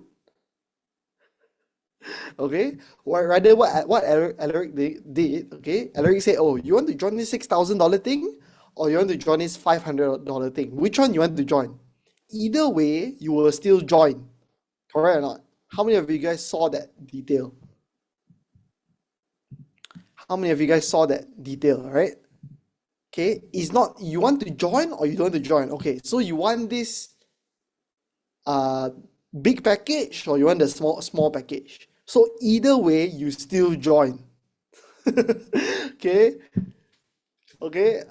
Okay, or rather what Alaric did, okay, Alaric said, oh, you want to join this $6,000 thing, or you want to join this $500 thing? Which one you want to join? Either way, you will still join. Correct or not? How many of you guys saw that detail? How many of you guys saw that detail, right? Okay, it's not you want to join or you don't want to join. Okay, so you want this big package or you want the small package. So either way, you still join. Okay.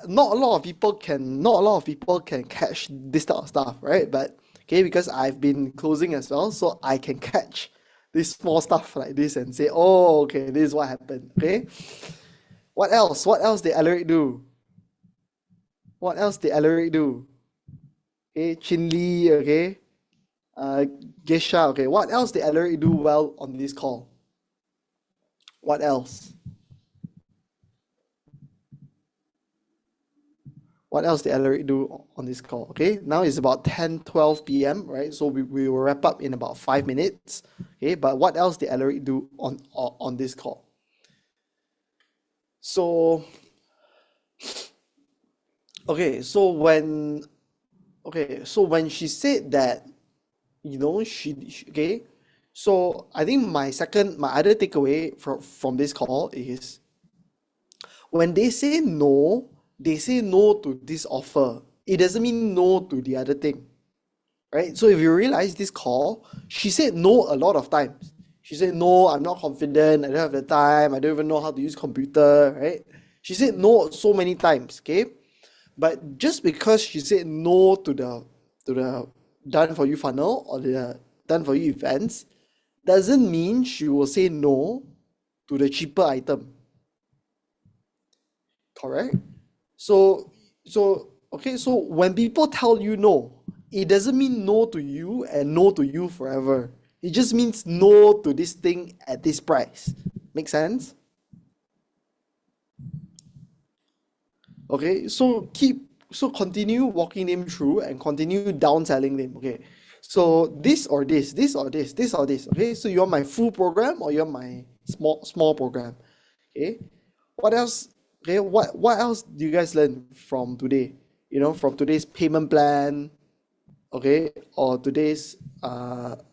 Not a lot of people can catch this type of stuff, right? But okay, because I've been closing as well, so I can catch this small stuff like this and say, oh, okay, this is what happened. Okay. What else? What else did Alaric do? Okay, Chin Lee, okay. Gesha, okay. What else did Alaric do well on this call? What else? What else did Alaric do on this call? Okay, now it's about 10:12 p.m., right? So we will wrap up in about 5 minutes. Okay, but what else did Alaric do on this call? So, okay, so when she said that, okay, so I think my other takeaway from this call is when they say no to this offer. It doesn't mean no to the other thing, right? So if you realize this call, she said no a lot of times. She said, no, I'm not confident, I don't have the time, I don't even know how to use computer, right? She said no so many times, okay? But just because she said no to the done for you funnel or the done for you events, doesn't mean she will say no to the cheaper item. Correct? So when people tell you no, it doesn't mean no to you and no to you forever. It just means no to this thing at this price. Make sense? Okay, so continue walking them through and continue downselling them. Okay, so this or this, this or this, this or this. Okay, so you want my full program or you want my small program? Okay, what else? Okay, what else do you guys learn from today? From today's payment plan, okay, or today's downsell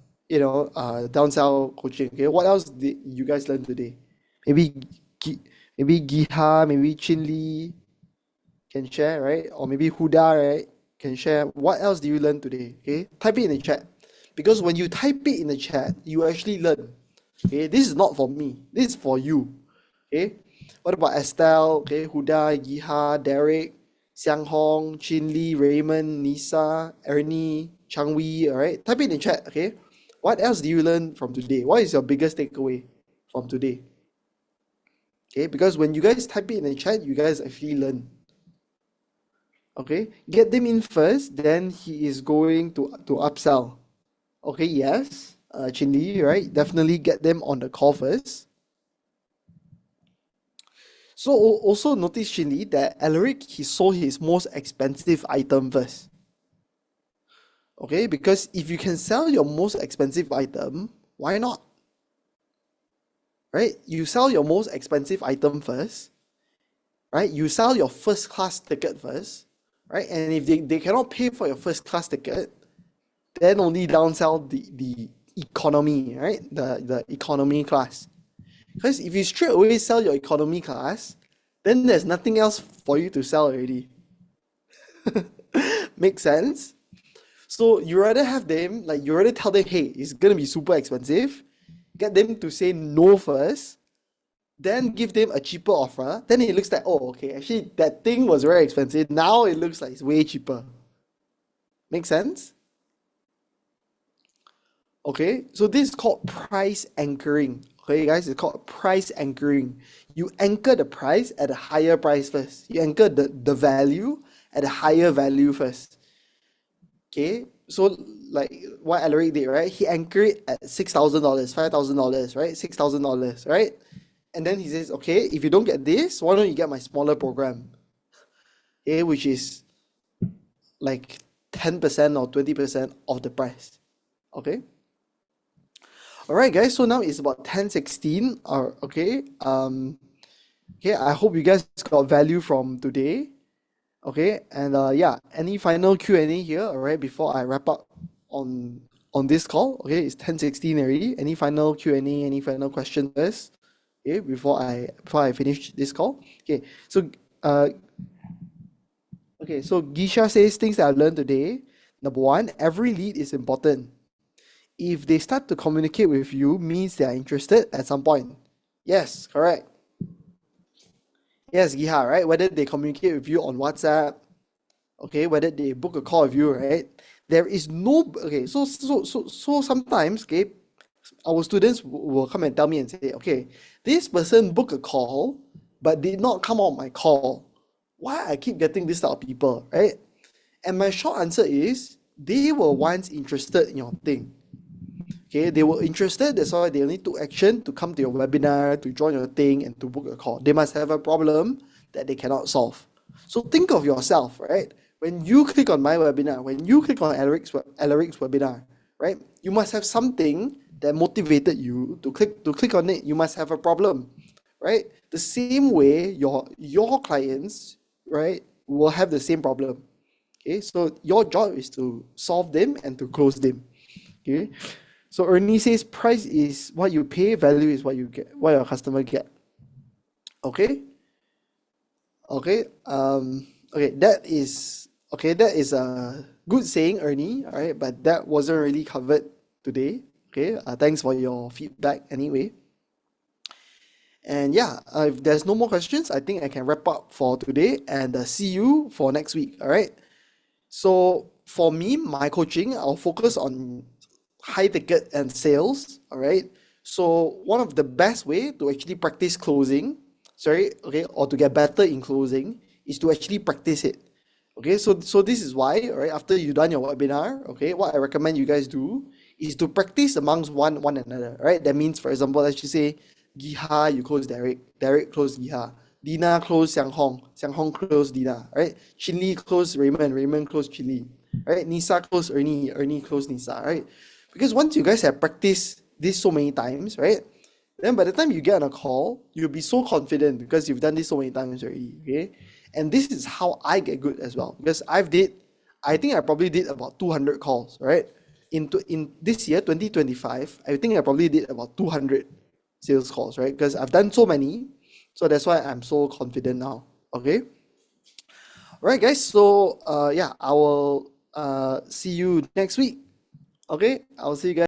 coaching. Okay, what else did you guys learn today? Maybe Giha, maybe Chinli can share, right? Or maybe Huda, right, can share. What else do you learn today? Okay, type it in the chat, because when you type it in the chat, you actually learn. Okay, this is not for me. This is for you. Okay, what about Estelle? Okay, Huda, Giha, Derek, Xiang Hong, Chin Lee, Raymond, Nisa, Ernie, Chang Wei. All right, type it in the chat. Okay, what else do you learn from today? What is your biggest takeaway from today? Okay, because when you guys type it in the chat, you guys actually learn. Okay, get them in first, then he is going to upsell. Okay, yes, Chin Lee, right? Definitely get them on the call first. So also notice, Chin Lee, that Alaric, he sold his most expensive item first. Okay, because if you can sell your most expensive item, why not? Right? You sell your most expensive item first, right? You sell your first class ticket first, right? And if they cannot pay for your first class ticket, then only downsell the economy, right? The economy class. Because if you straight away sell your economy class, then there's nothing else for you to sell already. Make sense? So you rather have them, you rather tell them, hey, it's gonna be super expensive, get them to say no first, then give them a cheaper offer. Then it looks like, oh, okay, actually that thing was very expensive. Now it looks like it's way cheaper. Make sense? Okay, so this is called price anchoring. Okay, guys, it's called price anchoring. You anchor the price at a higher price first. You anchor the value at a higher value first. Okay, so like what Alaric did, right? He anchored it at $6,000, $5,000, right? $6,000, right? And then he says, okay, if you don't get this, why don't you get my smaller program? Okay, which is like 10% or 20% of the price. Okay. All right, guys. So now it's about 10:16. Okay. Okay. I hope you guys got value from today. Okay. And yeah, any final Q&A here? All right, before I wrap up on this call. Okay, it's 10:16 already. Any final Q&A? Any final questions first? Okay, before I finish this call. Okay. So so Gisha says things that I've learned today. Number one, every lead is important. If they start to communicate with you, means they are interested at some point. Yes, correct. Yes, Giha, right? Whether they communicate with you on WhatsApp, okay, whether they book a call with you, right? There is no, okay, so sometimes, okay, our students will come and tell me and say, okay, this person booked a call, but did not come on my call. Why I keep getting this type of people, right? And my short answer is, they were once interested in your thing. Okay, they were interested, that's why they need to action to come to your webinar, to join your thing, and to book a call. They must have a problem that they cannot solve. So think of yourself, right? When you click on my webinar, when you click on Alaric's webinar, right? You must have something that motivated you to click on it. You must have a problem, right? The same way your clients, right, will have the same problem. Okay, so your job is to solve them and to close them. Okay, so Ernie says price is what you pay, value is what you get, what your customer get. Okay, okay, that is a good saying, Ernie. All right, but that wasn't really covered today. Okay, thanks for your feedback anyway. And yeah, if there's no more questions, I think I can wrap up for today and see you for next week. All right. So for me, my coaching, I'll focus on high ticket and sales. All right. So one of the best way to actually practice closing, or to get better in closing is to actually practice it. Okay, so this is why, right, after you've done your webinar, okay, what I recommend you guys do is to practice amongst one another, right? That means, for example, let's just say Giha, you close Derek, Derek close Giha, Dina close Xiang Hong close Dina, right? Chinli close Raymond, Raymond close Chinli, right? Nisa close Ernie, Ernie close Nisa, right? Because once you guys have practiced this so many times, right, then by the time you get on a call, you'll be so confident because you've done this so many times already, okay? And this is how I get good as well, because I think I probably did about 200 calls, right? In this year, 2025, I think I probably did about 200 sales calls, right? Because I've done so many, so that's why I'm so confident now, okay? All right, guys, so yeah, I will see you next week, okay? I'll see you guys.